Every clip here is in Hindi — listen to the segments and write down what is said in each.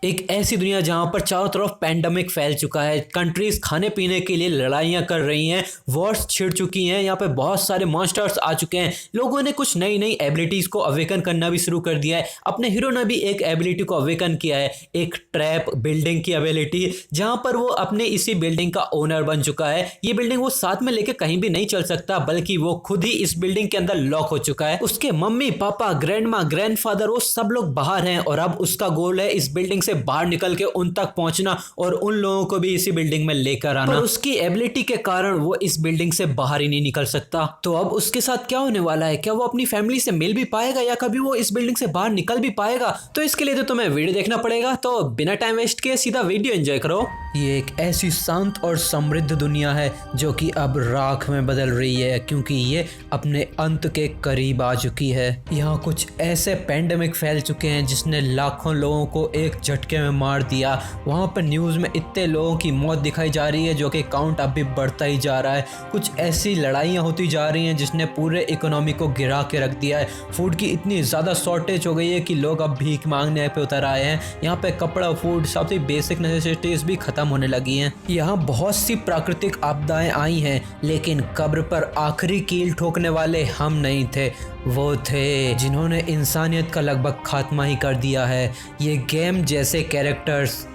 एक ऐसी दुनिया जहां पर चारों तरफ पैंडेमिक फैल चुका है, कंट्रीज खाने पीने के लिए लड़ाइयां कर रही हैं, वॉर्स छिड़ चुकी हैं, यहाँ पे बहुत सारे मॉन्स्टर्स आ चुके हैं। लोगों ने कुछ नई नई एबिलिटीज को अवेकन करना भी शुरू कर दिया है। अपने हीरो ने भी एक एबिलिटी को अवेकन किया है, एक ट्रैप बिल्डिंग की एबिलिटी, जहां पर वो अपने इसी बिल्डिंग का ओनर बन चुका है। ये बिल्डिंग वो साथ में लेके कहीं भी नहीं चल सकता, बल्कि वो खुद ही इस बिल्डिंग के अंदर लॉक हो चुका है। उसके मम्मी पापा, ग्रैंड माँ, ग्रैंडफादर, वो सब लोग बाहर हैं और अब उसका गोल है इस बिल्डिंग से बाहर निकल के उन तक पहुंचना और उन लोगों को भी इसी बिल्डिंग में लेकर आना। पर उसकी एबिलिटी के कारण वो इस बिल्डिंग से बाहर ही नहीं निकल सकता। तो अब उसके साथ क्या होने वाला है? क्या वो अपनी फैमिली से मिल भी पाएगा या कभी वो इस बिल्डिंग से बाहर निकल भी पाएगा? तो इसके लिए तो तुम्हें वीडियो देखना पड़ेगा। तो बिना टाइम वेस्ट किए सीधा वीडियो एंजॉय करो। ये एक ऐसी शांत और समृद्ध दुनिया है जो कि अब राख में बदल रही है, क्योंकि ये अपने अंत के करीब आ चुकी है। यहाँ कुछ ऐसे पैंडेमिक फैल चुके हैं जिसने लाखों लोगों को एक झटके में मार दिया। वहाँ पर न्यूज़ में इतने लोगों की मौत दिखाई जा रही है जो कि काउंट अब भी बढ़ता ही जा रहा है। कुछ ऐसी लड़ाइयाँ होती जा रही हैं जिसने पूरे इकोनॉमी को गिरा के रख दिया है। फूड की इतनी ज़्यादा शॉर्टेज हो गई है कि लोग अब भीख मांगने पे उतर आए हैं। यहाँ पे कपड़ा, फूड, सबसे बेसिक नेसेसिटीज भी खत्म होने लगी हैं। यहाँ बहुत सी प्राकृतिक आपदाएं आई हैं, लेकिन कब्र पर आखिरी कील ठोकने वाले हम नहीं थे, वो थे जिन्होंने इंसानियत का लगभग खात्मा ही कर दिया है। ये गेम जैसे कैरेक्टर्स,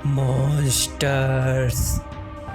मॉन्स्टर्स।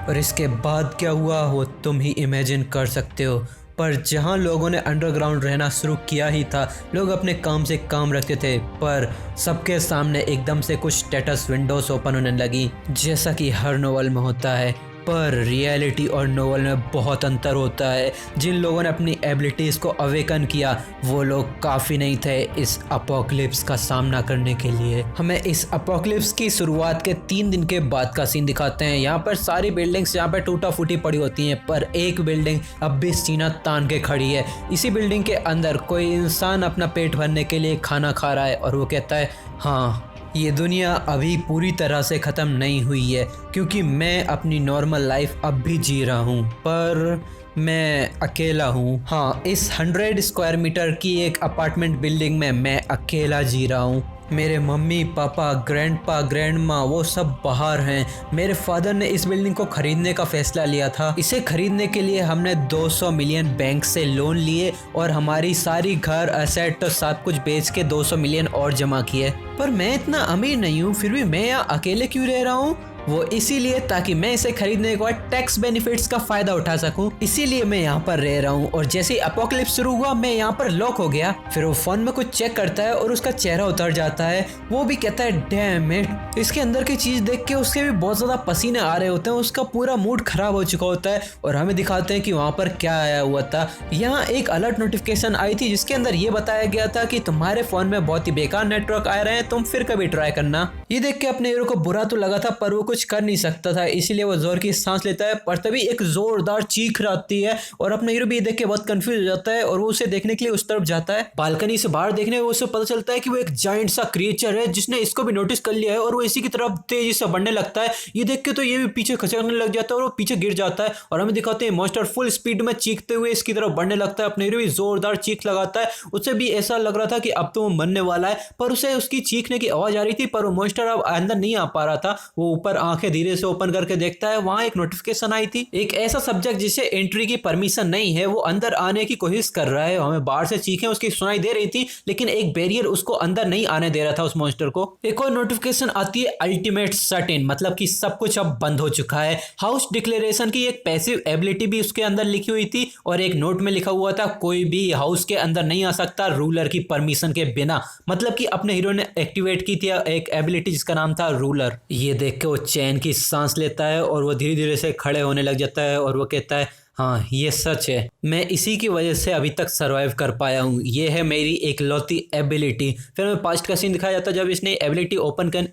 और इसके बाद क्या हुआ वो तुम ही इमेजिन कर सकते हो। पर जहाँ लोगों ने अंडरग्राउंड रहना शुरू किया ही था, लोग अपने काम से काम रखते थे, पर सबके सामने एकदम से कुछ स्टेटस विंडोज ओपन होने लगी, जैसा कि हर नोवेल में होता है। पर रियलिटी और नोवेल में बहुत अंतर होता है। जिन लोगों ने अपनी एबिलिटीज़ को अवेकन किया वो लोग काफ़ी नहीं थे इस अपोकलिप्स का सामना करने के लिए। हमें इस अपोकलिप्स की शुरुआत के 3 दिन के बाद का सीन दिखाते हैं। यहाँ पर सारी बिल्डिंग्स यहाँ पर टूटा फूटी पड़ी होती हैं, पर एक बिल्डिंग अब भी सीना तान के खड़ी है। इसी बिल्डिंग के अंदर कोई इंसान अपना पेट भरने के लिए खाना खा रहा है और वो कहता है, हाँ, ये दुनिया अभी पूरी तरह से ख़त्म नहीं हुई है, क्योंकि मैं अपनी नॉर्मल लाइफ अब भी जी रहा हूँ, पर मैं अकेला हूँ। हाँ, इस 100 स्क्वायर मीटर की एक अपार्टमेंट बिल्डिंग में मैं अकेला जी रहा हूँ। मेरे मम्मी पापा, ग्रैंडपा, ग्रैंड माँ, वो सब बाहर हैं। मेरे फादर ने इस बिल्डिंग को खरीदने का फैसला लिया था। इसे खरीदने के लिए हमने 200 मिलियन बैंक से लोन लिए और हमारी सारी घर, एसेट तो सब कुछ बेच के 200 मिलियन और जमा किए। पर मैं इतना अमीर नहीं हूँ, फिर भी मैं यहाँ अकेले क्यों रह रहा हूँ? वो इसीलिए ताकि मैं इसे खरीदने के बाद टैक्स बेनिफिट्स का फायदा उठा सकूं, इसीलिए मैं यहाँ पर रह रहा हूँ। और जैसे ही अपोकलिप्स शुरू हुआ मैं यहाँ पर लॉक हो गया। फिर वो फोन में कुछ चेक करता है और उसका चेहरा उतर जाता है। वो भी कहता है, डैम इट, इसके अंदर की चीज देख के उसके भी बहुत ज्यादा पसीने आ रहे होते हैं, उसका पूरा मूड खराब हो चुका होता है। और हमें दिखाते हैं कि वहाँ पर क्या आया हुआ था। यहाँ एक अलर्ट नोटिफिकेशन आई थी जिसके अंदर ये बताया गया था कि तुम्हारे फोन में बहुत ही बेकार नेटवर्क आ रहे हैं, तुम फिर कभी ट्राई करना। ये देख के अपने हीरो को बुरा तो लगा था, पर वो कुछ कर नहीं सकता था, इसीलिए वो जोर की सांस लेता है। पर तभी एक जोरदार चीख आती है और अपना हीरो भी देख के बहुत कंफ्यूज हो जाता है और वो उसे देखने के लिए उस तरफ जाता है। बालकनी से बाहर देखने में उसे पता चलता है कि वो एक जायंट सा क्रिएचर है जिसने इसको भी नोटिस कर लिया है और वो इसी की तरफ तेजी से बढ़ने लगता है। ये देख के तो ये भी पीछे खचकने लग जाता है और वो पीछे गिर जाता है। और हमें दिखाते हैं मॉन्स्टर फुल स्पीड में चीखते हुए इसकी तरफ बढ़ने लगता है। अपने हीरो भी जोरदार चीख लगाता है। उसे भी ऐसा लग रहा था कि अब तो वो मरने वाला है, पर उसे उसकी चीखने की आवाज आ रही थी, पर वो मॉन्स्टर अब अंदर नहीं आ पा रहा था। वो ऊपर आंखें धीरे से ओपन करके देखता है, वहां एक नोटिफिकेशन आई थी। एक ऐसा सब्जेक्ट जिसे एंट्री की परमिशन नहीं है, वो अंदर आने की कोशिश कर रहा है। हमें बाहर से चीखें उसकी सुनाई दे रही थी, लेकिन एक बैरियर उसको अंदर नहीं आने दे रहा था उस मॉन्स्टर को। एक और नोटिफिकेशन आती है, अल्टीमेट सर्टेन, मतलब कि सब कुछ अब बंद हो चुका है। हाउस डिक्लेरेशन की एक पैसिव एबिलिटी भी उसके अंदर लिखी हुई थी और एक नोट में लिखा हुआ था, कोई भी हाउस के अंदर नहीं आ सकता रूलर की परमिशन के बिना। मतलब कि अपने हीरो ने एक्टिवेट की थी एक एबिलिटी जिसका नाम था रूलर। ये देख के वो चैन की सांस लेता है और वो धीरे धीरे से खड़े होने लग जाता है और वो कहता है, हाँ, ये सच है, मैं इसी की वजह से अभी तक सरवाइव कर पाया हूँ, ये है मेरी एकलौती एबिलिटी। फिर हमें पास्ट का सीन दिखाया जाता है जब इसने एबिलिटी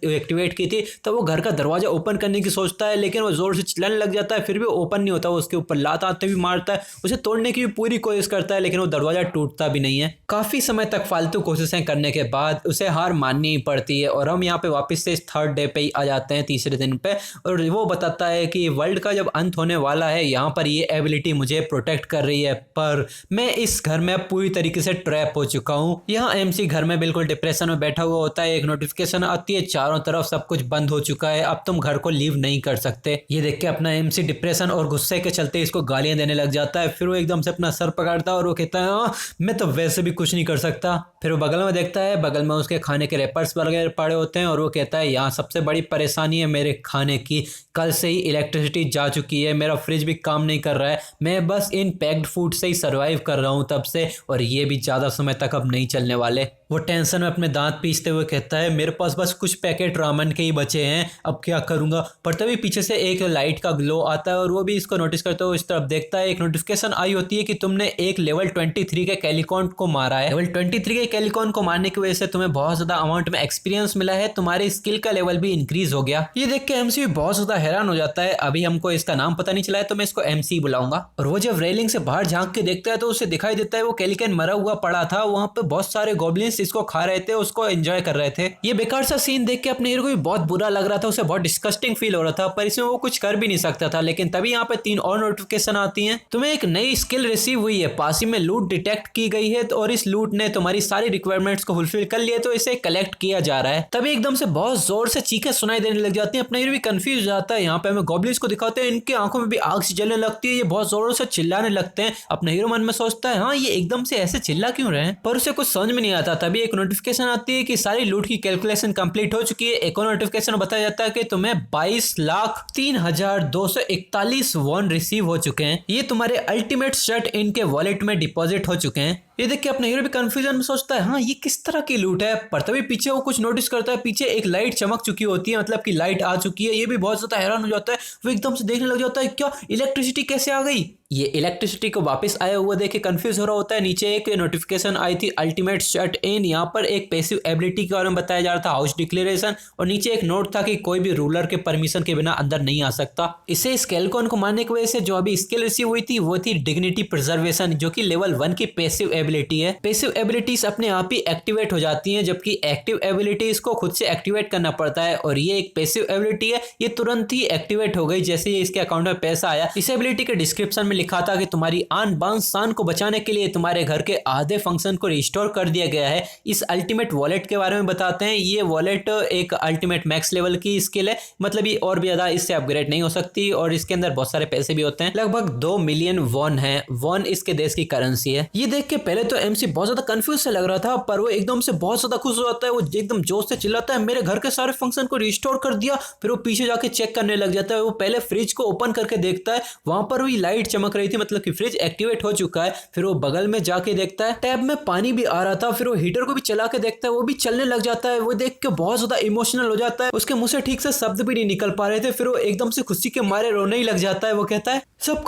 एक्टिवेट की थी, तो वो घर का दरवाजा ओपन करने की सोचता है, लेकिन वो जोर से चिल्लाने लग जाता है, फिर भी ओपन नहीं होता। वो उसके ऊपर लात आते भी मारता है, उसे तोड़ने की भी पूरी कोशिश करता है, लेकिन वो दरवाजा टूटता भी नहीं है। काफ़ी समय तक फालतू कोशिशें करने के बाद उसे हार माननी ही पड़ती है और हम यहाँ पे वापस से इस 3rd डे पे ही आ जाते हैं, तीसरे दिन पे। और वो बताता है कि वर्ल्ड का जब अंत होने वाला है, यहाँ पर ये एबिलिटी मुझे प्रोटेक्ट कर रही है, पर मैं इस घर में अब पूरी तरीके से ट्रैप हो चुका हूँ। यहाँ एमसी घर में बिल्कुल डिप्रेशन में बैठा हुआ होता है। एक नोटिफिकेशन आती है, चारों तरफ सब कुछ बंद हो चुका है, अब तुम घर को लीव नहीं कर सकते। ये देख के अपना एमसी डिप्रेशन और गुस्से के चलते इसको गालियां देने लग जाता है। फिर वो एकदम से अपना सर पकड़ता है और वो कहता है हाँ मैं तो वैसे भी कुछ नहीं कर सकता। फिर वो बगल में देखता है, बगल में उसके खाने के रेपर्स वगैरह पड़े होते हैं और वो कहता है यहाँ सबसे बड़ी परेशानी है मेरे खाने की, कल से ही इलेक्ट्रिसिटी जा चुकी है, मेरा फ्रिज भी काम नहीं कर रहा है, मैं बस इन पैक्ड फूड से ही सर्वाइव कर रहा हूँ तब से, और ये भी ज़्यादा समय तक अब नहीं चलने वाले। वो टेंशन में अपने दांत पीसते हुए कहता है मेरे पास बस कुछ पैकेट रामेन के ही बचे हैं, अब क्या करूंगा। पर तभी पीछे से एक लाइट का ग्लो आता है और वो भी इसको नोटिस करते हुए इस तरफ देखता है। एक नोटिफिकेशन आई होती है कि तुमने एक लेवल 23 के कैलिकॉन को मारा है। लेवल 23 के कैलिकॉन को मारने की वजह से तुम्हें बहुत ज्यादा अमाउंट में एक्सपीरियंस मिला है, तुम्हारी स्किल का लेवल भी इंक्रीज हो गया। ये देख के एमसी बहुत ज्यादा हैरान हो जाता है, अभी हमको इसका नाम पता नहीं चला है तो मैं इसको एमसी बुलाऊंगा। और वो जब रेलिंग से बाहर झांक के देखता है तो उसे दिखाई देता है वो कैलिकन मरा हुआ पड़ा था, वहां पे बहुत सारे गॉब्लिन्स इसको खा रहे थे, उसको एंजॉय कर रहे थे। ये बेकार सा सीन देख के अपने हीरो को भी बहुत बुरा लग रहा था, उसे बहुत डिस्गस्टिंग फील हो रहा था, पर इसमें वो कुछ कर भी नहीं सकता था। लेकिन तभी यहाँ पे 3 और नोटिफिकेशन आती हैं। तुम्हें एक नई स्किल रिसीव हुई है, पास ही में लूट डिटेक्ट की गई है और इस लूट ने तुम्हारी सारी रिक्वायरमेंट्स को फुलफिल कर लिया, तो इसे कलेक्ट किया जा रहा है। तभी एकदम से बहुत जोर से चीखें सुनाई देने लग जाती है, अपना हीरो भी कंफ्यूज हो जाता है। यहाँ पे हमें गॉब्लिन्स को दिखाते हैं, इनकी आंखों में भी आग सी जलने लगती है, ये बहुत जोरों से चिल्लाने लगते हैं। अपना हीरो मन में सोचता है हाँ ये एकदम से ऐसे चिल्ला क्यों रहे हैं, पर उसे कुछ समझ में नहीं आता। तभी एक नोटिफिकेशन आती है कि सारी लूट की कैलकुलेशन कंप्लीट हो चुकी है। एक और नोटिफिकेशन बताया जाता है कि तुम्हें 22,03,241 वॉन रिसीव हो चुके हैं, ये तुम्हारे अल्टीमेट शट इनके वॉलेट में डिपॉजिट हो चुके हैं। ये देख के अपना हीरो भी कंफ्यूजन में सोचता है हाँ ये किस तरह की लूट है, पर तभी पीछे वो कुछ नोटिस करता है, पीछे एक लाइट चमक चुकी होती है, मतलब कि लाइट आ चुकी है। ये भी बहुत ज्यादा हैरान हो जाता है, वो एकदम से देखने लग जाता है क्या इलेक्ट्रिसिटी कैसे आ गई। ये इलेक्ट्रिसिटी को वापस आया हुआ देख के कंफ्यूज हो रहा होता है। नीचे एक नोटिफिकेशन आई थी अल्टीमेट शट इन, यहाँ पर एक पैसिव एबिलिटी के बारे में बताया जा रहा था, हाउस डिक्लेरेशन, और नीचे एक नोट था कि कोई भी रूलर के परमिशन के बिना अंदर नहीं आ सकता। इसे स्केलकॉन को मारने की वजह से जो अभी स्किल रिसीव हुई थी वो थी डिग्निटी प्रिजर्वेशन, जो कि लेवल 1 की पैसिव एबिलिटी है। पैसिव एबिलिटीज अपने आप ही एक्टिवेट हो जाती हैं, जबकि एक्टिव एबिलिटीज को खुद से एक्टिवेट करना पड़ता है, और ये एक पैसिव एबिलिटी है, ये तुरंत ही एक्टिवेट हो गई जैसे ही इसके अकाउंट में पैसा आया। इस एबिलिटी के डिस्क्रिप्शन में लिखा था कि तुम्हारी आन बान शान को बचाने के लिए तुम्हारे घर के आधे फंक्शन को रिस्टोर कर दिया गया है। इस अल्टीमेट वॉलेट के बारे में बताते हैं, ये वॉलेट एक अल्टीमेट मैक्स लेवल की स्किल है, मतलब ये और भी ज्यादा इससे अपग्रेड नहीं हो सकती, और इसके अंदर बहुत सारे पैसे भी होते हैं, लगभग 2 मिलियन वॉन है। वॉन इसके देश की करेंसी है। ये देख के पहले तो एमसी बहुत ज्यादा कंफ्यूज से लग रहा था, पर वो एकदम से बहुत ज्यादा खुश हो जाता है, वो एकदम जोश से चिल्लाता है मेरे घर के सारे फंक्शन को रिस्टोर कर दिया। फिर वो पीछे जाके चेक करने लग जाता है, वो पहले फ्रिज को ओपन करके देखता है, वहां पर भी लाइट चमक रही थी, मतलब कि फ्रिज एक्टिवेट हो चुका है। फिर वो बगल में जाके देखता है टैब में पानी भी आ रहा था, फिर वो हीटर को भी चला के देखता है, वो भी चलने लग जाता है। वो देख के बहुत ज्यादा इमोशनल हो जाता है, उसके मुंह से ठीक से शब्द भी नहीं निकल पा रहे थे, फिर वो एकदम से खुशी के मारे रोने ही लग जाता है। वो कहता है सब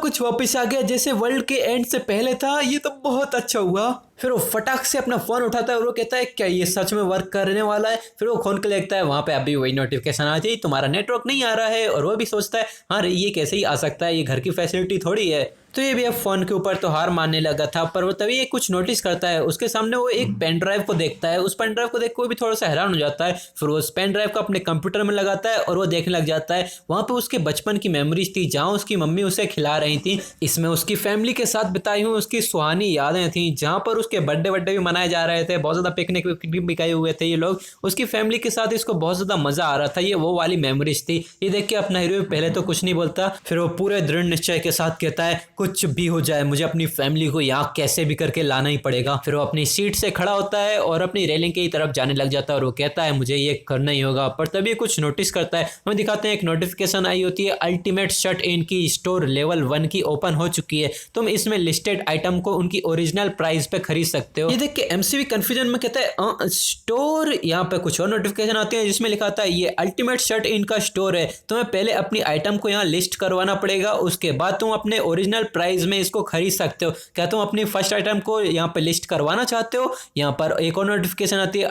कुछ वापस आ गया जैसे वर्ल्ड के एंड से पहले था, ये तो बहुत अच्छा हुआ। फिर वो फटाक से अपना फोन उठाता है और वो कहता है क्या ये सच में वर्क करने वाला है। फिर वो खोल के देखता है, वहां पे अभी वही नोटिफिकेशन आ जाती है तुम्हारा नेटवर्क नहीं आ रहा है, और वो भी सोचता है हाँ रे ये कैसे ही आ सकता है, ये घर की फैसिलिटी थोड़ी है। तो ये भी अब फोन के ऊपर तो हार मानने लगा था, पर वो तभी ये कुछ नोटिस करता है, उसके सामने वो एक पेन ड्राइव को देखता है। उस पेन ड्राइव को देख के वो भी थोड़ा सा हैरान हो जाता है। फिर वो उस पेन ड्राइव को अपने कंप्यूटर में लगाता है और वो देखने लग जाता है, वहां पे उसके बचपन की मेमोरीज थी, जहां उसकी मम्मी उसे खिला रही थी। इसमें उसकी फैमिली के साथ बिताई हुई उसकी सुहानी यादें थी, जहां पर उसके बर्थडे भी मनाए जा रहे थे, बहुत ज्यादा पिकनिक भी गए हुए थे ये लोग, उसकी फैमिली के साथ इसको बहुत ज्यादा मजा आ रहा था, ये वो वाली मेमोरीज थी। ये देख के अपना हीरो पहले तो कुछ नहीं बोलता, फिर वो पूरे दृढ़ निश्चय के साथ कहता है कुछ भी हो जाए मुझे अपनी फैमिली को यहाँ कैसे भी करके लाना ही पड़ेगा। फिर वो अपनी सीट से खड़ा होता है और अपनी रेलिंग की तरफ जाने लग जाता है और वो कहता है मुझे ये करना ही होगा। पर तभी कुछ नोटिस करता है, हमें दिखाते हैं एक नोटिफिकेशन आई होती है अल्टीमेट शट इन की स्टोर लेवल 1 की ओपन हो चुकी है, तुम इसमें लिस्टेड आइटम को उनकी ओरिजिनल प्राइस पे खरीद सकते हो। ये देख के एमसीबी कंफ्यूजन में कहता है स्टोर, यहाँ पे कुछ और नोटिफिकेशन आते हैं जिसमें लिखा था ये अल्टीमेट शट इन का स्टोर है, तुम्हें पहले अपनी आइटम को यहाँ लिस्ट करवाना पड़ेगा, उसके बाद तुम अपने ओरिजिनल प्राइस में इसको खरीद सकते हो। क्या तुम अपनी फर्स्ट आइटम को यहाँ पे लिस्ट करवाना चाहते हो? यहाँ पर एक और नोटिफिकेशन आती है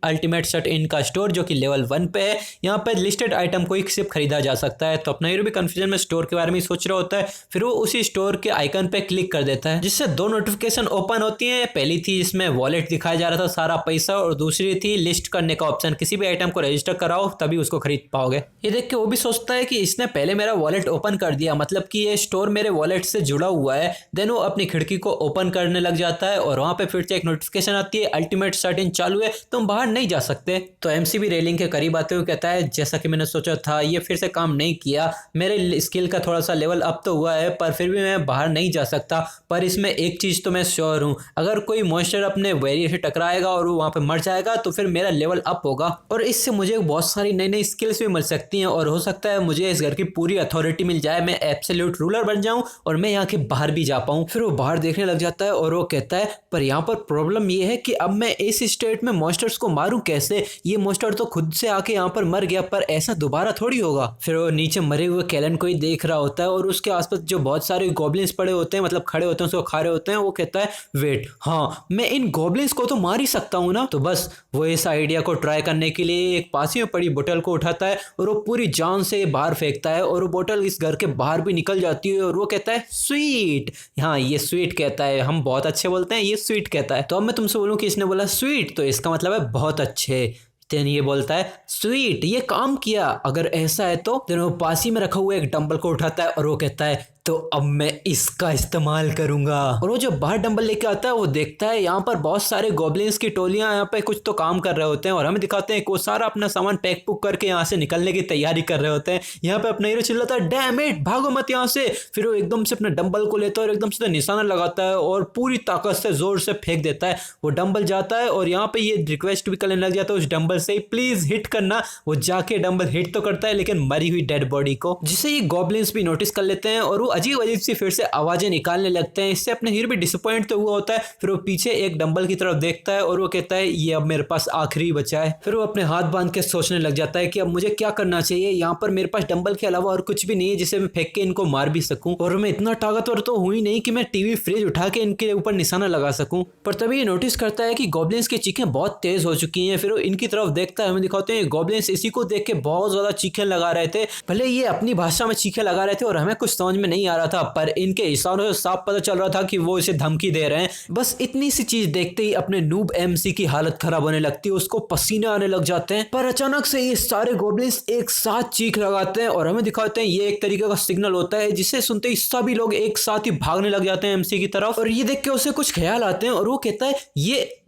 अल्टीमेट शट इन का स्टोर, जो कि लेवल 1 पे है। यहाँ पर लिस्टेड आइटम को ही सिर्फ खरीदा जा सकता है। तो अपना हीरो भी कंफ्यूजन में स्टोर के बारे में सोच रहा होता है, फिर वो उसी स्टोर के आइकन पे क्लिक कर देता है, जिससे दो नोटिफिकेशन ओपन होती है। पहली थी जिसमें वॉलेट दिखाया जा रहा था सारा पैसा, और दूसरी थी लिस्ट करने का ऑप्शन, किसी भी आइटम को रजिस्टर कराओ तभी उसको खरीद पाओगे। ये देख के वो भी सोचता है कि इसने पहले मेरा वॉलेट ओपन कर दिया, मतलब कि ये स्टोर मेरे वॉलेट से जुड़ा हुआ है। देन वो अपनी खिड़की को ओपन करने लग जाता है और वहां पे फिर से एक नोटिफिकेशन आती है अल्टीमेट शट इन चालू है, तुम बाहर नहीं जा सकते। तो एमसी भी रेलिंग के करीब आते हुए कहता है जैसा कि मैंने सोचा था ये फिर से काम नहीं किया, मेरे स्किल का थोड़ा सा लेवल अप तो हुआ है पर फिर भी मैं बाहर नहीं जा सकता। पर इसमें एक चीज तो मैं श्योर हूँ, अगर कोई मॉन्स्टर अपने वेरियर से टकराएगा और वो वहां पे मर जाएगा तो फिर मेरा लेवल अप होगा और इससे मुझे बहुत सारी नई नई स्किल्स भी मिल सकती हैं और हो सकता है मुझे इस घर की पूरी अथॉरिटी मिल जाए, मैं एब्सोल्यूट रूलर बन जाऊं और मैं यहाँ के बाहर भी जा पाऊं। फिर वो बाहर देखने लग जाता है और वो कहता है पर यहाँ पर प्रॉब्लम ये है कि अब मैं इस स्टेट में मॉन्स्टर्स को मारूं कैसे? ये मॉन्स्टर तो खुद से आके यहाँ पर मर गया, पर ऐसा दोबारा थोड़ी होगा। फिर वो नीचे मरे हुए कैलन को ही देख रहा होता है और उसके आसपास जो बहुत सारे गॉब्लिन्स पड़े होते हैं, मतलब खड़े होते हैं, उसको खा रहे होते हैं। वो कहता है वेट, हाँ मैं इन गॉब्लिन्स को तो मार ही सकता हूँ ना। तो बस वो इस आइडिया को ट्राई करने के लिए एक पास ही में पड़ी बोतल को उठाता है और वो पूरी जान से बाहर फेंकता है और वो बोतल इस घर के बाहर भी निकल जाती है और वो कहता है स्वीट। हाँ ये स्वीट कहता है, हम बहुत अच्छे बोलते हैं, ये स्वीट कहता है। तो अब मैं तुमसे बोलूं कि इसने बोला स्वीट तो इसका मतलब है बहुत अच्छे। तेन ये बोलता है स्वीट ये काम किया, अगर ऐसा है तो। तेन वो पास ही में रखा हुआ एक डंबल को उठाता है और वो कहता है तो अब मैं इसका इस्तेमाल करूंगा। और वो जो बाहर डंबल लेके आता है वो देखता है यहाँ पर बहुत सारे गॉब्लिन्स की टोलियां यहाँ पे कुछ तो काम कर रहे होते हैं और हमें दिखाते हैं कि वो सारा अपना सामान पैक पुक करके यहाँ से निकलने की तैयारी कर रहे होते हैं। यहाँ पे अपना हीरो चिल्लाता है डैम इट, भागो मत यहाँ से। फिर वो एकदम से अपना डंबल को लेता है और एकदम से निशाना लगाता है और पूरी ताकत से जोर से फेंक देता है। वो डंबल जाता है और यहाँ पे ये रिक्वेस्ट भी करने लग जाता है उस डंबल से प्लीज हिट करना। वो जाके डंबल हिट तो करता है लेकिन मरी हुई डेड बॉडी को, जिसे ये गॉब्लिन्स भी नोटिस कर लेते हैं और वो अजीब अजीब सी फिर से आवाजें निकालने लगते हैं। इससे अपने हीरो भी डिसअपॉइंट तो हुआ होता है। फिर वो पीछे एक डंबल की तरफ देखता है और वो कहता है ये अब मेरे पास आखिरी बचा है। फिर वो अपने हाथ बांध के सोचने लग जाता है कि अब मुझे क्या करना चाहिए, यहाँ पर मेरे पास डंबल के अलावा और कुछ भी नहीं है जिसे मैं फेंक के इनको मार भी सकूं और मैं इतना ताकतवर तो हुई नहीं कि मैं टीवी फ्रिज उठा के इनके ऊपर निशाना लगा सकूं। पर तभी ये नोटिस करता है कि गॉब्लिन्स की चीखें बहुत तेज हो चुकी हैं। फिर वो इनकी तरफ देखता है, हमें दिखाते हैं गॉब्लिन्स इसी को देख के बहुत ज्यादा चीखें लगा रहे थे। भले ये अपनी भाषा में चीखें लगा रहे थे और हमें कुछ समझ में नहीं आ रहा था, पर इनके इशारों से साफ पता चल रहा था कि वो इसे धमकी दे रहे हैं। बस इतनी सी चीज देखते ही अपने नूब एमसी की हालत खराब होने लगती है, उसको पसीने आने लग जाते हैं। पर अचानक से ये सारे गॉब्लिन्स एक साथ चीख लगाते हैं और हमें दिखाते हैं ये एक तरीके का सिग्नल होता है जिसे सुनते ही सभी लोग एक साथ ही भागने लग जाते हैं एमसी की तरफ। और ये देख के उसे कुछ ख्याल आते हैं और वो कहता है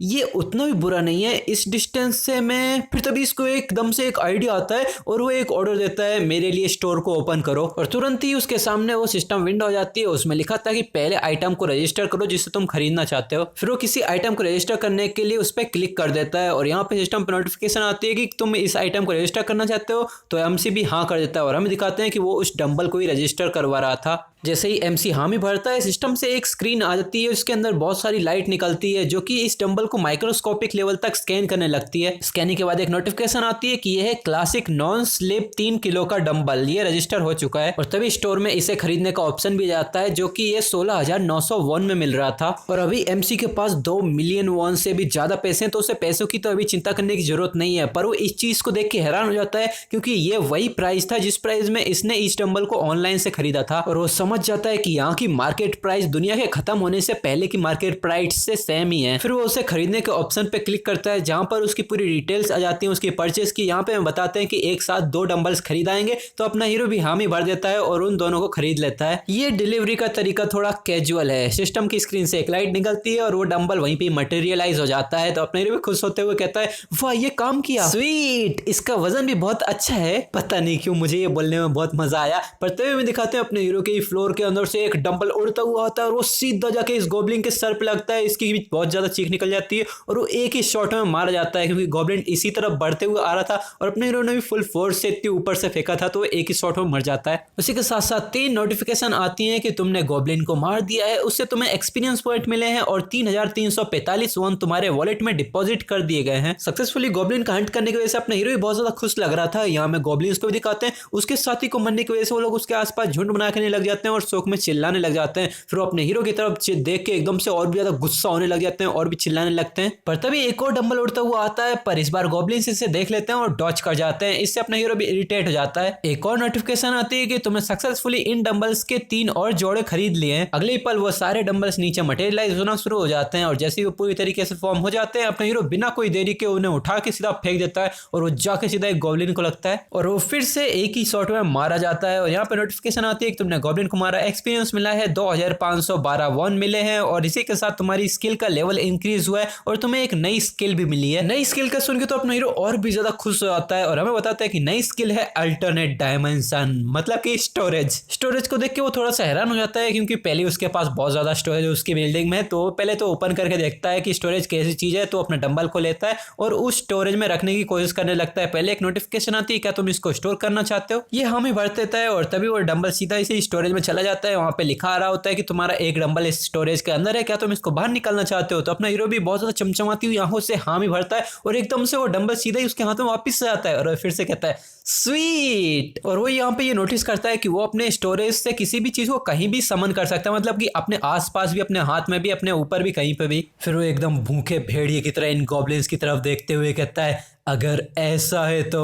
ये उतना भी बुरा नहीं है इस डिस्टेंस से मैं। फिर तभी इसको एकदम से एक आइडिया आता है और वो एक ऑर्डर देता है मेरे लिए स्टोर को ओपन करो। और तुरंत ही उसके सामने वो सिस्टम विंडो हो जाती है, उसमें लिखा था कि पहले आइटम को रजिस्टर करो जिसे तुम खरीदना चाहते हो। फिर वो किसी आइटम को रजिस्टर करने के लिए उस पर क्लिक कर देता है और यहाँ पे सिस्टम पे नोटिफिकेशन आती है कि तुम इस आइटम को रजिस्टर करना चाहते हो। तो एमसी भी हाँ कर देता है और हमें दिखाते हैं कि वो उस डंबल को ही रजिस्टर करवा रहा था। जैसे ही एमसी हामी भरता है सिस्टम से एक स्क्रीन आ जाती है, उसके अंदर बहुत सारी लाइट निकलती है जो कि इस डंबल को माइक्रोस्कोपिक लेवल तक स्कैन करने लगती है। स्कैनिंग के बाद एक नोटिफिकेशन आती है कि यह है क्लासिक नॉन स्लिप 3 किलो का डंबल, ये रजिस्टर हो चुका है। और तभी स्टोर में इसे खरीदने का ऑप्शन भी जाता है जो कि ये 16,900 वॉन में मिल रहा था। और अभी एमसी के पास 2 मिलियन वॉन से भी ज्यादा पैसे हैं, तो उसे पैसों की तो अभी चिंता करने की जरूरत नहीं है। पर वो इस चीज को देख के हैरान हो जाता है क्योंकि ये वही प्राइस था जिस प्राइस में इसने इस डंबल को ऑनलाइन से खरीदा था। और वो समझ जाता है कि यहाँ की मार्केट प्राइस दुनिया के खत्म होने से पहले की मार्केट प्राइस से सेम ही है। फिर वो उसे खरीदने के ऑप्शन पे क्लिक करता है जहां पर उसकी पूरी डिटेल्स आ जाती हैं उसकी परचेस की। यहाँ पे हम बताते हैं कि एक साथ 2 डंबल्स खरीदाएंगे, तो अपना हीरो भी हामी भर देता है और उन दोनों को खरीद लेता है। ये डिलीवरी का तरीका थोड़ा कैजुअल है। सिस्टम की स्क्रीन से एक लाइट निकलती है और वो डंबल वहीं पे मटेरियलाइज हो जाता है। तो अपना हीरो भी खुश होते हुए कहता है वाह ये काम किया, स्वीट, इसका वजन भी बहुत अच्छा है। पता नहीं क्यों मुझे ये बोलने में बहुत मजा आया। पर तभी में दिखाते हैं अपने हीरो के फ्लोर के अंदर से एक डंबल उड़ता हुआ आता है और वो सीधा जाके इस गॉब्लिन के सर पे लगता है। इसकी भी बहुत ज्यादा चीख निकल जाती है और वो एक ही शॉट में मारा जाता है क्योंकि गॉब्लिन इसी तरफ बढ़ते हुए आ रहा था और अपने हीरो ने भी फुल फोर्स से इतनी ऊपर से फेंका था तो एक ही शॉट में मर जाता है। उसी के साथ साथ 3 नोटिफिकेशन नोटिफिकेशन आती है कि तुमने गॉब्लिन को मार दिया है, उससे तुम्हें एक्सपीरियंस पॉइंट मिले हैं और 3345 वन तुम्हारे वॉलेट में डिपॉजिट कर दिए गए हैं। सक्सेसफुली गॉब्लिन का हंट करने की वजह से अपना हीरो भी बहुत ज्यादा खुश लग रहा था। यहाँ में गॉब्लिन्स को भी दिखाते हैं, उसके साथी को मरने की वजह से वो लोग उसके आसपास झुंड बना करने लग जाते हैं और शौक में चिल्लाने लग जाते हैं। फिर वो अपने हीरो की तरफ देख के एकदम से और भी ज्यादा गुस्सा होने लग जाते हैं और भी चिल्लाने लगते हैं। पर तभी एक और डंबल उड़ता हुआ आता है, पर इस बार गॉब्लिन्स इसे देख लेते हैं और डॉच कर जाते हैं। इससे अपना हीरो भी इरिटेट हो जाता है। एक और नोटिफिकेशन आती है कि तुमने सक्सेसफुली इन डंबल्स के 3 और जोड़े खरीद लिए हैं। अगले पल वो सारे डंबल्स नीचे मटेरियलाइज होना शुरू हो जाते हैं और जैसे ही वो पूरी तरीके से फॉर्म हो जाते हैं, अपना हीरो बिना कोई देरी के उन्हें उठा के सीधा फेंक देता है और वो जाके सीधा एक गॉब्लिन को लगता है और वो फिर से एक ही शॉट में मारा जाता है। और यहाँ पे नोटिफिकेशन आती है कि तुमने गॉब्लिन को मारा, एक्सपीरियंस मिला है 2512 वन मिले हैं और इसी के साथ तुम्हारी स्किल का लेवल इंक्रीज हुआ है और तुम्हें एक नई स्किल भी मिली है। नई स्किल का सुन के तो अपना हीरो और भी ज्यादा खुश हो जाता है और हमें बताता है कि नई स्किल है अल्टरनेट डायमेंशन, मतलब कि स्टोरेज को देख के वो थोड़ा सा हैरान हो जाता है क्योंकि पहले उसके पास बहुत ज्यादा स्टोरेज उसकी बिल्डिंग में, तो पहले तो ओपन करके देखता है कि स्टोरेज कैसी चीज है, तो अपने डंबल को लेता है और उस स्टोरेज में रखने की कोशिश करने लगता है। पहले एक नोटिफिकेशन आती है, क्या तुम इसको स्टोर करना चाहते हो? ये हम ही भर देता है और तभी वो डंबल सीधा इसी स्टोरेज में चला जाता है। वहां पे लिखा आ रहा होता है कि तुम्हारा एक डंबल इस स्टोरेज के अंदर है, क्या तुम इसको बाहर निकालना चाहते हो? तो अपना हीरो भी बहुत ज्यादा चमचमाती हुई आंखों से हाँ ही भरता है और एकदम से वो डंबल सीधा ही उसके हाथ में वापस से आता है और फिर से कहता है स्वीट। और वो यहाँ पे ये नोटिस करता है कि वो अपने स्टोरेज से किसी भी चीज को कहीं भी समन कर सकता है, मतलब कि अपने आसपास भी, अपने हाथ में भी, अपने ऊपर भी, कहीं पे भी। फिर वो एकदम भूखे भेड़िए की तरह इन गॉब्लिन्स की तरफ देखते हुए कहता है अगर ऐसा है तो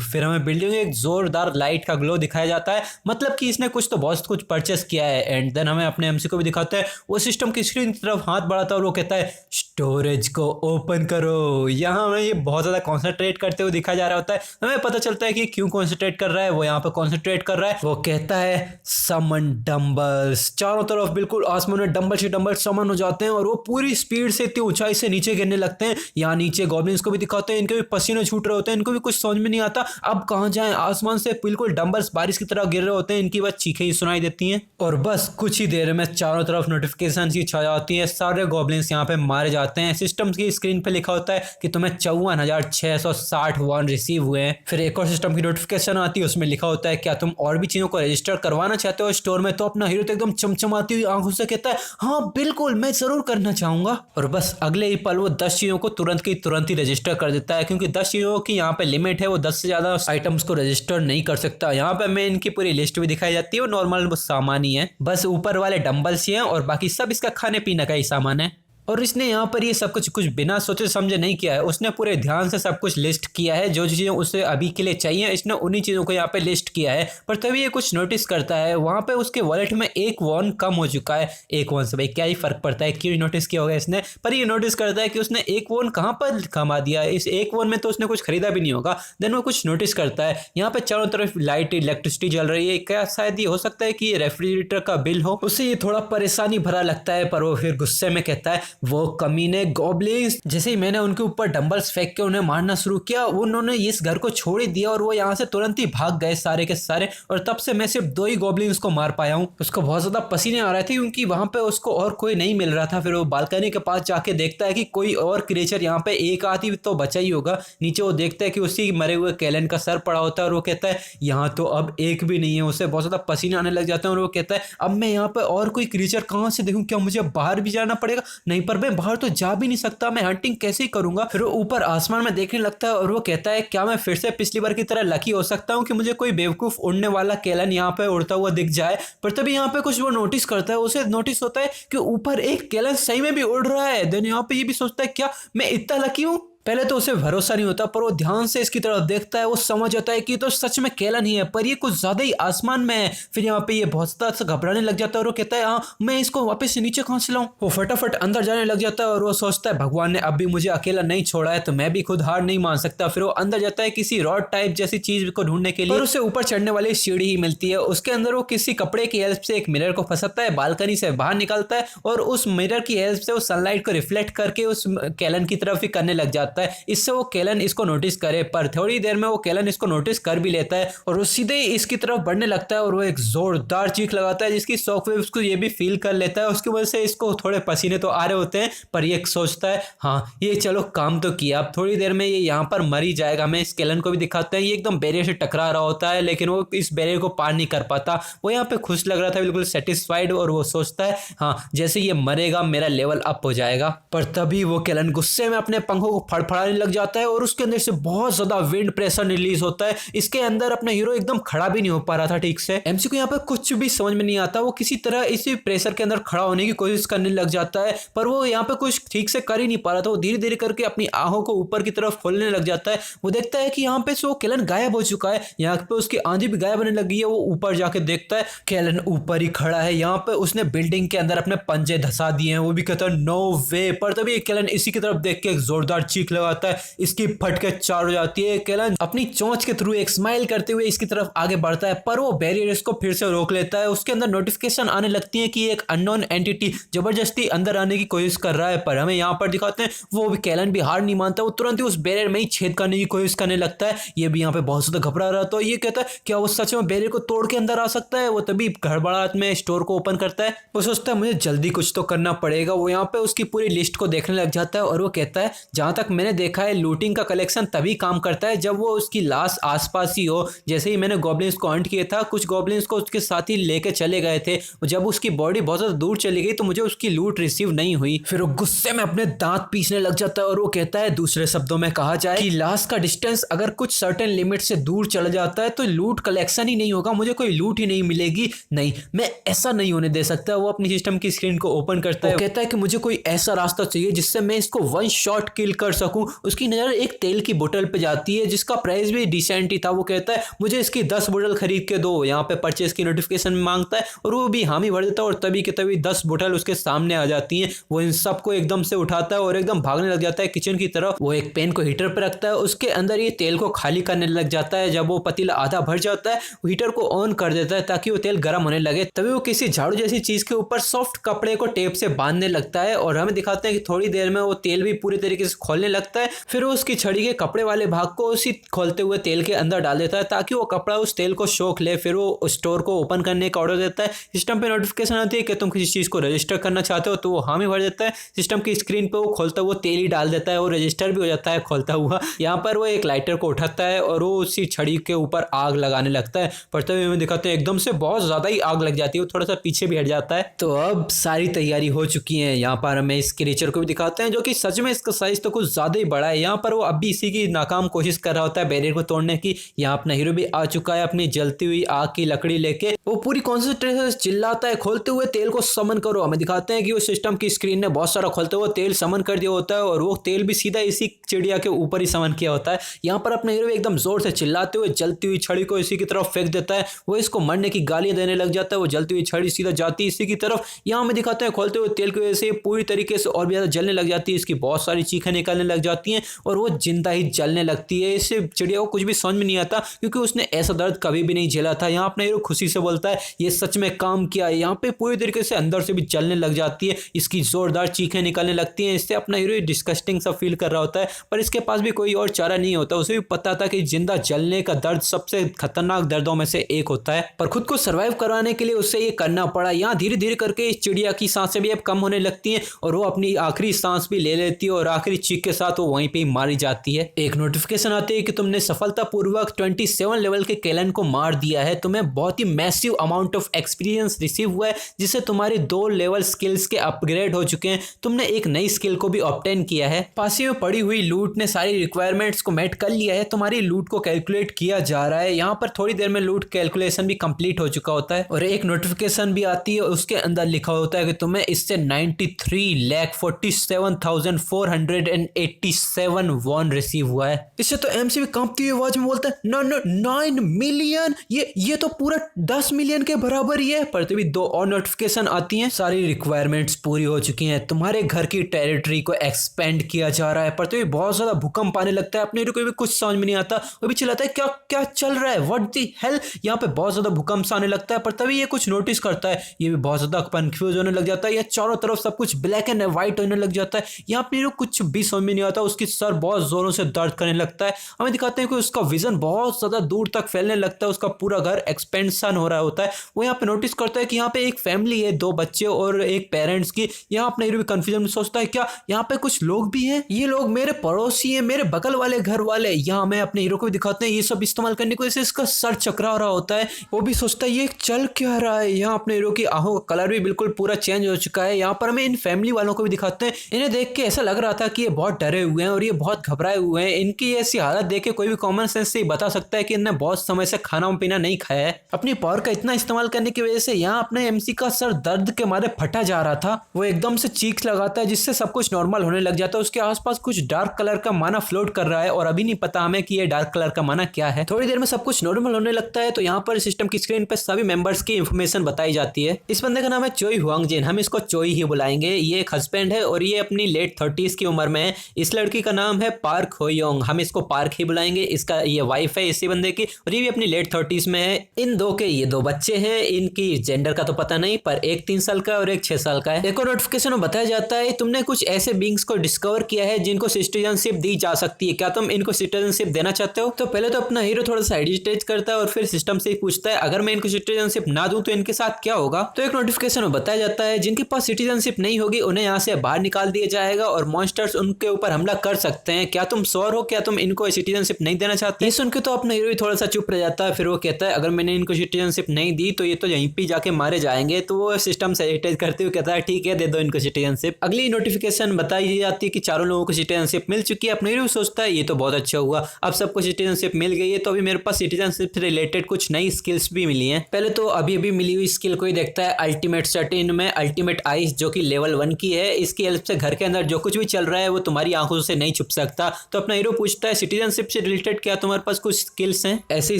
फिर हमें बिल्डिंग में एक जोरदार लाइट का ग्लो दिखाया जाता है, मतलब कि इसने कुछ तो बहुत कुछ परचेस किया है। एंड देन हमें अपने एमसी को भी दिखाता है, वो सिस्टम की स्क्रीन की तरफ हाथ बढ़ाता है और वो कहता है स्टोरेज को ओपन करो। यहाँ हमें ये बहुत ज्यादा कॉन्सेंट्रेट करते हुए दिखाया जा रहा होता है। हमें पता चलता है कि क्यों कॉन्सेंट्रेट कर रहा है, वो यहाँ पे कॉन्सेंट्रेट कर रहा है। वो कहता है समन डंबल्स। चारों तरफ बिल्कुल आसमान में डंबल से डंबल समन हो जाते हैं और वो पूरी स्पीड से इतनी ऊंचाई से नीचे गिरने लगते हैं। यहाँ नीचे गॉब्लिन्स को भी दिखाते हैं, इनके भी पसीने छूट रहे होते हैं, इनको भी कुछ समझ में नहीं आता अब कहां जाएं। आसमान से बिल्कुल डंबल्स बारिश की तरह गिर रहे होते हैं, इनकी बस चीखें ही सुनाई देती हैं और बस कुछ ही देर में चारों तरफ नोटिफिकेशन की छा जाती है। सारे गॉब्लिन्स यहाँ पे मारे जाते हैं। सिस्टम की स्क्रीन पे लिखा होता है कि तुम्हें 54,660 वन रिसीव हुए हैं। फिर एक और सिस्टम की नोटिफिकेशन आती है, उसमें लिखा होता है क्या तुम और भी चीजों को रजिस्टर करवाना चाहते हो स्टोर में? तो अपना हीरो तो एकदम चमचमाती हुई आंखों से कहता है हाँ बिल्कुल, मैं जरूर करना चाहूंगा। और बस अगले ही पल वो 10 चीजों को तुरंत की तुरंत ही रजिस्टर कर देता है, क्योंकि 10 चीजों की यहाँ पे लिमिट है, वो 10 से ज्यादा आइटम्स को रजिस्टर नहीं कर सकता। यहाँ पे हमें इनकी पूरी लिस्ट भी दिखाई जाती है, वो नॉर्मल सामान ही है, बस ऊपर वाले डंबल्स ही हैं और बाकी सब इसका खाने पीने का ही सामान है। और इसने यहाँ पर ये सब कुछ बिना सोचे समझे नहीं किया है, उसने पूरे ध्यान से सब कुछ लिस्ट किया है। जो चीज़ें उसे अभी के लिए चाहिए इसने उन्हीं चीज़ों को यहाँ पे लिस्ट किया है। पर तभी ये कुछ नोटिस करता है, वहाँ पे उसके वॉलेट में 1 वॉन कम हो चुका है। 1 वॉन से भाई क्या ही फर्क पड़ता है, क्यों नोटिस किया होगा इसने, पर ये नोटिस करता है कि उसने 1 वॉन कहाँ पर कमा दिया है। इस 1 वॉन में तो उसने कुछ खरीदा भी नहीं होगा। देन वो कुछ नोटिस करता है, यहाँ पे चारों तरफ लाइट इलेक्ट्रिसिटी जल रही है। क्या शायद ये हो सकता है कि ये रेफ्रिजरेटर का बिल हो? उसे ये थोड़ा परेशानी भरा लगता है, पर वो फिर गुस्से में कहता है वो कमी गॉब्लिन्स, जैसे ही मैंने उनके ऊपर डंबल्स फेंक के उन्हें मारना शुरू किया, उन्होंने इस घर को छोड़ ही दिया और वो यहाँ से तुरंत ही भाग गए सारे के सारे। और तब से मैं सिर्फ 2 ही गॉब्लिन्स को मार पाया हूँ। उसको बहुत ज्यादा पसीने आ रहे थे क्योंकि वहां पे उसको और कोई नहीं मिल रहा था। फिर वो बालकनी के पास जाके देखता है कि कोई और क्रिएचर यहाँ पे एक आधी तो बचा ही होगा। नीचे वो देखता है कि उसी मरे हुए कैलन का सर पड़ा होता है और वो कहता है यहाँ तो अब एक भी नहीं है। उसे बहुत ज्यादा पसीने आने लग जाते हैं और वो कहता है अब मैं यहाँ पे और कोई क्रिएचर कहाँ से देखूँ, क्या मुझे बाहर भी जाना पड़ेगा? नहीं, पर मैं बाहर तो जा भी नहीं सकता, मैं हंटिंग कैसे करूंगा? फिर वो ऊपर आसमान में देखने लगता है और वो कहता है क्या मैं फिर से पिछली बार की तरह लकी हो सकता हूँ कि मुझे कोई बेवकूफ उड़ने वाला कैलन यहाँ पे उड़ता हुआ दिख जाए? पर तभी यहाँ पे कुछ वो नोटिस करता है, उसे नोटिस होता है कि ऊपर एक कैलन सही में भी उड़ रहा है। देन यहाँ पे ये भी सोचता है क्या मैं इतना लकी हूँ? पहले तो उसे भरोसा नहीं होता, पर वो ध्यान से इसकी तरफ देखता है, वो समझ जाता है कि तो सच में कैलन ही है, पर ये कुछ ज्यादा ही आसमान में है। फिर यहाँ पे ये बहुत ज्यादा घबराने लग जाता है और वो कहता है हाँ मैं इसको वापस से नीचे कहाँ से लाऊं? वो फटाफट अंदर जाने लग जाता है और वो सोचता है भगवान ने अब भी मुझे अकेला नहीं छोड़ा है तो मैं भी खुद हार नहीं मान सकता। फिर वो अंदर जाता है किसी रॉड टाइप जैसी चीज को ढूंढने के लिए, और उसे ऊपर चढ़ने वाली सीढ़ी ही मिलती है। उसके अंदर वो किसी कपड़े की हेल्प से एक मिरर को फंसाता है, बालकनी से बाहर निकलता है और उस मिरर की हेल्प से वो सनलाइट को रिफ्लेक्ट करके उस कैलन की तरफ ही करने लग जाता है। जाता है। इससे वो केलन इसको नोटिस करे, पर थोड़ी देर में वो केलन इसको नोटिस कर भी लेता है और वो सीधे इसकी तरफ बढ़ने लगता है और वो एक जोरदार चीख लगाता है जिसकी शॉकवेव उसको ये भी फील कर लेता है। उसकी वजह से इसको थोड़े पसीने तो आ रहे होते हैं, पर ये सोचता है हाँ ये चलो काम तो किया, अब थोड़ी देर में ये यहाँ पर मर ही जाएगा। हमें इस केलन को भी दिखाते हैं, ये एकदम बैरियर से टकरा रहा होता है लेकिन वो इस बैरियर को पार नहीं कर पाता। वो यहाँ पे खुश लग रहा था, बिल्कुल सेटिस्फाइड, और वो सोचता है हाँ जैसे ये मरेगा मेरा लेवल अप हो जाएगा। पर तभी वो केलन गुस्से में अपने पंखों को फड़फड़ाने लग जाता है और उसके अंदर से बहुत ज्यादा विंड प्रेशर रिलीज होता है। इसके अंदर अपना हीरो एकदम खड़ा भी नहीं हो पा रहा था ठीक से। एमसी को यहाँ पे कुछ भी समझ में नहीं आता, वो किसी तरह इसी प्रेशर के अंदर खड़ा होने की कोशिश करने लग जाता है पर वो यहाँ पे कुछ ठीक से कर ही नहीं पा रहा था। वो धीरे धीरे करके अपनी आंखों को ऊपर की तरफ खोलने लग जाता है। वो देखता है कि यहाँ पे वो केलन गायब हो चुका है, यहाँ पे उसकी आंधी भी गायब होने लगी है। वो ऊपर जाके देखता है केलन ऊपर ही खड़ा है, यहाँ पे उसने बिल्डिंग के अंदर अपने पंजे धसा दिए हैं। वो भी कहता है नो वे, पर तभी केलन इसी की तरफ देख के एक जोरदार चीख लगाता है, इसकी फटके चार हो जाती है। केलन अपनी चोंच के थ्रू एक स्माइल करते हुए इसकी तरफ आगे बढ़ता है पर वो बैरियर इसको फिर से रोक लेता है। उसके अंदर नोटिफिकेशन आने लगती है कि एक अननोन एंटिटी जबरदस्ती अंदर आने की कोशिश कर रहा है, पर हमें यहाँ पर दिखाते हैं वो भी केलन भी हार नहीं मानता, वो तुरंत ही उस बैरियर में ही छेद करने की कोशिश करने लगता है। ये भी यहाँ पे बहुत ज्यादा घबरा रहा था। ये कहता है क्या वो सच में बैरियर को तोड़ के अंदर आ सकता है। वो तभी गड़बड़ाहट में स्टोर को ओपन करता है। वो सोचता है मुझे जल्दी कुछ तो करना पड़ेगा। वो यहाँ पे उसकी पूरी लिस्ट को देखने लग जाता है और वो कहता है जहां तक मैंने देखा है लूटिंग का कलेक्शन तभी काम करता है जब वो उसकी लाश आसपास ही हो। जैसे ही मैंने गॉब्लिन्स को हंट किया था, कुछ गॉब्लिन्स को उसके साथ ही लेके चले गए थे, जब उसकी बॉडी बहुत ज्यादा दूर चली गई तो मुझे उसकी लूट रिसीव नहीं हुई। फिर वो गुस्से में अपने दांत पीसने लग जाता है और वो कहता है दूसरे शब्दों में कहा जाए कि लाश का डिस्टेंस अगर कुछ सर्टेन लिमिट से दूर चला जाता है तो लूट कलेक्शन ही नहीं होगा, मुझे कोई लूट ही नहीं मिलेगी। नहीं, मैं ऐसा नहीं होने दे सकता। वो अपनी सिस्टम की स्क्रीन को ओपन करता है, कहता है कि मुझे कोई ऐसा रास्ता चाहिए जिससे मैं इसको वन शॉट किल कर सकूं। उसकी नजर एक तेल की बोतल पे जाती है जिसका प्राइस भी डिसेंट ही था। वो कहता है मुझे इसकी 10 बोतल खरीद के दो। यहाँ पे परचेज की नोटिफिकेशन मांगता है और वो भी हामी भर देता है और तभी के तभी 10 बोतल उसके सामने आ जाती हैं। वो इन सबको एकदम से उठाता है और एकदम भागने लग जाता है किचन की तरफ। वो एक पेन को हीटर पर रखता है, उसके अंदर ये तेल को खाली करने लग जाता है। जब वो पतीला आधा भर जाता है वो हीटर को ऑन कर देता है ताकि वो तेल गर्म होने लगे। तभी वो किसी झाड़ू जैसी चीज के ऊपर सॉफ्ट कपड़े को टेप से बांधने लगता है और हमें दिखाते हैं कि थोड़ी देर में वो तेल भी पूरी तरीके से खोलने लगता है। फिर वो उसकी छड़ी के कपड़े वाले भाग को उसी खोलते हुए तेल के अंदर डाल देता है ताकि वो कपड़ा उस तेल को सोख ले। फिर वो स्टोर को ओपन करने का ऑर्डर देता है। सिस्टम पे नोटिफिकेशन आती है कि तुम किसी चीज को रजिस्टर करना चाहते हो, तो वो हामी भर देता है। सिस्टम की स्क्रीन पे वो खोलता हुआ तेल ही डाल देता है और रजिस्टर भी हो जाता है खोलता हुआ। यहाँ पर वो एक लाइटर को उठाता है और वो उसी छड़ी के ऊपर आग लगाने लगता है। पर तभी हमें दिखाते हैं एकदम से बहुत ज्यादा ही आग लग जाती है, वो थोड़ा सा पीछे भी हट जाता है। तो अब सारी तैयारी हो चुकी है। यहाँ पर हमें इस क्रिएचर को भी दिखाते हैं जो कि सच में इसका साइज तो कुछ ज्यादा ही बड़ा है। यहाँ पर वो अब भी इसी की नाकाम कोशिश कर रहा होता है बैरियर को तोड़ने की। यहाँ अपना हीरो भी आ चुका है अपनी जलती हुई आग की लकड़ी लेके। वो पूरी कॉन्सेंट्रेशन से चिल्लाता है खोलते हुए तेल को समन करो। हमें दिखाते हैं कि वो सिस्टम की स्क्रीन ने बहुत सारा खोलते हुए तेल समन कर दिया होता है और वो तेल भी सीधा इसी चिड़िया के ऊपर ही समन किया होता है। यहाँ पर अपना हीरो एकदम जोर से चिल्लाते हुए जलती हुई छड़ी को इसी की तरफ फेंक देता है। वो इसको मरने की गालियां देने लग जाता है। वो जलती हुई छड़ी सीधा जाती है इसी की तरफ। यहाँ हमें दिखाते हैं खोलते हुए तेल की वजह से पूरी तरीके से और भी ज्यादा जलने लग जाती है। इसकी बहुत सारी चीखें निकलने लग जाती हैं और वो जिंदा ही जलने लगती है। इससे चिड़िया को कुछ भी समझ में नहीं आता क्योंकि उसने ऐसा दर्द कभी भी नहीं झेला था। यहाँ अपना हीरो खुशी से बोलता है ये सच में काम किया है। यहाँ पे पूरी तरीके से अंदर से भी जलने लग जाती है। इसकी जोरदार चीखें निकलने लगती हैं। इससे अपना हीरो डिस्गस्टिंग सा फील कर रहा होता है, पर इसके पास भी कोई और चारा नहीं होता। उसे भी पता था कि जिंदा जलने का दर्द सबसे खतरनाक दर्दों में से एक होता है, पर खुद को सर्वाइव करवाने के लिए उसे ये करना पड़ा। यहाँ धीरे धीरे करके इस चिड़िया की सांसें भी अब कम होने लगती हैं और वो अपनी आखिरी सांस भी ले लेती है और आखिरी चीख के साथ वो वहीं पे ही मारी जाती है। एक नोटिफिकेशन आती है कि तुमने सफलतापूर्वक 27 लेवल के केलन को मार दिया है। तुम्हें बहुत ही massive amount of experience receive हुआ है जिससे तुम्हारी 2 लेवल स्किल्स के अपग्रेड हो चुके हैं। तुमने एक नई स्किल को भी ऑब्टेन किया है। पास ही में पड़ी हुई लूट ने सारी रिक्वायरमेंट्स को मेट कर लिया है। तुम्हारी लूट को कैलकुलेट किया जा रहा है। यहाँ पर थोड़ी देर में लूट कैलकुलेशन भी कंप्लीट हो चुका होता है और एक नोटिफिकेशन भी आती है। उसके अंदर लिखा होता है कि तुम्हें इससे 93,47,487 वॉन रिसीव हुआ है। इससे तो एमसी भी कांपती हुई आवाज में बोलता है 9 मिलियन, ये तो पूरा 10 मिलियन के बराबर ही है। पर तभी 2 और नोटिफिकेशन आती हैं। सारी रिक्वायरमेंट्स पूरी हो चुकी हैं। तुम्हारे घर की टेरिटरी को एक्सपेंड किया जा रहा है। पर तभी बहुत ज्यादा भूकंप आने लगता है। अपने को भी कुछ समझ में नहीं आता। वो भी चिल्लाता है क्या क्या चल रहा है, व्हाट द हेल। यहाँ पे बहुत ज्यादा भूकंप आने लगता है। पर तभी ये कुछ नोटिस करता है। ये भी बहुत ज्यादा कंफ्यूज होने लग जाता है। ये चारों तरफ सब कुछ ब्लैक एंड व्हाइट होने लग जाता है। यहाँ अपने कुछ भी समझ में नहीं आता, उसकी सर बहुत जोरों से दर्द करने लगता है। हमें दिखाते हैं कि उसका विजन बहुत ज्यादा दूर तक फैलने लगता है, उसका पूरा घर एक्सपेंशन हो रहा होता है। वो यहाँ पे नोटिस करता है कि यहाँ पे एक फैमिली है, 2 बच्चे और एक पेरेंट्स की। यहाँ अपना हीरो भी कंफ्यूजन में सोचता है क्या यहाँ पे कुछ लोग भी हैं, ये लोग मेरे पड़ोसी हैं, मेरे बगल वाले घर वाले। यहाँ मैं अपने हीरो को भी दिखाते हैं ये सब इस्तेमाल करने की वजह से इसका सर चकरा रहा होता है। वो भी सोचता है ये चल क्या रहा है। यहाँ अपने हीरो की आंखों का कलर भी बिल्कुल पूरा चेंज हो चुका है। यहाँ पर हमें इन फैमिली वालों को भी दिखाते हैं, इन्हें देख के ऐसा लग रहा था कि ये बहुत डरे हुए हैं और ये बहुत घबराए हुए हैं। इनकी ऐसी हालत देख के कोई भी कॉमन सेंस से बता सकता है कि इन्हें बहुत समय से खाना पीना नहीं खाया है। अपनी पावर का इतना इस्तेमाल करने की वजह से यहाँ अपने एमसी का सर दर्द के मारे फटा जा रहा था। वो एकदम से चीख लगाता है जिससे सब कुछ नॉर्मल होने लग जाता है। उसके आसपास कुछ डार्क कलर का माना फ्लोट कर रहा है और अभी नहीं पता हमें कि ये डार्क कलर का माना क्या है। थोड़ी देर में सब कुछ नॉर्मल होने लगता है तो यहाँ पर सिस्टम की स्क्रीन पर सभी मेंबर्स की इंफॉर्मेशन बताई जाती है। इस बंदे का नाम है चोई हुआंगजिन, हम इसको चोई ही बुलाएंगे। ये एक हस्बैंड है और ये अपनी लेट 30s की उम्र में है। इस लड़की का नाम है पार्क होयोंग, हम इसको पार्क ही बुलाएंगे। इसका ये वाइफ है इसी बंदे की और ये भी अपनी लेट 30s में है। इन दो के ये 2 बच्चे हैं, इनकी जेंडर का तो पता नहीं पर एक 3 साल का और एक 6 साल का है। एक और नोटिफिकेशन में बताया जाता है तुमने कुछ ऐसे बींग्स को डिस्कवर किया है जिनको सिटीजनशिप दी जा सकती है, क्या तुम इनको सिटीजनशिप देना चाहते हो? तो पहले तो अपना हीरो थोड़ा सा हेजिटेट करता है और फिर सिस्टम से पूछता है अगर मैं इनको सिटीजनशिप ना दूं तो इनके साथ क्या होगा? तो एक नोटिफिकेशन में बताया जाता है जिनके पास सिटीजनशिप नहीं होगी उन्हें यहाँ से बाहर निकाल दिया जाएगा और मॉन्स्टर्स उनके ऊपर हमला कर सकते हैं। क्या तुम श्योर हो, क्या तुम इनको सिटीजनशिप नहीं देना चाहते? ये सुन के तो अपना हीरो भी थोड़ा सा चुप रह जाता है। फिर वो कहता है अगर मैंने इनको सिटीजनशिप नहीं दी तो ये तो यहीं पे जाके मारे जाएंगे। तो वो सिस्टम से हेजिटेट करते हुए कहता है ठीक है दे दो इनको सिटीजनशिप। अगली नोटिफिकेशन बताई जाती है कि चारों लोगों को सिटीजनशिप मिल चुकी है। अपना हीरो सोचता है ये तो बहुत अच्छा हुआ, अब सबको सिटीजनशिप मिल गई है तो अभी मेरे पास सिटीजनशिप से रिलेटेड कुछ नई स्किल्स भी मिली हैं। पहले तो अभी अभी मिली हुई स्किल को ही देखता है। अल्टीमेट सर्टेन में अल्टीमेट आइस जो कि लेवल 1 की है, इसकी हेल्प से घर के अंदर जो कुछ भी चल रहा है वो तुम्हारी आंखों से नहीं छुप सकता। तो अपना हीरो पूछता है सिटीजनशिप से रिलेटेड क्या तुम्हारे पास कुछ स्किल्स हैं? ऐसे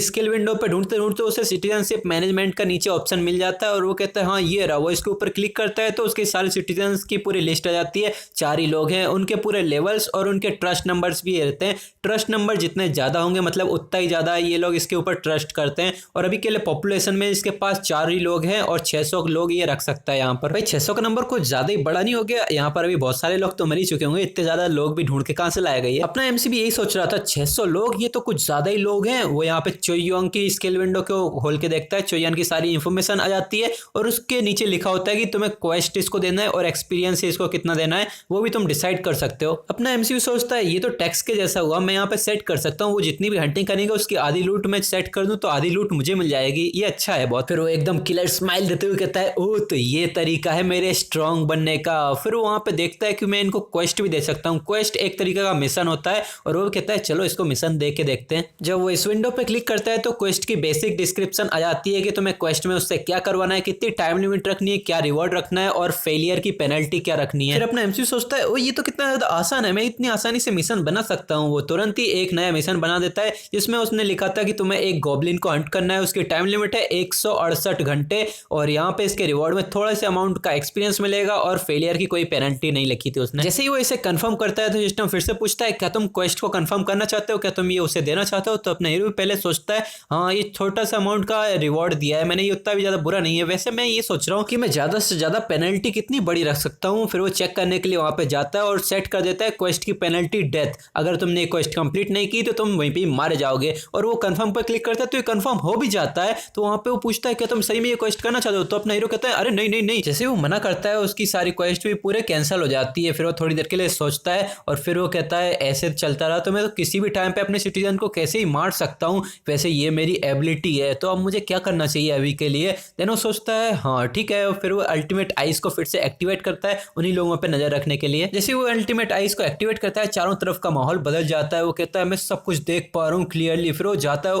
स्किल विंडो पे ढूंढते ढूंढते उसे सिटीजनशिप मैनेजमेंट का नीचे ऑप्शन मिल जाता है और वो कहता है हाँ ये रहा। वो इसके ऊपर क्लिक करता है तो उसके सारे सिटीजन की पूरी लिस्ट आ जाती है। 4 ही लोग हैं, उनके पूरे लेवल्स और उनके ट्रस्ट नंबर्स भी रहते हैं। ट्रस्ट नंबर जितने ज्यादा होंगे मतलब उतना ही ज्यादा ये लोग इसके ऊपर ट्रस्ट करते हैं। और अभी के लिए पॉपुलेशन में इसके पास 4 ही लोग हैं और 600 लोग ये रख सकता है। यहाँ पर भाई 600 का नंबर कुछ ज्यादा ही बड़ा नहीं हो गया? यहाँ पर अभी बहुत सारे लोग तो मर ही चुके होंगे, इतने ज्यादा लोग भी ढूंढ के कहां से लाया गया है? अपना एमसी भी यही सोच रहा था 600 लोग ये तो कुछ ज्यादा ही लोग हैं। वो यहाँ पे चोयोंग की स्किल विंडो को खोल के देखता है, चोयोंग की सारी इंफॉर्मेशन आ जाती है और उसके नीचे लिखा होता है कि तुम्हें क्वेस्ट इसको देना है और एक्सपीरियंस इसको कितना देना है वो भी तुम डिसाइड कर सकते हो। अपना एमसी सोचता है ये तो टैक्स के जैसा हुआ, मैं यहाँ पे सेट कर सकता हूँ वो जितनी भी हंटिंग करेंगे उसकी आधी लूट मैं सेट कर दूं तो आधी लूट मुझे मिल जाएगी, ये अच्छा है बहुत। फिर वो एकदम किलर स्माइल देते हुए कहता है ओह तो ये तरीका है मेरे स्ट्रांग बनने का। फिर वो वहां पे देखता है कि मैं इनको क्वेस्ट भी दे सकता हूँ। क्वेस्ट एक तरीके का मिशन होता है और वो कहता है चलो इसको मिशन दे के देखते हैं। जब वो इस विंडो पे क्लिक करता है तो क्वेस्ट की बेसिक डिस्क्रिप्शन आ जाती है कि तुम्हें क्वेस्ट में उससे क्या करवाना है, कितनी टाइम लिमिट रखनी है, क्या रिवॉर्ड रखना है और फेलियर की पेनल्टी क्या रखनी है। फिर अपना एमसी सोचता है ओ ये तो कितना ज्यादा आसान है, मैं इतनी आसानी से मिशन बना सकता हूँ। वो तुरंत ही एक नया मिशन बना देता है जिसमें उसने लिखा था कि तुम्हें एक गॉब्लिन को हंट करना है, उसकी टाइम लिमिट है 168 घंटे और यहाँ पे इसके रिवॉर्ड में थोड़ा सा अमाउंट का एक्सपीरियंस मिलेगा और फेलियर की कोई पेनल्टी नहीं लिखी थी उसने। जैसे ही वो इसे कंफर्म करता है तो सिस्टम फिर से पूछता है क्या तुम क्वेस्ट को कंफर्म करना चाहते हो, क्या तुम ये उसे देना चाहते हो? तो अपना हीरो पहले सोचता है हाँ ये छोटा सा अमाउंट का रिवॉर्ड दिया है मैंने, ये उतना भी ज्यादा बुरा नहीं है। वैसे मैं ये सोच रहा हूँ कि मैं ज्यादा से ज्यादा पेनल्टी कितनी बड़ी रख सकता हूँ। फिर वो चेक करने के लिए वहां पे जाता है और सेट कर देता है क्वेस्ट की पेनल्टी डेथ, अगर तुमने क्वेस्ट कंप्लीट नहीं की तो तुम वहीं पे मारे जाओगे। और वो कंफर्म पर क्लिक करता है तो ये कंफर्म हो भी जाता है। तो वहां पे वो पूछता है क्या तुम सही में ये क्वेस्ट करना चाहते हो? तो अपना हीरो कहता है अरे नहीं नहीं नहीं। जैसे वो मना करता है उसकी सारी क्वेस्ट भी पूरे कैंसिल हो जाती है। फिर वो थोड़ी देर के लिए सोचता है और फिर वो कहता है ऐसे चलता रहा तो मैं तो किसी भी टाइम पे अपने सिटीजन को कैसे ही मार सकता हूँ, वैसे ये मेरी एबिलिटी है तो अब मुझे क्या करना चाहिए अभी के लिए। देन वो सोचता है हाँ ठीक है। फिर वो अल्टीमेट आइस को फिर से एक्टिवेट करता है उन्हीं लोगों पे नजर रखने के लिए। जैसे वो अल्टीमेट आइस को एक्टिवेट करता है चारों तरफ का माहौल बदल जाता है। वो कहता है मैं सब कुछ देख पा रहा हूँ क्लियरली। फिर वो जाता है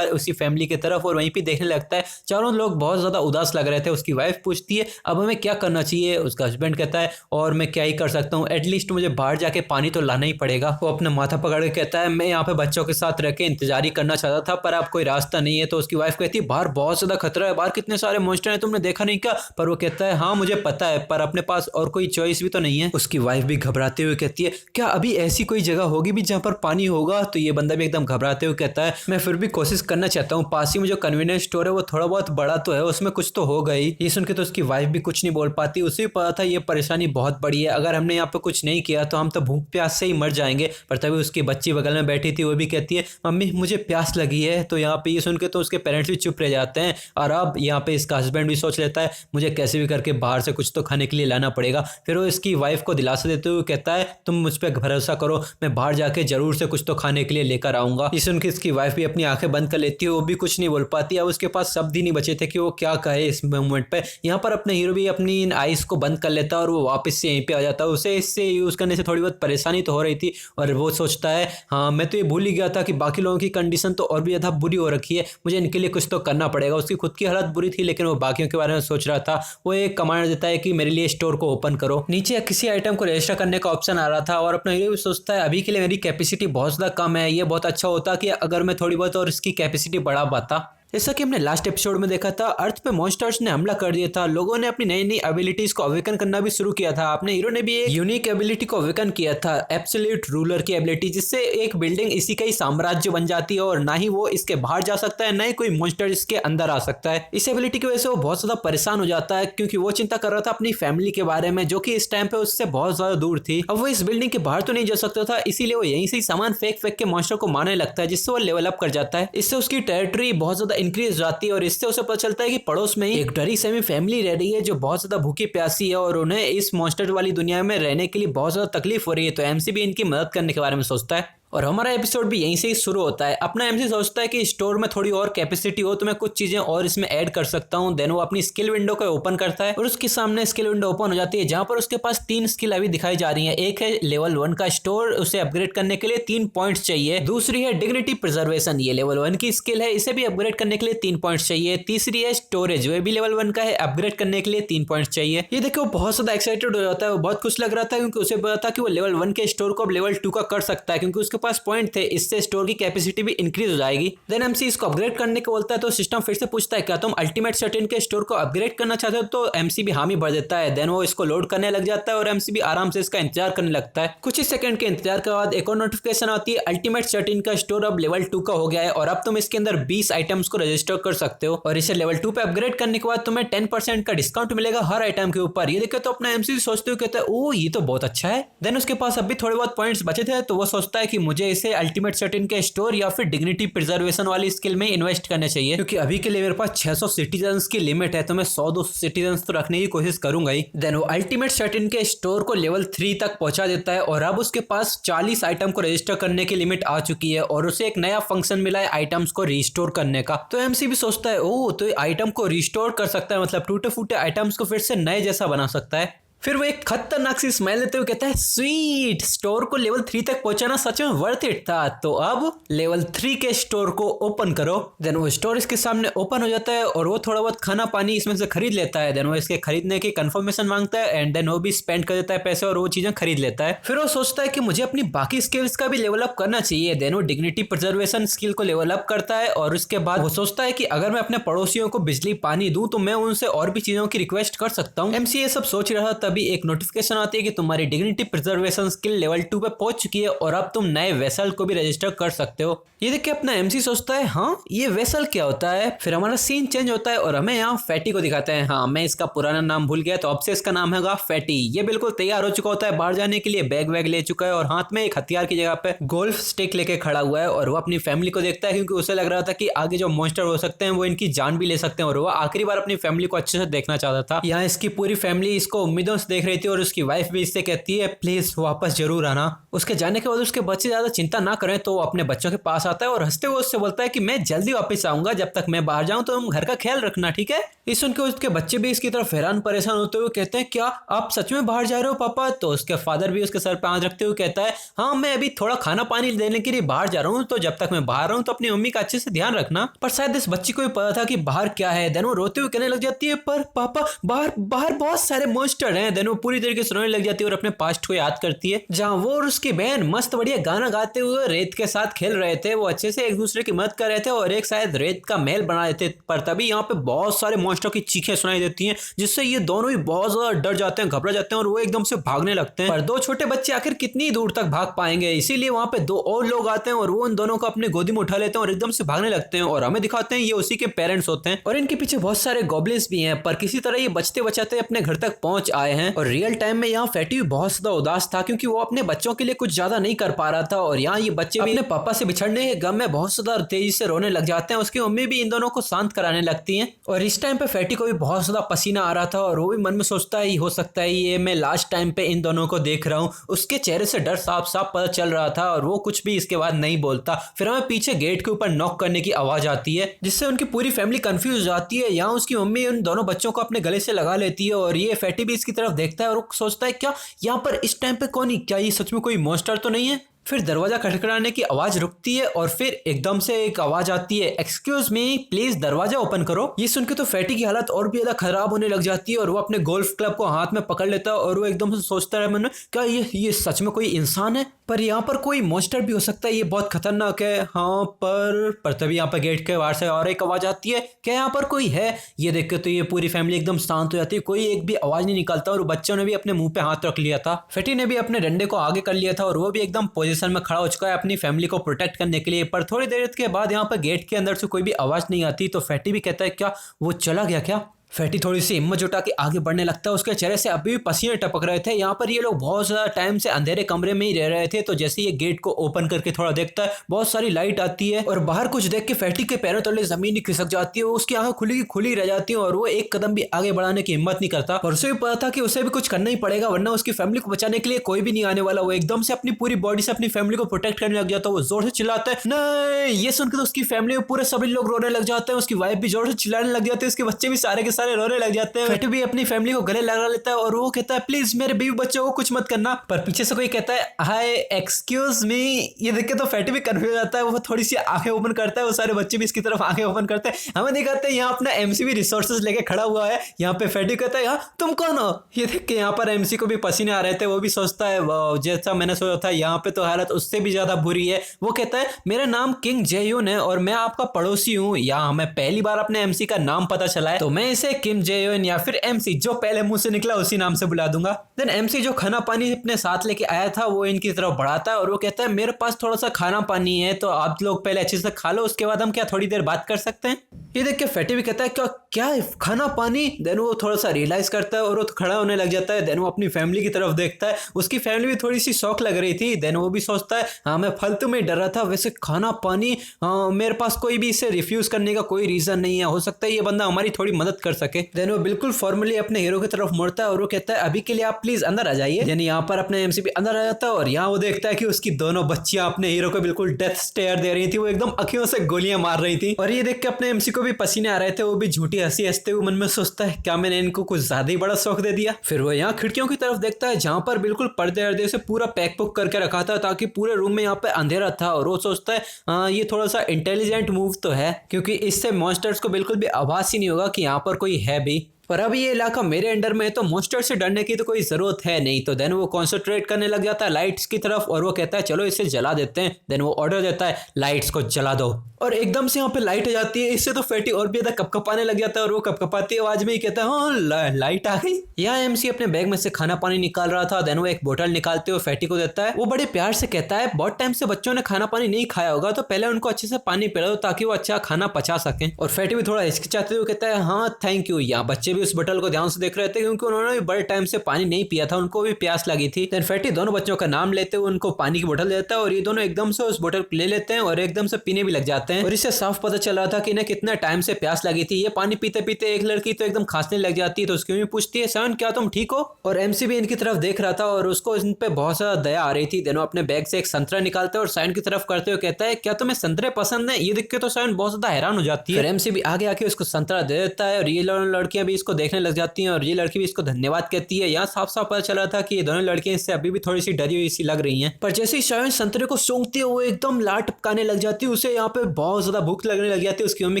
उसी फैमिली की तरफ और वहीं पे देखने लगता है चारों लोग बहुत ज्यादा उदास लग रहे थे। उसकी वाइफ पूछती है अब हमें क्या करना चाहिए? उसका हस्बैंड कहता है और मैं क्या ही कर सकता हूँ, एटलीस्ट मुझे बाहर जाके पानी तो लाना ही पड़ेगा। वो अपना माथा पकड़ के कहता है मैं यहाँ पे बच्चों के साथ रह के इंतजार ही करना चाहता था पर अब कोई रास्ता नहीं है। तो उसकी वाइफ कहती है बाहर बहुत ज्यादा खतरा है, बाहर कितने सारे मॉन्स्टर हैं तुमने देखा नहीं क्या? पर वो कहता है हाँ मुझे पता है पर अपने पास और कोई चॉइस भी तो नहीं है। उसकी वाइफ भी घबराते हुए कहती है क्या अभी ऐसी कोई जगह होगी भी जहाँ पर पानी होगा? तो ये बंदा भी एकदम घबराते हुए कहता है मैं फिर भी कोशिश करना चाहता हूँ, पास ही में जो कन्वीनियंस स्टोर है वो थोड़ा बहुत बड़ा तो है, उसमें कुछ तो होगा ही। ये सुनकर तो उसकी वाइफ भी कुछ नहीं बोल पाती, उसे भी पता था ये परेशानी बहुत बड़ी है, अगर हमने यहाँ पे कुछ नहीं किया तो हम तो भूख प्यास से ही मर जाएंगे। पर तभी उसकी बच्ची बगल में बैठी थी, वो भी कहती है मम्मी मुझे प्यास लगी है। तो यहाँ पे ये सुन के तो उसके पेरेंट्स भी चुप रह जाते हैं। और अब यहाँ पे इसका हस्बैंड भी सोच लेता है मुझे कैसे भी करके बाहर से कुछ तो खाने के लिए लाना पड़ेगा। फिर वो इसकी वाइफ को दिलासा देते हुए कहता है तुम मुझ पर भरोसा करो, मैं बाहर जाके जरूर से कुछ तो खाने के लिए लेकर आऊंगा। ये सुन के इसकी वाइफ भी अपनी आंखें बंद कर लेती है, वो भी कुछ नहीं बोल पाती। अब उसके पास शब्द ही नहीं बचे थे कि वो क्या कहे इस मोमेंट पे। यहाँ पर अपने हीरो भी अपनी इन आइज को बंद कर लेता है और वो वापस से यहीं पे आ जाता है। उसे इससे यूज करने से थोड़ी बहुत परेशानी तो हो रही थी और वो सोचता है हाँ मैं तो ये भूल ही गया था कि बाकी लोगों की कंडीशन तो और भी ज्यादा बुरी हो रखी है, मुझे इनके लिए कुछ तो करना पड़ेगा। उसकी खुद की हालत बुरी थी लेकिन वो बाकियों के बारे में सोच रहा था। वो एक कमांड देता है कि मेरे लिए स्टोर को ओपन करो। नीचे किसी आइटम को रजिस्टर करने का ऑप्शन आ रहा था और अपना हीरो भी सोचता है अभी के लिए मेरी कैपेसिटी बहुत ज्यादा कम है, ये बहुत अच्छा होता कि अगर मैं थोड़ी बहुत और इसकी कैपेसिटी बढ़ा पाता। जैसा कि हमने लास्ट एपिसोड में देखा था, अर्थ पे मॉन्स्टर्स ने हमला कर दिया था, लोगों ने अपनी नई नई एबिलिटीज को अवेकन करना भी शुरू किया था। अपने हीरो ने भी एक यूनिक एबिलिटी को अवेकन किया था, एब्सोल्यूट रूलर की एबिलिटी, जिससे एक बिल्डिंग इसी का ही साम्राज्य बन जाती है और ना ही वो इसके बाहर जा सकता है, ना ही कोई मॉन्स्टर इसके अंदर आ सकता है। इस एबिलिटी की वजह से वो बहुत ज्यादा परेशान हो जाता है क्योंकि वो चिंता कर रहा था अपनी फैमिली के बारे में जो कि इस टाइम पे उससे बहुत ज्यादा दूर थी। अब वो इस बिल्डिंग के बाहर तो नहीं जा सकता था, इसीलिए वो यहीं से ही सामान फेंक फेंक के मॉन्स्टर को मारने लगता है, जिससे वो लेवल अप कर जाता है। इससे उसकी टेरिटरी बहुत ज्यादा इंक्रीज हो जाती है और इससे उसे पता चलता है कि पड़ोस में ही एक डरी सहमी फैमिली रह रही है जो बहुत ज्यादा भूखी प्यासी है और उन्हें इस मॉन्स्टर वाली दुनिया में रहने के लिए बहुत ज्यादा तकलीफ हो रही है। तो एमसी भी इनकी मदद करने के बारे में सोचता है और हमारा एपिसोड भी यहीं से ही शुरू होता है। अपना एमसी सोचता है कि स्टोर में थोड़ी और कैपेसिटी हो तो मैं कुछ चीजें और इसमें ऐड कर सकता हूं। देन वो अपनी स्किल विंडो को ओपन करता है और उसके सामने स्किल विंडो ओपन हो जाती है जहां पर उसके पास 3 स्किल अभी दिखाई जा रही है। एक है लेवल 1 का स्टोर, उसे अपग्रेड करने के लिए 3 पॉइंट्स चाहिए। दूसरी है डिग्निटी प्रिजर्वेशन, ये लेवल 1 की स्किल है, इसे भी अपग्रेड करने के लिए 3 पॉइंट्स चाहिए। तीसरी है स्टोरेज, वो भी लेवल 1 का है, अपग्रेड करने के लिए 3 पॉइंट्स चाहिए। ये देखो बहुत ज्यादा एक्साइटेड हो जाता है, वो बहुत खुश लग रहा था क्योंकि उसे पता था कि वो लेवल 1 के स्टोर को अब लेवल 2 का कर सकता है क्योंकि उसके पास पॉइंट थे, इससे स्टोर की कैपेसिटी भी इंक्रीज हो जाएगी। देन एमसी इसको अपग्रेड करने को बोलता है तो सिस्टम फिर से पूछता है क्या तुम अल्टीमेट सर्टेन के स्टोर को अपग्रेड करना चाहते हो, तो एमसी भी हामी भर देता है। देन वो इसको लोड करने लग जाता है और एमसी भी आराम से इसका इंतजार करने लगता है। कुछ ही सेकंड के इंतजार के बाद एक और नोटिफिकेशन आती है, अल्टीमेट सर्टेन का स्टोर अब लेवल 2 का हो गया है और अब तुम इसके अंदर 20 आइटम्स को रजिस्टर कर सकते हो और इसे लेवल 2 पे अपग्रेड करने के बाद तुम्हें 10% का डिस्काउंट मिलेगा हर आइटम के ऊपर। ये देखे तो अपना एमसी सोचते हुए कहता है ओ ये तो बहुत अच्छा है। देन उसके पास अभी थोड़े बहुत पॉइंट्स बचे थे तो वो सोचता है कि मुझे इसे अल्टीमेट सर्टेन के स्टोर या फिर डिग्निटी प्रिजर्वेशन वाली स्किल में इन्वेस्ट करना चाहिए क्योंकि अभी के लिए मेरे पास 600 सिटीजन्स की लिमिट है तो मैं 100-200 सिटीजन्स तो रखने की कोशिश करूंगा ही। देन वो अल्टीमेट सर्टेन के स्टोर को लेवल 3 तक पहुंचा देता है और अब उसके पास 40 आइटम को रजिस्टर करने की लिमिट आ चुकी है और उसे एक नया फंक्शन मिला है आइटम्स को रिस्टोर करने का। तो एमसी भी सोचता है ओ तो आइटम को रिस्टोर कर सकता है, मतलब टूटे फूटे आइटम्स को फिर से नए जैसा बना सकता है। फिर वो एक खतरनाक सी स्माइल लेते हुए कहता है स्वीट, स्टोर को लेवल 3 तक पहुंचाना सच में वर्थ इट था, तो अब लेवल 3 के स्टोर को ओपन करो। देन वो स्टोर इसके सामने ओपन हो जाता है और वो थोड़ा बहुत खाना पानी इसमें से खरीद लेता है। देन वो इसके खरीदने की कंफर्मेशन मांगता है एंड देन वो भी स्पेंड कर देता है पैसे और वो चीजें खरीद लेता है। फिर वो सोचता है कि मुझे अपनी बाकी स्किल्स का भी लेवल अप करना चाहिए। देन वो डिग्निटी प्रिजर्वेशन स्किल को लेवल अप करता है और उसके बाद वो सोचता है कि अगर मैं अपने पड़ोसियों को बिजली पानी दूं तो मैं उनसे और भी चीजों की रिक्वेस्ट कर सकता हूँ। एमसी ये सब सोच रहा था तभी एक नोटिफिकेशन आती है कि तुम्हारी डिग्निटी प्रिजर्वेशन स्किल लेवल 2 पे पहुंच चुकी है और अब तुम नए वेसल को भी रजिस्टर कर सकते हो। ये देख के अपना एमसी सोचता है हाँ ये वेसल क्या होता है। फिर हमारा सीन चेंज होता है और हमें यहाँ फैटी को दिखाते हैं। हाँ मैं इसका पुराना नाम भूल गया तो अब से इसका नाम है फैटी। ये बिल्कुल तैयार हो चुका होता है बाहर जाने के लिए, बैग वैग ले चुका है और हाथ में एक हथियार की जगह पे गोल्फ स्टिक लेके खड़ा हुआ है और वो अपनी फैमिली को देखता है क्योंकि उसे लग रहा था कि आगे जो मॉन्स्टर हो सकते हैं वो इनकी जान भी ले सकते हैं और वो आखिरी बार अपनी फैमिली को अच्छे से देखना चाहता था। यहाँ इसकी पूरी फैमिली इसको उम्मीदों से देख रही थी और उसकी वाइफ भी इससे कहती है प्लीज वापस जरूर आना। उसके जाने के बाद उसके बच्चे ज्यादा चिंता ना करें तो वो अपने बच्चों के पास आता है और हंसते हुए उससे बोलता है कि मैं जल्दी वापस आऊंगा, जब तक मैं बाहर जाऊं तो तुम घर का ख्याल रखना, ठीक है। इस सुन के उसके बच्चे भी इसकी तरफ हैरान परेशान होते हुए कहते हैं क्या आप सच में बाहर जा रहे हो पापा। तो उसके फादर भी उसके सर पे हाथ रखते हुए कहता है हाँ मैं अभी थोड़ा खाना पानी देने के लिए बाहर जा रहा हूँ, तो जब तक मैं बाहर रहूँ तो अपनी मम्मी का अच्छे से ध्यान रखना। पर शायद इस बच्ची को भी पता था कि बाहर क्या है। देन वो रोते हुए कहने लग जाती है पर पापा बाहर बाहर बहुत सारे मॉन्स्टर हैं। देन वो पूरी तरीके से रोने लग जाती है और अपने पास्ट को याद करती है जहाँ वो और उसकी उसकी बहन मस्त बढ़िया गाना गाते हुए रेत के साथ खेल रहे थे। वो अच्छे से एक दूसरे की मदद कर रहे थे और एक शायद रेत का महल बना रहे थे। पर तभी यहाँ पे बहुत सारे मॉन्स्टर की चीखें सुनाई देती हैं, जिससे ये दोनों ही बहुत ज्यादा डर जाते हैं, घबरा जाते हैं और वो एकदम से भागने लगते हैं। पर दो छोटे बच्चे आखिर कितनी दूर तक भाग पाएंगे, इसीलिए वहां पे दो और लोग आते हैं और वो उन दोनों को अपने गोदी में उठा लेते हैं और एकदम से भागने लगते हैं और हमें दिखाते हैं ये उसी के पेरेंट्स होते हैं। और इनके पीछे बहुत सारे गॉब्लिन्स भी हैं, पर किसी तरह ये बचते बचाते अपने घर तक पहुंच आए हैं। और रियल टाइम में यहाँ फैटी भी बहुत ज्यादा उदास था, क्योंकि वो अपने बच्चों के लिए कुछ ज्यादा नहीं कर पा रहा था। और यहाँ ये बच्चे भी अपने पापा से बिछड़ने के गम में बहुत ज्यादा तेजी से रोने लग जाते हैं। उसकी मम्मी भी इन दोनों को शांत कराने लगती हैं। और इस टाइम पे फैटी को भी बहुत ज्यादा पसीना आ रहा था और वो भी मन में सोचता है हो सकता है ये मैं लास्ट टाइम पे इन दोनों को देख रहा हूँ। उसके चेहरे से डर साफ साफ पता चल रहा था और वो कुछ भी इसके बाद नहीं बोलता। फिर हमें पीछे गेट के ऊपर नॉक करने की आवाज आती है, जिससे उनकी पूरी फैमिली कंफ्यूज हो जाती है। यहाँ उसकी मम्मी उन दोनों बच्चों को अपने गले से लगा लेती है और ये फैटी भी इसकी तरफ देखता है और वो सोचता है क्या यहाँ पर इस टाइम पे कौन, क्या ये सच में कोई मॉन्स्टर तो नहीं है। फिर दरवाजा खटखटाने की आवाज रुकती है और फिर एकदम से एक आवाज आती है, एक्सक्यूज मी प्लीज दरवाजा ओपन करो। ये सुन के तो फैटी की हालत और भी ज्यादा खराब होने लग जाती है और वो अपने गोल्फ क्लब को हाथ में पकड़ लेता है और वो एकदम से सोचता है मन में क्या ये सच में कोई इंसान है, पर यहाँ पर कोई मॉन्स्टर भी हो सकता है, ये बहुत खतरनाक है। हाँ पर तभी यहाँ पर गेट के बाहर से और एक आवाज आती है, क्या यहाँ पर कोई है। ये देख के तो ये पूरी फैमिली एकदम शांत हो जाती है, कोई एक भी आवाज नहीं निकालता और बच्चों ने भी अपने मुंह पे हाथ रख लिया था। फैटी ने भी अपने डंडे को आगे कर लिया था और वो भी एकदम पोजीशन में खड़ा हो चुका है अपनी फैमिली को प्रोटेक्ट करने के लिए। पर थोड़ी देर के बाद यहाँ पर गेट के अंदर से कोई भी आवाज नहीं आती, तो फैटी भी कहता है क्या वो चला गया क्या। फैटी थोड़ी सी हिम्मत जुटा के आगे बढ़ने लगता है, उसके चेहरे से अभी भी पसीने टपक रहे थे। यहाँ पर ये लोग बहुत ज्यादा टाइम से अंधेरे कमरे में ही रह रहे थे, तो जैसे ये गेट को ओपन करके थोड़ा देखता है बहुत सारी लाइट आती है और बाहर कुछ देख के फैटी के पैरों तले जमीन खिसक जाती है। उसकी आंखें खुली की खुली रह जाती है और वो एक कदम भी आगे बढ़ाने की हिम्मत नहीं करता। और उसे भी पता था कि उसे भी कुछ करना ही पड़ेगा, वरना उसकी फैमिली को बचाने के लिए कोई भी नहीं आने वाला। वो एकदम से अपनी पूरी बॉडी से अपनी फैमिली को प्रोटेक्ट करने लग जाता है। वो जोर से चिल्लाता है नहीं। ये सुनकर तो उसकी फैमिली में पूरे सभी लोग रोने लग जाते हैं, उसकी वाइफ भी जोर से चिल्लाने लग जाती है, उसके बच्चे भी सारे के सारे रोने लग जाते हैं। फैटी भी अपनी फैमिली को गले लगा लेता है और वो कहता है प्लीज मेरे बीवी बच्चों को कुछ मत करना। पर पीछे से कोई कहता है हाय एक्सक्यूज मी। ये देख के तो फैटी भी कंफ्यूज हो जाता है, वो थोड़ी सी आंखें ओपन करता है, वो सारे बच्चे भी इसकी तरफ आंखें ओपन करते हैं। हमें दिखाते हैं यहाँ अपना एमसी भी रिसोर्सेज लेके खड़ा हुआ है। यहाँ पे फैटी कहता है हाँ तुम कौन हो। ये देख के यहाँ पर एमसी को भी पसीने आ रहे थे, वो भी सोचता है जैसा मैंने सोचा था यहाँ पे तो हालत उससे भी ज्यादा बुरी है। वो कहता है मेरा नाम किंग जेयून है और मैं आपका पड़ोसी हूँ। यहाँ हमें पहली बार अपने एमसी का नाम पता चला है, तो मैं इसे किंग जेयून या फिर एमसी जो पहले मुंह से निकला उसी नाम से बुला दूंगा। देन एमसी जो खाना पानी अपने साथ लेके आया था वो इनकी तरफ बढ़ाता है और वो कहता है मेरे पास थोड़ा सा खाना पानी है, तो आप लोग पहले अच्छे से खा लो, उसके बाद हम क्या थोड़ी देर बात कर सकते हैं। ये देख के फैटी भी कहता है क्या खाना पानी। देन वो थोड़ा सा रियलाइज करता है और वो खड़ा होने लग जाता है। देन वो अपनी फैमिली की तरफ देखता है, उसकी फैमिली भी थोड़ी सी शौक लग रही थी। देन वो भी सोचता है हाँ मैं फालतू में डर रहा था, वैसे खाना पानी मेरे पास कोई भी इसे रिफ्यूज करने का कोई रीजन नहीं है, हो सकता है ये बंदा हमारी थोड़ी मदद कर सके। देन वो बिल्कुल फॉर्मली अपने हीरो की तरफ मुड़ता है और वो कहता है अभी के लिए आप प्लीज अंदर आ जाइए। यानी यहाँ पर अपने एमसी भी अंदर आ जाता है और यहाँ वो देखता है कि उसकी दोनों बच्चियां अपने हीरो को बिल्कुल डेथ स्टेयर दे रही थी, वो एकदम अखियों से गोलियां मार रही थी। और ये देख के अपने एमसी को भी पसीने आ रहे थे, वो भी झूठी हंसी हंसते हुए मन में सोचता है क्या मैंने इनको कुछ ज्यादा ही बड़ा शौक दे दिया। फिर वो यहाँ खिड़कियों की तरफ देखता है जहां पर बिल्कुल पर्दे अर्दे से पूरा पैक पुक करके रखा था ताकि पूरे रूम में यहाँ पे अंधेरा था। और वो सोचता है ये थोड़ा सा इंटेलिजेंट मूव तो है, क्योंकि इससे मॉन्स्टर्स को बिल्कुल भी आभास ही नहीं होगा कि यहाँ पर कोई है भी। पर अब ये इलाका मेरे अंडर में है तो मॉन्स्टर से डरने की तो कोई जरूरत है नहीं। तो देन वो कॉन्सेंट्रेट करने लग जाता है लाइट्स की तरफ और वो कहता है चलो इसे जला देते हैं। देन वो ऑर्डर देता है लाइट्स को जला दो और एकदम से यहाँ पे लाइट आ जाती है। इससे तो फैटी और भी ज्यादा कपकपाने लग जाता है और वो कपकपाती आवाज में ही कहता है हाँ लाइट आ गई। यहाँ एमसी अपने बैग में से खाना पानी निकाल रहा था। देन वो एक बोतल निकालते हुए फैटी को देता है। वो बड़े प्यार से कहता है बहुत टाइम से बच्चों ने खाना पानी नहीं खाया होगा, तो पहले उनको अच्छे से पानी पिला दो ताकि वो अच्छा खाना पचा सके। और फैटी भी थोड़ा हिचकिचाते हुए कहता है हाँ थैंक यू। यहाँ बच्चे भी उस बोतल को ध्यान से देख रहे थे क्योंकि उन्होंने भी बड़े टाइम से पानी नहीं पिया था, उनको भी प्यास लगी थी। देन फैटी दोनों बच्चों का नाम लेते हुए उनको पानी की बोतल देता है और ये दोनों एकदम से उस बोतल ले लेते हैं और एकदम से पीने भी लग जाते हैं। और इससे साफ पता चल रहा था कि इन्हें कितना टाइम से प्यास लगी थी। ये पानी पीते पीते एक लड़की तो एकदम खांसने लग जाती है, तो उसकी भी पूछती है सन क्या तुम ठीक हो। और एमसी भी इनकी तरफ देख रहा था और उसको इन पे बहुत ज्यादा दया आ रही थी। देन वो अपने बैग से एक संतरा निकालता है और साइन की तरफ करते हुए कहता है क्या तुम्हें संतरे पसंद है। ये देख के तो साइन बहुत ज्यादा हैरान हो जाती है। फिर एमसी भी आगे आके उसको संतरा दे देता है और ये लड़कियां भी इसको देखने लग जाती है और ये लड़की भी इसको धन्यवाद कहती है। यहाँ साफ साफ पता चल रहा था कि ये दोनों लड़कियां इससे अभी भी थोड़ी सी डरी हुई सी लग रही हैं। पर जैसे ही शायन संतरे को सूंघती है वो एकदम लार टपकाने लग जाती है। उसे यहाँ पे बहुत ज्यादा भूख लगने लग जाती है। उसकी मम्मी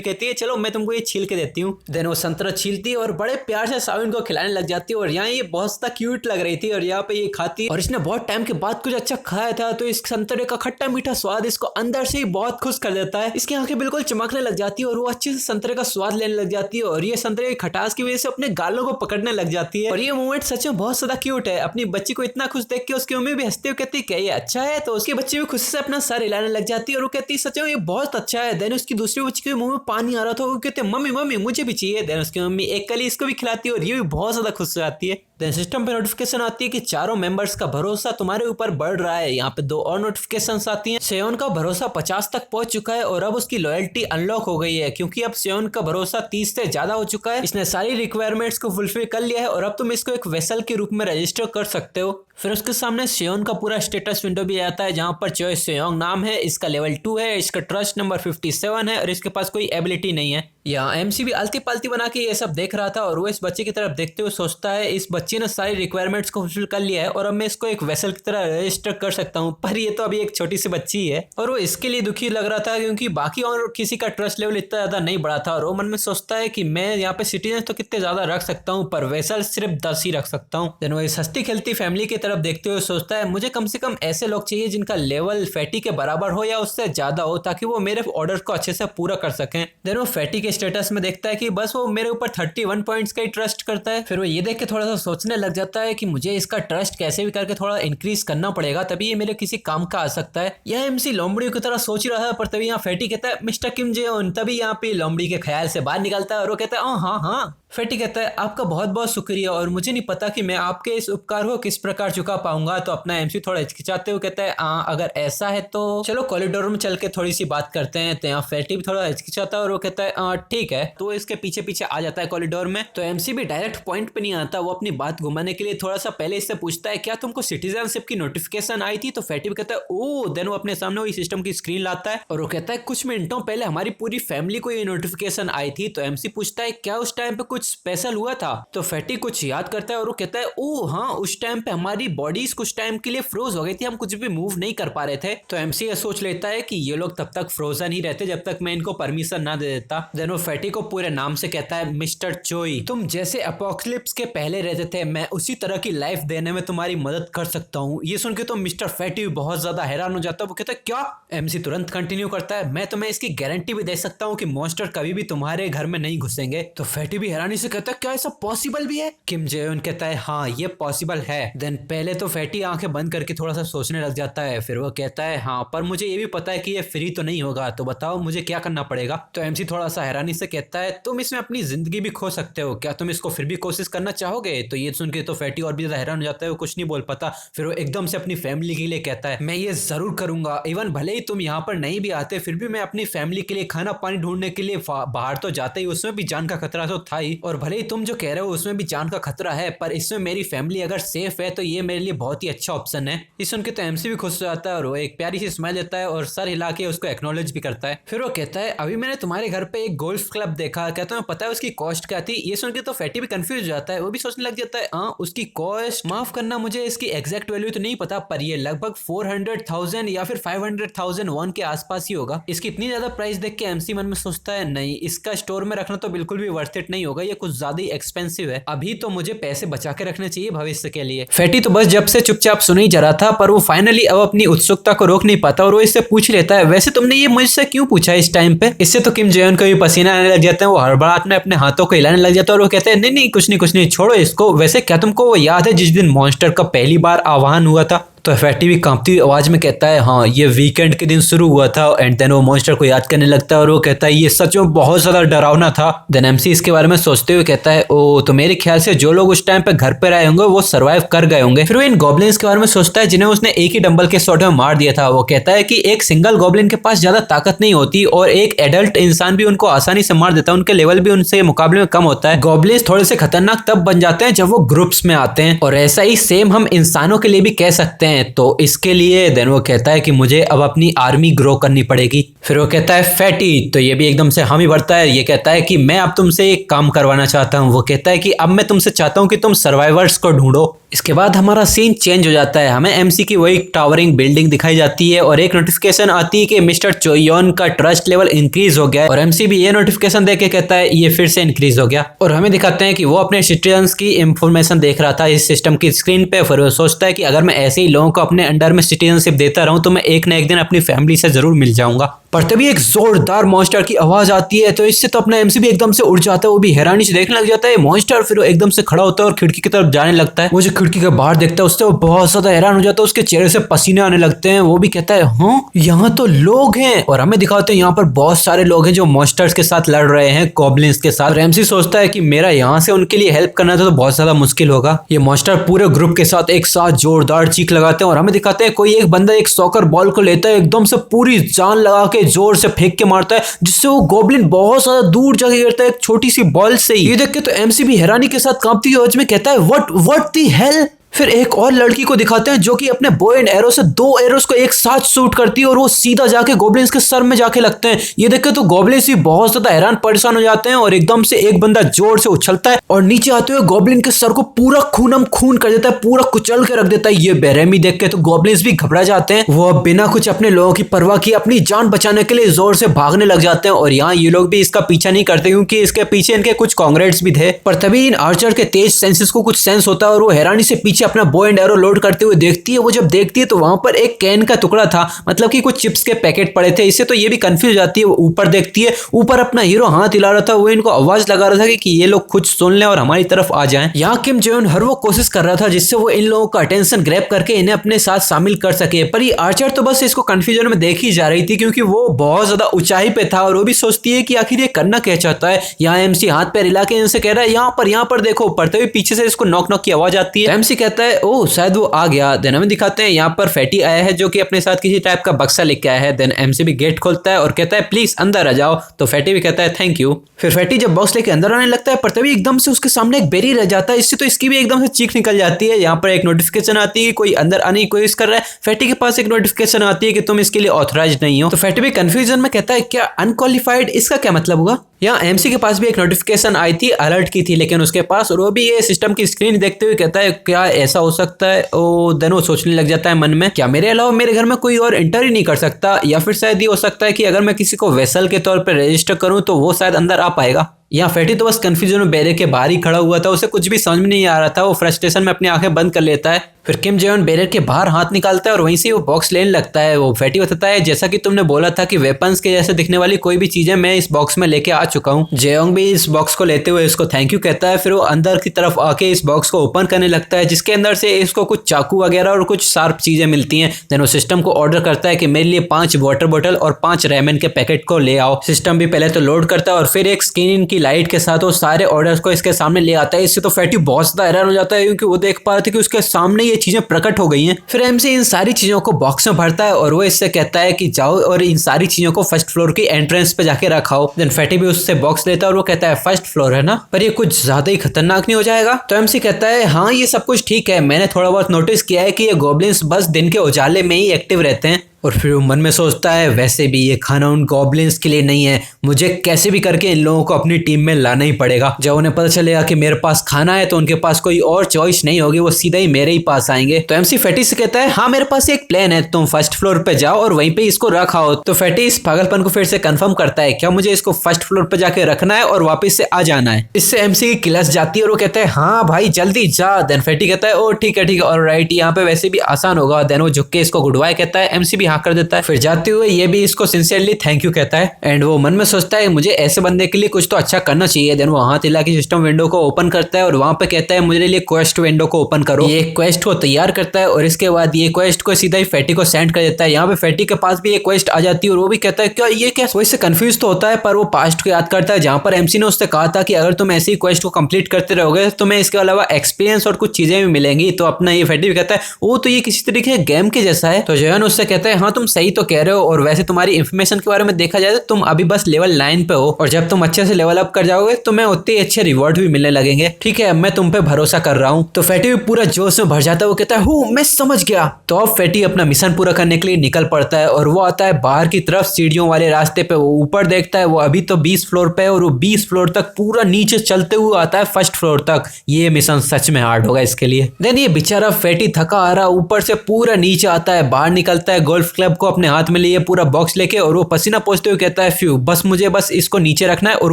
कहती है चलो मैं तुमको ये छील के देती हूँ। देन वो संतरा छीलती है और बड़े प्यार से शायन को खिलाने लग जाती है। और यहाँ ये बहुत ज्यादा क्यूट लग रही थी और यहाँ पे ये खाती और इसने बहुत टाइम के बाद कुछ अच्छा खाया था तो इस संतरे का खट्टा मीठा स्वाद इसको अंदर से ही बहुत खुश कर देता है। इसकी आंखें बिल्कुल चमकने लग जाती है और वो अच्छे से संतरे का स्वाद लेने लग जाती है और ये संतरे की खटास की वजह से अपने गालों को पकड़ने लग जाती है। और ये मोमेंट सच में बहुत ज्यादा क्यूट है। अपनी बच्ची को इतना खुश देख के उसकी मम्मी भी हंसते हुए कहती है क्या ये अच्छा है, तो उसकी बच्ची भी खुशी से अपना सर हिलाने लग जाती है और वो कहती है सच में ये बहुत अच्छा है। देन उसकी दूसरी बच्ची के मुंह में पानी आ रहा था, वो कहते मम्मी मम्मी मुझे भी चाहिए। देन उसकी मम्मी एक कली इसको भी खिलाती है और ये भी बहुत ज्यादा खुश हो जाती है। देन सिस्टम पे नोटिफिकेशन आती है कि चारों मेंबर्स का भरोसा तुम्हारे ऊपर बढ़ रहा है। यहाँ पे 2 और नोटिफिकेशंस आती हैं। सेयोन का भरोसा 50 तक पहुंच चुका है और अब उसकी लॉयल्टी अनलॉक हो गई है क्योंकि अब सेयोन का भरोसा 30 से ज्यादा हो चुका है। इसने सारी रिक्वायरमेंट्स को फुलफिल कर लिया है और अब तुम इसको एक वेसल के रूप में रजिस्टर कर सकते हो। फिर उसके सामने सेयोन का पूरा स्टेटस विंडो भी आता है जहां पर चोय सेयोंग नाम है, इसका लेवल 2 है, इसका ट्रस्ट नंबर 57 है और इसके पास कोई एबिलिटी नहीं है। यहाँ एमसी भी आलती पालती बना के ये सब देख रहा था और वो इस बच्चे की तरफ देखते हुए सोचता है इस बच्चे ने सारी रिक्वायरमेंट्स को फुलफिल कर लिया है और अब मैं इसको एक वेसल की तरह रजिस्टर कर सकता हूँ। पर ये तो अभी एक छोटी सी बच्ची है और वो इसके लिए दुखी लग रहा था क्योंकि बाकी और किसी का ट्रस्ट लेवल इतना ज्यादा नहीं बढ़ा था और वो मन में सोचता है कि मैं यहाँ पे सिटीजन तो कितने ज्यादा रख सकता हूँ पर वेसल सिर्फ 10 ही रख सकता हूँ। देन वो इस हंसती खेलती फैमिली की तरफ देखते हुए सोचता है मुझे कम से कम ऐसे लोग चाहिए जिनका लेवल फैटी के बराबर हो या उससे ज्यादा हो ताकि वो मेरे ऑर्डर को अच्छे से पूरा कर सकें। देन वो फैटी के स्टेटस में देखता है कि बस वो मेरे ऊपर 31 पॉइंट्स का ही ट्रस्ट करता है। फिर वो ये देख के थोड़ा सा सोचने लग जाता है कि मुझे इसका ट्रस्ट कैसे भी करके थोड़ा इंक्रीज करना पड़ेगा तभी ये मेरे किसी काम का आ सकता है। यह एमसी लोमड़ी की तरह सोच रहा था पर तभी यहाँ फैटी कहता है मिस्टर किम जे उन, तभी यहाँ पे लोमड़ी के ख्याल से बाहर निकलता है और वो कहता है हाँ हाँ। फैटी कहता है आपका बहुत बहुत शुक्रिया और मुझे नहीं पता कि मैं आपके इस उपकार को किस प्रकार चुका पाऊंगा। तो अपना एमसी थोड़ा हिचकिचाते हुए कहता है अगर ऐसा है तो चलो कॉरिडोर में चल के थोड़ी सी बात करते हैं। तो यहाँ फैटी भी थोड़ा हिचकिचाता है और वो कहता है ठीक है। तो इसके पीछे पीछे आ जाता है कॉरिडोर में। तो एमसी भी डायरेक्ट पॉइंट पे नहीं आता, वो अपनी बात घुमाने के लिए थोड़ा सा पहले इससे पूछता है क्या तुमको सिटीजनशिप की नोटिफिकेशन आई थी। तो फैटी भी कहता है ओ। देन वो अपने सामने वही सिस्टम की स्क्रीन लाता है और वो कहता है कुछ मिनटों पहले हमारी पूरी फैमिली को ये नोटिफिकेशन आई थी। तो एमसी पूछता है क्या उस टाइम पे कुछ स्पेशल हुआ था। तो फैटी कुछ याद करता है और वो कहता है ओ हाँ उस टाइम पे हमारी बॉडीज कुछ टाइम के लिए फ्रोज हो गई थी, हम कुछ भी मूव नहीं कर पा रहे थे। तो एमसी ये सोच लेता है कि ये लोग तब तक फ्रोजन ही रहते जब तक मैं इनको परमिशन ना दे देता। देन वो फैटी को पूरे नाम से कहता है मिस्टर चोई तुम जैसे अपोकलिप्स के पहले रहते थे मैं उसी तरह की लाइफ देने में तुम्हारी मदद कर सकता हूँ। ये सुन के तो मिस्टर फैटी बहुत ज्यादा हैरान हो जाता है। वो कहता है क्या। एमसी तुरंत कंटिन्यू करता है मैं तुम्हें इसकी गारंटी भी दे सकता हूँ कि मॉन्स्टर कभी भी तुम्हारे घर में नहीं घुसेंगे। तो फैटी भी हैरानी से कहता है क्या ऐसा पॉसिबल भी है। किम जे-उन कहता है हाँ ये पॉसिबल है। देन पहले तो फैटी आंखें बंद करके थोड़ा सा सोचने लग जाता है। फिर वो कहता है हाँ पर मुझे ये भी पता है कि ये फ्री तो नहीं होगा, तो बताओ मुझे क्या करना पड़ेगा। तो एमसी थोड़ा सा हैरानी से कहता है तुम इसमें अपनी जिंदगी भी खो सकते हो, क्या तुम इसको फिर भी कोशिश करना चाहोगे। तो ये सुन के तो फैटी और भी ज्यादा हैरान हो जाता है, वो कुछ नहीं बोल पाता। फिर वो एकदम से अपनी फैमिली के लिए कहता है मैं ये जरूर करूंगा, इवन भले ही तुम यहाँ पर नहीं भी आते फिर भी मैं अपनी फैमिली के लिए खाना पानी ढूंढने के लिए बाहर तो जाता ही, उसमें भी जान का खतरा तो था ही। और भले ही तुम जो कह रहे हो उसमें भी जान का खतरा है पर इसमें मेरी फैमिली अगर सेफ है तो ये मेरे लिए बहुत ही अच्छा ऑप्शन है। ये सुन के तो एमसी भी खुश हो जाता है और वो एक प्यारी सी स्माइल देता है और सर हिला के उसको एक्नॉलेज भी करता है। फिर वो कहता है अभी मैंने तुम्हारे घर पे एक गोल्फ क्लब देखा, क्या तुम्हें पता है उसकी कॉस्ट क्या थी। ये सुन के तो फैटी भी कंफ्यूज हो जाता है, वो भी सोचने लग जाता है हाँ उसकी कॉस्ट, माफ करना मुझे इसकी एग्जैक्ट वैल्यू तो नहीं पता पर ये लगभग 400,000 या फिर 500,000 वॉन के आसपास ही होगा। इसकी इतनी ज्यादा प्राइस देख के एमसी मन में सोचता है नहीं इसका स्टोर में रखना तो बिल्कुल भी वर्थ इट नहीं होगा, ये कुछ ज्यादा ही एक्सपेंसिव है, अभी तो मुझे पैसे बचा के रखने चाहिए भविष्य के लिए। फैटी तो बस जब से चुपचाप सुन ही जा रहा था पर वो फाइनली अब अपनी उत्सुकता को रोक नहीं पाता और वो इससे पूछ लेता है वैसे तुमने ये मुझसे क्यों पूछा इस टाइम पे। इससे तो किम जे-उन को भी पसीना आने लग जाता है, वो हड़बड़ाहट में अपने हाथों को हिलाने लग जाता है और वो कहते हैं नहीं नहीं कुछ नहीं छोड़ो इसको। वैसे क्या तुमको वो याद है जिस दिन मॉन्स्टर का पहली बार आह्वान हुआ था। तो फैटी भी कांपती आवाज में कहता है हाँ ये वीकेंड के दिन शुरू हुआ था। एंड देन वो मॉन्स्टर को याद करने लगता है और वो कहता है ये सच में बहुत ज्यादा डरावना था। देन एमसी इसके बारे में सोचते हुए कहता है ओ तो मेरे ख्याल से जो लोग उस टाइम पे घर पे रहे होंगे वो सर्वाइव कर गए होंगे। फिर वो इन गॉब्लिन्स के बारे में सोचता है जिन्हें उसने एक ही डंबल के शॉट में मार दिया था। वो कहता है कि एक सिंगल गॉब्लिन के पास ज्यादा ताकत नहीं होती और एक एडल्ट इंसान भी उनको आसानी से मार देता है, उनके लेवल भी उनसे मुकाबले में कम होता है। गॉब्लिन्स थोड़े से खतरनाक तब बन जाते हैं जब वो ग्रुप्स में आते हैं और ऐसा ही सेम हम इंसानों के लिए भी कह सकते हैं। तो इसके लिए देन वो कहता है कि मुझे अब अपनी आर्मी ग्रो करनी पड़ेगी। फिर वो कहता है फैटी, तो ये भी एकदम से हामी भरता है। ये कहता है कि मैं अब तुमसे एक काम करवाना चाहता हूँ। वो कहता है कि अब मैं तुमसे चाहता हूँ कि तुम सर्वाइवर्स को ढूंढो। इसके बाद हमारा सीन चेंज हो जाता है, हमें एमसी की वही टावरिंग बिल्डिंग दिखाई जाती है और एक नोटिफिकेशन आती है कि मिस्टर चोयोन का ट्रस्ट लेवल इंक्रीज हो गया है। और एमसी भी ये नोटिफिकेशन देके कहता है ये फिर से इंक्रीज हो गया। और हमें दिखाते हैं कि वो अपने सिटीजन्स की इंफॉर्मेशन देख रहा था इस सिस्टम की स्क्रीन पे। फिर वो सोचता है कि अगर मैं ऐसे ही लोगों को अपने अंडर में सिटीजनशिप देता रहूं तो मैं एक न एक दिन अपनी फैमिली से जरूर मिल जाऊंगा। पर तभी एक जोरदार मॉन्स्टर की आवाज आती है, तो इससे तो अपना एमसी भी एकदम से उड़ जाता है। वो भी हैरानी से देखने लग जाता है मॉन्स्टर। फिर वो एकदम से खड़ा होता है और खिड़की की तरफ जाने लगता है। वो जो खिड़की के बाहर देखता है उससे वो बहुत ज्यादा हैरान हो जाता है, उसके चेहरे से पसीने आने लगते हैं। वो भी कहता है हाँ यहाँ तो लोग हैं। और हमें दिखाते हैं यहाँ पर बहुत सारे लोग हैं जो मॉन्स्टर्स के साथ लड़ रहे हैं, गॉब्लिन्स के साथ। एमसी सोचता है कि मेरा यहाँ से उनके लिए हेल्प करना तो बहुत ज्यादा मुश्किल होगा। ये मॉन्स्टर पूरे ग्रुप के साथ एक साथ जोरदार चीख लगाते हैं और हमें दिखाते हैं कोई एक बंदा एक सॉकर बॉल को लेता है, एकदम से पूरी जान लगा के जोर से फेंक मारता है, जिससे वो गॉब्लिन बहुत ज्यादा दूर जाके गिरता है एक छोटी सी बॉल से ही। ये देख के तो एमसी भी हैरानी के साथ कांपती आवाज में कहता है व्हाट द हेल। फिर एक और लड़की को दिखाते हैं जो कि अपने बो एंड एरो से 2 एरोस को एक साथ शूट करती है और वो सीधा जाके गॉब्लिन्स के सर में जाके लगते हैं। ये देख के तो गॉब्लिन्स भी बहुत ज्यादा हैरान परेशान हो जाते हैं और एकदम से एक बंदा जोर से उछलता है और नीचे आते हुए गॉब्लिन के सर को पूरा खूनम खून कर देता है, पूरा कुचल के रख देता है। ये बेरहमी देख के तो गॉब्लिन्स भी घबरा जाते हैं। वो अब बिना कुछ अपने लोगों की परवाह किए अपनी जान बचाने के लिए जोर से भागने लग जाते हैं। और यहाँ ये लोग भी इसका पीछा नहीं करते क्योंकि इसके पीछे इनके कुछ कांग्रेट्स भी थे। पर तभी इन आर्चर के तेज सेंसेस को कुछ सेंस होता है और वो हैरानी से पीछे अपना बो एंड एरो लोड करते हुए देखती है। वो जब देखती है तो वहां पर एक कैन का टुकड़ा था, मतलब कि कुछ चिप्स के पैकेट पड़े थे। इससे तो ये भी कंफ्यूज जाती है। वो ऊपर देखती है, ऊपर अपना हीरो हाथ हिला रहा था, वो इनको आवाज लगा रहा था कि ये लोग कुछ सुन लें और हमारी तरफ आ जाएं। यहाँ किम जोन हर वो कोशिश कर रहा था जिससे वो इन लोगों का अटेंशन ग्रैब करके इन्हें अपने साथ शामिल कर सके। पर ये आर्चर तो बस इसको कंफ्यूजन में देखी जा रही थी क्योंकि वो बहुत ज्यादा ऊंचाई पे था और वो भी सोचती है कि आखिर ये करना क्या चाहता है। यहाँ एमसी हाथ पैर हिला के इनसे कह रहा है यहाँ पर देखो। पर तभी पीछे से इसको नॉक नॉक की आवाज आती है। एमसी कहता है ओह शायद वो आ गया। देन हमें दिखाते हैं यहाँ पर फैटी आया है जो कि अपने साथ किसी टाइप का बक्सा लेके आया है। देन एमसी भी गेट खोलता है और कहता है प्लीज अंदर आ जाओ। तो फैटी भी कहता है थैंक यू। फिर फैटी जब बॉक्स लेके अंदर आने लगता है पर तभी एकदम से उसके सामने एक बेरी रह जाता है। इससे तो इसकी भी एकदम से चीख निकल जाती है। यहाँ पर एक नोटिफिकेशन आती है कोई अंदर आने की कोशिश कर रहा है। फैटी के पास एक नोटिफिकेशन आती है कि तुम इसके लिए ऑथराइज नहीं हो। तो फैटी भी कंफ्यूजन में कहता है क्या अनक्वालिफाइड, इसका क्या मतलब होगा। यहाँ एमसी के पास भी एक नोटिफिकेशन आई थी, अलर्ट की थी लेकिन उसके पास, और वो भी ये सिस्टम की स्क्रीन देखते हुए कहता है क्या ऐसा हो सकता है। ओ देन वो सोचने लग जाता है मन में क्या मेरे अलावा मेरे घर में कोई और एंटर ही नहीं कर सकता, या फिर शायद ये हो सकता है कि अगर मैं किसी को वेसल के तौर पर रजिस्टर करूं तो वो शायद अंदर आ पाएगा। यहाँ फैटी तो बस कंफ्यूजन में बैरियर के बाहर ही खड़ा हुआ था, उसे कुछ भी समझ में नहीं आ रहा था। वो फ्रस्ट्रेशन में अपनी आंखें बंद कर लेता है। फिर किम जेयोन बैरियर के बाहर हाथ निकालता है और वहीं से वो बॉक्स लेने लगता है। वो फैटी बताता है जैसा कि तुमने बोला था कि वेपन्स के जैसे दिखने वाली कोई भी चीजें मैं इस बॉक्स में लेके आ चुका हूँ। जेयोंग भी इस बॉक्स को लेते हुए इसको थैंक यू कहता है। फिर वो अंदर की तरफ आके इस बॉक्स को ओपन करने लगता है जिसके अंदर से इसको कुछ चाकू वगैरह और कुछ शार्प चीजें मिलती हैं। देन वो सिस्टम को ऑर्डर करता है कि मेरे लिए 5 वाटर बोतल और 5 रेमन के पैकेट को ले आओ। सिस्टम भी पहले तो लोड करता है और फिर एक स्क्रीन की लाइट के साथ वो सारे ऑर्डर्स को इसके सामने ले आता है। इससे तो फैटी बहुत ज्यादा हैरान हो जाता है क्योंकि वो देख पा रहे थे कि उसके सामने ये चीजें प्रकट हो गई हैं। फिर एमसी इन सारी चीजों को बॉक्स में भरता है और वो इससे कहता है कि जाओ और इन सारी चीजों को फर्स्ट फ्लोर की एंट्रेंस पे जाके रखाओ। देन फैटी भी उससे बॉक्स लेता है और वो कहता है फर्स्ट फ्लोर है ना, पर ये कुछ ज्यादा ही खतरनाक नहीं हो जाएगा। तो एमसी कहता है हाँ ये सब कुछ ठीक है, मैंने थोड़ा बहुत नोटिस किया है कि ये गॉब्लिन्स बस दिन के उजाले में ही एक्टिव रहते हैं। और फिर वो मन में सोचता है वैसे भी ये खाना उन गॉब्लिन्स के लिए नहीं है, मुझे कैसे भी करके इन लोगों को अपनी टीम में लाना ही पड़ेगा। जब उन्हें पता चलेगा कि मेरे पास खाना है तो उनके पास कोई और चॉइस नहीं होगी, वो सीधा ही मेरे ही पास आएंगे। तो एमसी फैटी से कहता है हाँ मेरे पास एक प्लान है, तुम फर्स्ट फ्लोर पे जाओ और वहीं पे इसको रखाओ। तो फैटी इस पागलपन को फिर से कंफर्म करता है क्या मुझे इसको फर्स्ट फ्लोर पे जाके रखना है और वापस से आ जाना है। इससे एमसी की क्लास जाती है और वो कहता है हाँ भाई जल्दी जा। देन फैटी कहता है ओ ठीक है ऑलराइट, यहाँ पे वैसे भी आसान होगा। देन वो झुक के इसको गुड बाय कहता है। एमसी भी हाँ कर देता है। फिर जाते हुए ये भी इसको सिंसियरली थैंक यू कहता है एंड वो मन में सोचता है मुझे ऐसे बंदे के लिए कुछ तो अच्छा करना चाहिए। देन वो हाथ हिला के सिस्टम विंडो को ओपन करता है और वहां पे कहता है मुझे लिए क्वेस्ट विंडो को ओपन करो। ये क्वेस्ट को तैयार करता है और इसके बाद ये क्वेस्ट को सीधा ही फैटी को सेंड कर देता है। यहाँ पे फैटी के पास भी एक क्वेस्ट आ जाती है और वो भी कहता है क्या ये क्या, वो इससे कंफ्यूज तो होता है पर वो पास्ट को याद करता है जहां पर एमसी ने उससे कहा था कि अगर तुम ऐसी क्वेस्ट को कंप्लीट करते रहोगे तो तुम्हें इसके अलावा एक्सपीरियंस और कुछ चीजें भी मिलेंगी। तो अपना ये फैटी भी कहता है वो तो ये किसी तरीके गेम के जैसा है। तो जयन उससे कहता है हाँ तुम सही तो कह रहे हो, और वैसे तुम्हारी इन्फॉर्मेशन के बारे में देखा जाए तो तुम अभी बस लेवल 9 पे हो, और जब तुम अच्छे से लेवल अप कर जाओगे तो मैं उतने अच्छे रिवॉर्ड भी मिलने लगेंगे। ठीक है, मैं तुम पे भरोसा कर रहा हूँ। तो फैटी भी पूरा जोश में भर जाता है, वो कहता है हूँ मैं समझ गया। तो अब फैटी अपना मिशन पूरा करने के लिए निकल पड़ता है और वो आता है बाहर की तरफ सीढ़ियों वाले रास्ते पे। वो ऊपर देखता है, वो अभी तो 20 फ्लोर पे है और वो 20 फ्लोर तक पूरा नीचे चलते हुए आता है फर्स्ट फ्लोर तक। ये मिशन सच में हार्ड होगा इसके लिए। देन ये बेचारा फैटी थका आ रहा ऊपर से पूरा नीचे आता है, बाहर निकलता है गोल्फ क्लब को अपने हाथ में लिए पूरा बॉक्स लेके, और वो पसीना पोंछते हुए कहता है फ्यू बस इसको नीचे रखना है और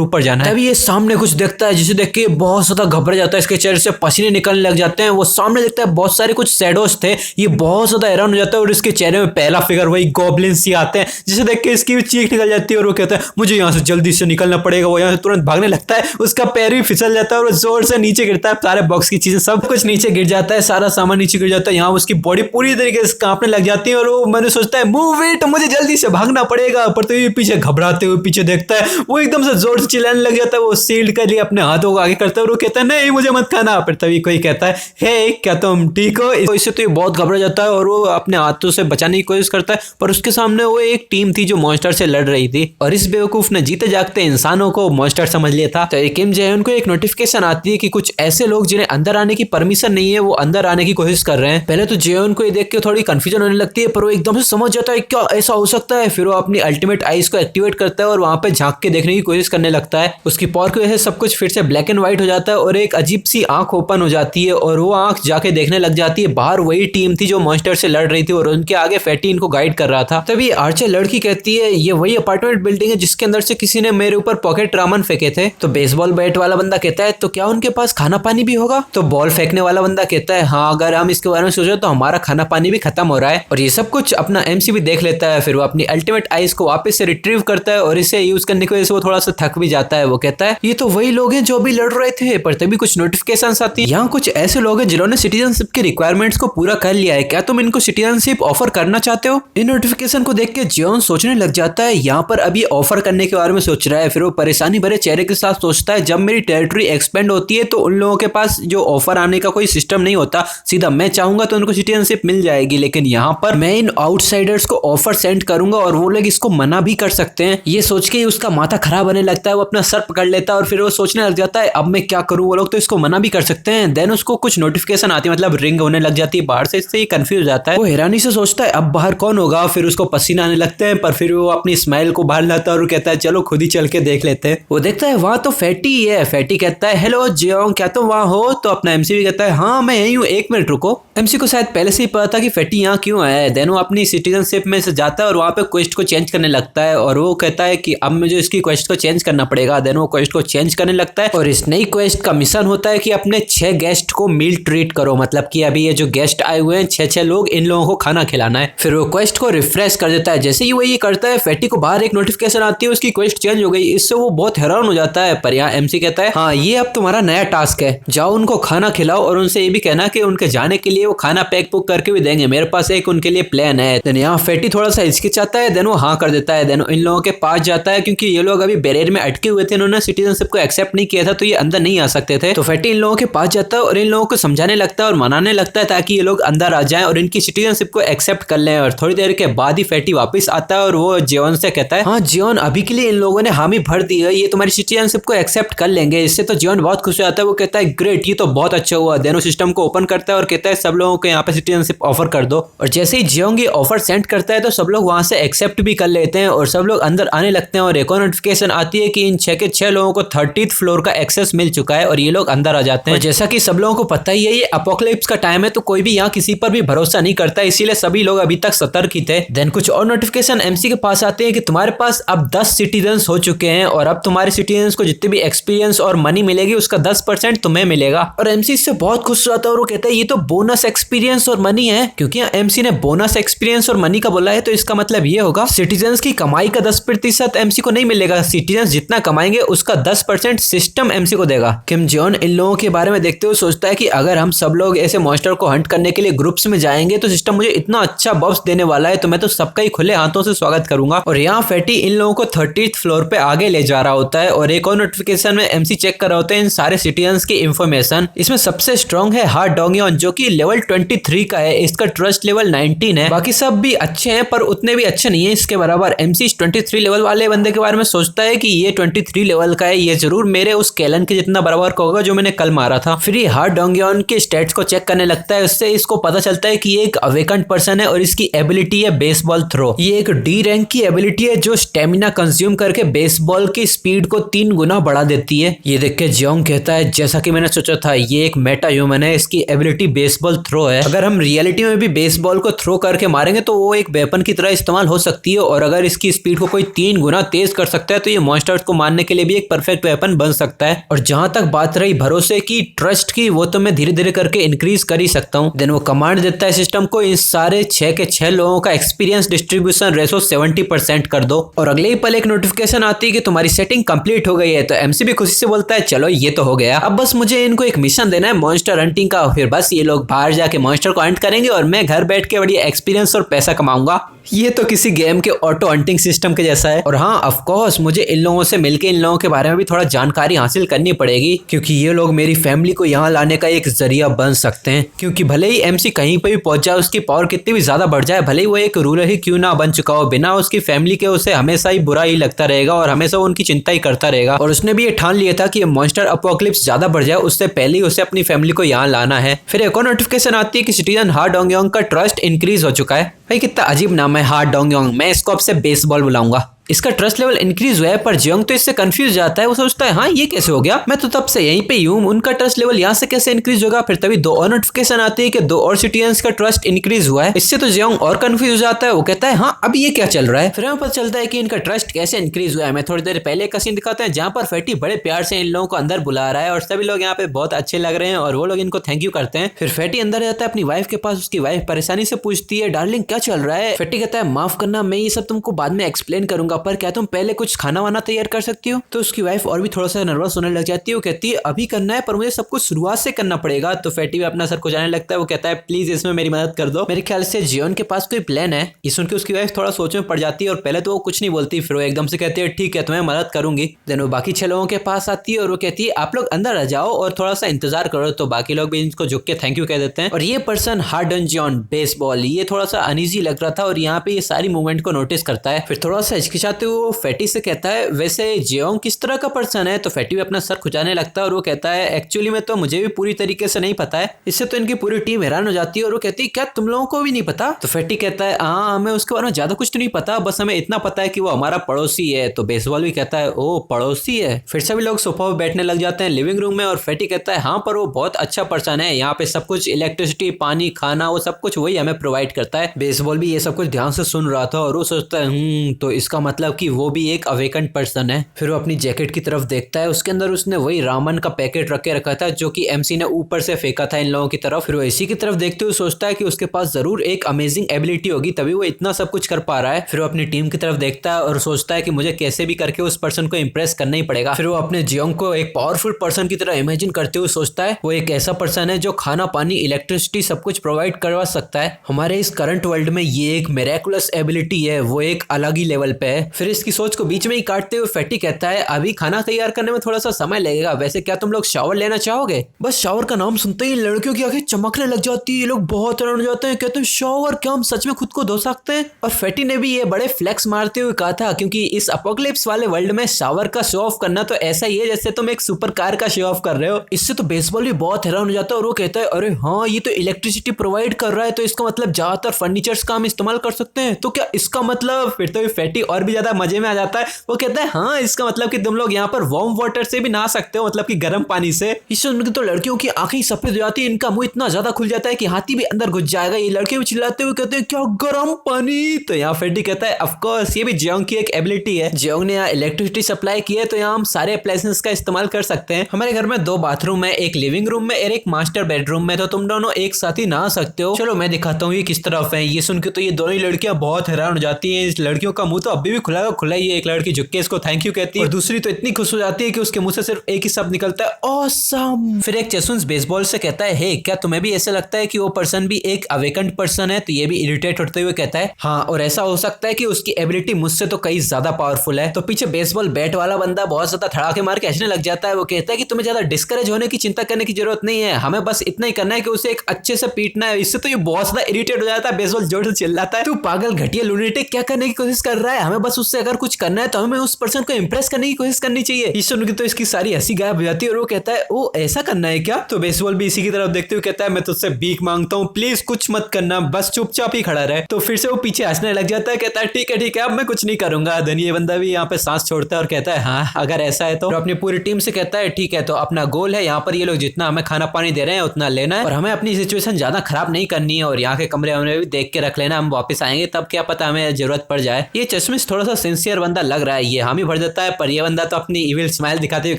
ऊपर जाना है। तभी ये सामने कुछ देखता है जिसे देख के बहुत ज्यादा घबरा जाता है, इसके चेहरे से पसीने निकलने लग जाते हैं। वो सामने देखता है बहुत सारे कुछ शैडोज थे, ये बहुत ज्यादा हैरान हो जाता है और इसके चेहरे में पहला फिगर वही गॉब्लिन्स ही आते हैं, जिसे देख के इसकी भी चीख निकल जाती है और वो कहता है मुझे यहाँ से जल्दी से निकलना पड़ेगा। वो यहाँ से तुरंत भागने लगता है, उसका पैर भी फिसल जाता है और जोर से नीचे गिरता है, सारे बॉक्स की चीजें सब कुछ नीचे गिर जाता है, सारा सामान नीचे गिर जाता है। यहाँ उसकी बॉडी पूरी तरीके से कांपने लग जाती है और वो मैंने सोचता है मूव इट, मुझे जल्दी से भागना पड़ेगा। पर तो ये पीछे घबराते हुए पीछे देखता है, वो एकदम से जोर से चिल्लाने लग जाता है। वो शील्ड के लिए अपने हाथों को आगे करता है और वो कहता है नहीं मुझे मत खाना। पर तभी कोई कहता है हे क्या तुम ठीक हो? इससे तो ये बहुत घबरा जाता है और वो अपने हाथों से बचाने की कोशिश करता है, पर उसके सामने वो एक टीम थी जो मॉन्स्टर से लड़ रही थी और इस बेवकूफ ने जीते जागते इंसानों को मॉन्स्टर समझ लिया था। तो किम जे-उन को एक नोटिफिकेशन आती है कि कुछ ऐसे लोग जिन्हें अंदर आने की परमिशन नहीं है वो अंदर आने की कोशिश कर रहे हैं। पहले तो जे-उन को ये देख के थोड़ी कंफ्यूजन होने लगती है, पर वो एकदम से समझ जाता है क्या ऐसा हो सकता है। फिर वो अपनी अल्टीमेट आईज को एक्टिवेट करता है और वहां पे झांक के देखने की कोशिश करने लगता है। उसकी पावर की वजह से सब कुछ फिर से ब्लैक एंड व्हाइट हो जाता है और एक अजीब सी आंख ओपन हो जाती है और वो आंख जाके देखने लग जाती है। बाहर वही टीम थी जो मॉन्स्टर से लड़ रही थी और उनके आगे फैटी इनको गाइड कर रहा था। तभी आर्चर लड़की कहती है ये वही अपार्टमेंट बिल्डिंग है जिसके अंदर से किसी ने मेरे ऊपर पॉकेट रामन फेंके थे। तो बेसबॉल बैट वाला बंदा कहता है तो क्या उनके पास खाना पानी भी होगा? तो बॉल फेंकने वाला बंदा कहता है हाँ अगर हम इसके बारे में सोचे तो हमारा खाना पानी भी खत्म हो रहा है। और ये सब कुछ अपना एमसी भी देख लेता है। फिर वो अपनी अल्टीमेट आइज को वापस से रिट्रीव करता है और इसे यूज करने की वजह से वो थोड़ा सा थक भी जाता है। वो कहता है ये तो वही लोग हैं जो अभी लड़ रहे थे। पर तभी कुछ नोटिफिकेशंस आती है, यहाँ कुछ ऐसे लोग हैं जिन्होंने सिटीजनशिप के रिक्वायरमेंट्स को पूरा कर लिया है, क्या तुम इनको सिटीजनशिप ऑफर करना चाहते हो? इन नोटिफिकेशन को देख के जियोन सोचने लग जाता है यहाँ पर अभी ऑफर करने के बारे में सोच रहा है। फिर वो परेशानी भरे चेहरे के साथ सोचता है जब मेरी टेरिटरी एक्सपेंड होती है तो उन लोगों के पास जो ऑफर आने का कोई सिस्टम नहीं होता, सीधा मैं चाहूंगा तो उनको सिटीजनशिप मिल जाएगी, लेकिन यहाँ पर मैं इन आउटसाइडर्स को ऑफर सेंड करूंगा और वो लोग इसको मना भी कर सकते हैं। ये सोच के उसका माथा खराब होने लगता है, वो अपना सर पकड़ लेता है और फिर वो सोचने लग जाता है अब मैं क्या करूं, वो लोग तो इसको मना भी कर सकते हैं। देन उसको कुछ नोटिफिकेशन आती है, मतलब रिंग होने लग जाती है बाहर से, इससे कंफ्यूज हो जाता है। वो हैरानी से सोचता है अब बाहर कौन होगा। फिर उसको पसीना आने लगते हैं, पर फिर वो अपनी स्माइल को बाहर लाता है और कहता है चलो खुद ही चल के देख लेते हैं। वो देखता है वहां तो फैटी है। फैटी कहता है हेलो जियोंग क्या तुम वहां हो? तो अपना एमसी भी कहता है हाँ मैं यही हूँ, एक मिनट रुको। एमसी को शायद पहले से ही पता था कि फैटी यहाँ क्यों आया है। देन वो अपनी सिटीजनशिप में से जाता है और वहां पे क्वेस्ट को चेंज करने लगता है और वो कहता है कि अब मुझे इसकी क्वेस्ट को चेंज करना पड़ेगा। देन वो क्वेस्ट को चेंज करने लगता है और इस नई क्वेस्ट का मिशन होता है कि अपने 6 गेस्ट को मील ट्रीट करो, मतलब कि अभी ये जो गेस्ट आए हुए हैं 6 लोग, इन लोगों को खाना खिलाना है। फिर वो क्वेस्ट को रिफ्रेश कर देता है। जैसे ही वो ये करता है फैटी को बाहर एक नोटिफिकेशन आती है उसकी क्वेस्ट चेंज हो गई। इससे वो बहुत हैरान हो जाता है, पर यहाँ एमसी कहता है हाँ ये अब तुम्हारा नया टास्क है, जाओ उनको खाना खिलाओ और उनसे ये भी कहना कि उनके जाने के लिए वो खाना पैक पुक करके भी देंगे, मेरे पास एक उनके लिए प्लान है। देन यहाँ फैटी थोड़ा सा हिचकिचाता है, देन वो हाँ कर देता है। देन इन लोगों के पास जाता है क्योंकि ये लोग अभी बैरियर में अटके हुए थे, इन्होंने सिटीजनशिप को एक्सेप्ट नहीं किया था तो ये अंदर नहीं आ सकते थे। तो फैटी इन लोगों के पास जाता है और इन लोगों को समझाने लगता है और मनाने लगता है ताकि ये लोग अंदर आ जाएं और इनकी सिटीजनशिप को एक्सेप्ट कर लें। और थोड़ी देर के बाद ही फैटी वापस आता है और वो जियोन से कहता है हाँ जियोन अभी के लिए इन लोगों ने हामी भर दी है, ये तुम्हारी सिटीजनशिप को एक्सेप्ट कर लेंगे। इससे तो जियोन बहुत खुश हो जाता है, वो कहता है ग्रेट ये तो बहुत अच्छा हुआ। देन वो सिस्टम को ओपन करता है और कहता है सब लोगों को यहाँ पे सिटीजनशिप ऑफर कर दो। और जैसे ही जियोंग ये ऑफर सेंड करता है तो सब लोग वहां से एक्सेप्ट भी कर लेते हैं और सब लोग अंदर आने लगते हैं। और एक और नोटिफिकेशन आती है कि इन 6 के 6 लोगों को 30th फ्लोर का एक्सेस मिल चुका है और ये लोग अंदर आ जाते हैं। और जैसा कि सब लोगों को पता ही है ये अपोकलिप्स का टाइम है तो कोई भी यहाँ किसी पर भी भरोसा नहीं करता, इसीलिए सभी लोग अभी तक सतर्क ही थे। देन कुछ और नोटिफिकेशन एमसी के पास आते हैं कि तुम्हारे पास अब 10 सिटीजन्स हो चुके हैं और अब तुम्हारे सिटीजन्स को जितने भी एक्सपीरियंस और मनी मिलेगी उसका 10% तुम्हें मिलेगा। और एमसी इससे बहुत खुश हो जाता है और वो कहता है ये तो बोनस एक्सपीरियंस और मनी है, क्योंकि एमसी ने बोनस एक्सपीरियंस और मनी का बोला है तो इसका मतलब ये होगा सिटीजन्स की कमाई का 10% एमसी को नहीं मिलेगा, सिटीजन्स जितना कमाएंगे उसका 10% सिस्टम एमसी को देगा। किम जॉन इन लोगों के बारे में देखते हुए सोचता है कि अगर हम सब लोग ऐसे मॉन्स्टर को हंट करने के लिए ग्रुप्स में जाएंगे तो सिस्टम मुझे इतना अच्छा बफ्स देने वाला है तो मैं तो सबका ही खुले हाथों से स्वागत करूंगा। और यहाँ फैटी इन लोगों को 30th फ्लोर पे आगे ले जा रहा होता है और एक और नोटिफिकेशन में एमसी चेक कर रहा होता है इन सारे सिटीजन्स की इंफॉर्मेशन। इसमें सबसे स्ट्रॉन्ग है हार्ड डोंगियन जो कि लेवल 23 का है, इसका ट्रस्ट लेवल 19 है, बाकी सब भी अच्छे हैं पर उतने भी अच्छे नहीं है इसके बराबर। MC 23 लेवल वाले बंदे के बारे में सोचता है कि ये 23 लेवल का है, ये जरूर मेरे उस कैलन के जितना बराबर का होगा जो मैंने कल मारा था। फिर ये हा डोंगयॉन के स्टेट्स को चेक करने लगता है, उससे इसको पता चलता है कि ये एक अवेकेंट पर्सन है और इसकी एबिलिटी है बेसबॉल थ्रो। ये एक D रैंक की एबिलिटी है जो स्टेमिना कंज्यूम करके बेसबॉल की स्पीड को 3 गुना बढ़ा देती है। ये देख के जियोंग कहता है जैसा कि मैंने सोचा था, ये एक मेटा ह्यूमन है, इसकी एबिलिटी बेसबॉल थ्रो है। अगर हम रियलिटी में भी बेसबॉल को थ्रो करके मारेंगे तो वो एक वेपन की तरह इस्तेमाल हो सकती है, और अगर इसकी स्पीड को कोई 3 गुना तेज कर सकता है तो ये मॉन्स्टर्स को मारने के लिए भी एक परफेक्ट वेपन बन सकता है। और जहां तक बात रही भरोसे की, ट्रस्ट की, वो तो मैं धीरे धीरे करके इंक्रीज कर ही सकता हूँ। देन वो कमांड देता है सिस्टम को, इन सारे 6 के 6 लोगों का एक्सपीरियंस डिस्ट्रीब्यूशन रेशो 70% कर दो। और अगले ही पल एक नोटिफिकेशन आती है कि तुम्हारी सेटिंग कंप्लीट हो गई है। तो MC भी खुशी से बोलता है चलो ये तो हो गया, अब बस मुझे इनको एक मिशन देना है मॉन्स्टर हंटिंग का। फिर बस ये लोग बाहर जाके मॉन्स्टर को हंट करेंगे और मैं घर बैठ के बढ़िया एक्सपीरियंस और पैसा कमाऊंगा। ये तो किसी गेम के ऑटो हंटिंग सिस्टम के जैसा है। और हाँ, ऑफ कोर्स मुझे इन लोगों से मिलके इन लोगों के बारे में भी थोड़ा जानकारी हासिल करनी पड़ेगी, क्योंकि ये लोग मेरी फैमिली को यहाँ लाने का एक जरिया बन सकते हैं। क्योंकि भले ही MC कहीं पे भी पहुंच जाए, उसकी पावर कितनी भी ज्यादा बढ़ जाए, भले ही वो एक रूलर ही क्यों ना बन चुका हो, बिना उसकी फैमिली के उसे हमेशा ही बुरा ही लगता रहेगा और हमेशा उनकी चिंता ही करता रहेगा। और उसने भी ये ठान लिया था कि मॉन्स्टर अपोकलिप्स ज्यादा बढ़ जाए उससे पहले ही उसे अपनी फैमिली को यहाँ लाना है। फिर एक और नोटिफिकेशन आती है कि सिटीजन हा डोंगयॉन्ग का ट्रस्ट इंक्रीज हो चुका है। भाई कितना अजीब नाम है, हा डोंगयॉन्ग। मैं इसको अब से बेसबॉल बुलाऊंगा। इसका ट्रस्ट लेवल इंक्रीज हुआ है, पर जियोंग तो इससे कंफ्यूज जाता है। वो सोचता है हाँ ये कैसे हो गया, मैं तो तब से यहीं पे ही हूँ, उनका ट्रस्ट लेवल यहाँ से कैसे इंक्रीज होगा। फिर तभी 2 और नोटिफिकेशन आती है कि 2 और सिटीजन्स का ट्रस्ट इंक्रीज हुआ है। इससे तो जियोंग और कंफ्यूज हो जाता है। वो कहता है हाँ अब ये क्या चल रहा है। फिर हमें पता चलता है कि इनका ट्रस्ट कैसे इंक्रीज हुआ है। मैं थोड़ी देर पहले का सीन दिखाते हैं जहाँ पर फैटी बड़े प्यार से इन लोगों को अंदर बुला रहा है और सभी लोग यहाँ पे बहुत अच्छे लग रहे हैं और वो लोग इनको थैंक यू करते हैं। फिर फैटी अंदर जाता है अपनी वाइफ के पास, उसकी वाइफ परेशानी से पूछती है डार्लिंग क्या चल रहा है। फैटी कहता है माफ करना, मैं ये सब तुमको बाद में एक्सप्लेन करूंगा, पर क्या तुम पहले कुछ खाना वाना तैयार कर सकती हो। तो उसकी वाइफ और भी थोड़ा सा नर्वस होने लग जाती है। वो कहती है अभी करना है पर मुझे सब कुछ शुरुआत से करना पड़ेगा। तो फैटी भी अपना सर खुजाने लगता है। वो कहता है प्लीज इसमें मेरी मदद कर दो, मेरे ख्याल से जियोन के पास कोई प्लान है। ये सुन के उसकी वाइफ थोड़ा सोच में पड़ जाती है और पहले तो वो कुछ नहीं बोलती, फिर वो एकदम से कहती है ठीक है तुम्हें मदद करूंगी। देन वो बाकी 6 लोगों के पास आती है और वो कहती है आप लोग अंदर आ जाओ और थोड़ा सा इंतजार करो। तो बाकी लोग भी इनको झुक के थैंक यू कह देते हैं। और ये पर्सन हा डोंगयॉन बेसबॉल, ये थोड़ा सा अनईजी लग रहा था और यहाँ पे ये सारी मूवमेंट को नोटिस करता है। फिर थोड़ा सा हिचकिचाते हुए वो फैटी से कहता है वैसे जियोंग किस तरह का पर्सन है। तो फैटी भी अपना सर खुजाने लगता है और वो कहता है एक्चुअली में तो मुझे भी पूरी तरीके से नहीं पता है। इससे तो इनकी पूरी टीम हैरान हो जाती है और वो कहती है क्या तुम लोगों को भी नहीं पता। तो फैटी कहता है हाँ हमें उसके बारे में ज्यादा कुछ तो नहीं पता, बस हमें इतना पता है कि वो हमारा पड़ोसी है। तो बेसबॉल भी कहता है ओ पड़ोसी है। फिर सभी लोग सोफा पर बैठने लग जाते हैं लिविंग रूम में और फैटी कहता है हाँ पर वो बहुत अच्छा पर्सन है, यहाँ पे सब कुछ इलेक्ट्रिसिटी पानी खाना वो सब कुछ वही हमें प्रोवाइड करता है। बेसबॉल भी ये सब कुछ ध्यान से सुन रहा था और वो सोचता है तो इसका मतलब कि वो भी एक अवेकेंट पर्सन है। फिर वो अपनी जैकेट की तरफ देखता है, उसके अंदर उसने वही रामन का पैकेट रख के रखा था जो कि MC ने ऊपर से फेंका था इन लोगों की तरफ। फिर वो इसी की तरफ देखते हुए सोचता है कि उसके पास जरूर एक अमेजिंग एबिलिटी होगी तभी वो इतना सब कुछ कर पा रहा है। फिर वो अपनी टीम की तरफ देखता है और सोचता है कि मुझे कैसे भी करके उस पर्सन को इंप्रेस करना ही पड़ेगा। फिर वो अपने जियोंग को एक पावरफुल पर्सन की तरह इमेजिन करते हुए सोचता है वो एक ऐसा पर्सन है जो खाना पानी इलेक्ट्रिसिटी सब कुछ प्रोवाइड करवा सकता है। हमारे इस करंट वर्ल्ड में ये एक मिरेकुलस एबिलिटी है, वो एक अलग ही लेवल पे है। फिर इसकी सोच को बीच में ही काटते हुए फैटी कहता है अभी खाना तैयार करने में थोड़ा सा समय लगेगा, वैसे क्या तुम लोग शावर लेना चाहोगे। बस शावर का नाम सुनते ही लड़कियों की आंखें चमकने लग जाती है, ये लोग बहुत हैरान हो जाते हैं, कहते हैं शावर, क्या हम सच में खुद को धो सकते हैं। और फैटी ने भी ये बड़े फ्लेक्स मारते हुए कहा था क्योंकि इस अपोकलिप्स वाले वर्ल्ड में शावर का शो ऑफ करना तो ऐसा ही है जैसे तुम एक सुपर कार का शो ऑफ कर रहे हो। इससे तो बेसबॉल भी बहुत हैरान हो जाता है और वो कहता है अरे हाँ ये तो इलेक्ट्रिसिटी प्रोवाइड कर रहा है तो इसका मतलब ज्यादातर फर्नीचर्स का हम इस्तेमाल कर सकते हैं, तो क्या इसका मतलब। फिर तो फैटी और भी ज्यादा मजे में आ जाता है। वो कहता है हाँ इसका मतलब कि तुम लोग यहाँ पर वार्म वाटर से भी नहा सकते हो, मतलब कि गर्म पानी से। इससे उनकी तो लड़कियों की आंखें सफेद हो जाती है, इनका मुंह इतना ज्यादा खुल जाता है कि हाथी भी अंदर घुस जाएगा। ये लड़के भी चिल्लाते हुए कहते हैं क्या गर्म पानी। तो यहाँ फैटी कहता है ऑफ कोर्स ये भी जियोंग की एक एबिलिटी है, जियोंग ने यहाँ इलेक्ट्रिसिटी सप्लाई की है तो यहाँ हम सारे अप्लायंसेस का इस्तेमाल कर सकते हैं। हमारे घर में 2 बाथरूम है, एक लिविंग रूम में और एक मास्टर बेडरूम में, तो तुम दोनों एक साथ ही नहा सकते हो। चलो मैं दिखाता हूँ ये किस तरफ है। ये सुन के तो ये दोनों ही लड़कियां बहुत हैरान हो जाती है, इस लड़कियों का मुंह तो अभी भी खुला खुला ही एक लड़की झुक के इसको थैंक यू कहती है और दूसरी तो इतनी खुश हो जाती है कि उसके मुंह से सिर्फ एक ही शब्द निकलता है, ऑसम। फिर एक चेसुन्स बेसबॉल से कहता है, हे क्या तुम्हें भी ऐसा लगता है कि वो पर्सन भी एक अवेकंड पर्सन है? तो ये भी इरिटेट होते हुए कहता है, हाँ, और ऐसा हो सकता है कि उसकी एबिलिटी मुझसे तो कहीं ज्यादा पावरफुल है। तो पीछे बेसबॉल बैट वाला बंदा बहुत ज्यादा धड़ाके मार के हंसने लग जाता है। वो कहता है कि तुम्हें ज्यादा डिस्करेज होने की चिंता करने की जरूरत नहीं है, हमें बस इतना ही करना है कि उसे एक अच्छे से पीटना है। इससे तो ये बहुत ज्यादा इरिटेट हो जाता है। बेसबॉल जोर से चिल्लाता है, तू पागल घटिया लुनेटिक क्या करने की कोशिश कर रहा है? हमें बस उससे अगर कुछ करना है तो हमें उस पर्सन को इंप्रेस करने की कोशिश करनी चाहिए। ये सुन के तो इसकी सारी हंसी गायब हो जाती है और वो कहता है, ओ ऐसा करना है क्या? तो बेसबॉल भी इसी की तरफ देखते हुए कहता है, मैं तुझसे भीख मांगता हूँ, प्लीज कुछ मत करना, बस चुपचाप ही खड़ा रहे। तो फिर से वो पीछे हंसने लग जाता है, कहता है ठीक है अब मैं कुछ नहीं करूंगा। धन ये बंदा भी यहाँ पे सांस छोड़ता है और कहता है, हाँ अगर ऐसा है तो अपनी पूरी टीम से कहता है, ठीक है तो अपना गोल है यहाँ पर ये लोग जितना हमें खाना पानी दे रहे हैं उतना लेना है और हमें अपनी सिचुएशन ज्यादा खराब नहीं करनी है और यहाँ के कमरे हमें भी देख के रख लेना, हम वापस आएंगे तब क्या पता हमें जरूरत पड़ जाए। ये चश्मिश थोड़ा सा सिंसियर बंदा लग रहा है, ये हामी भर देता है, पर ये बंदा तो अपनी इविल स्माइल दिखाते हुए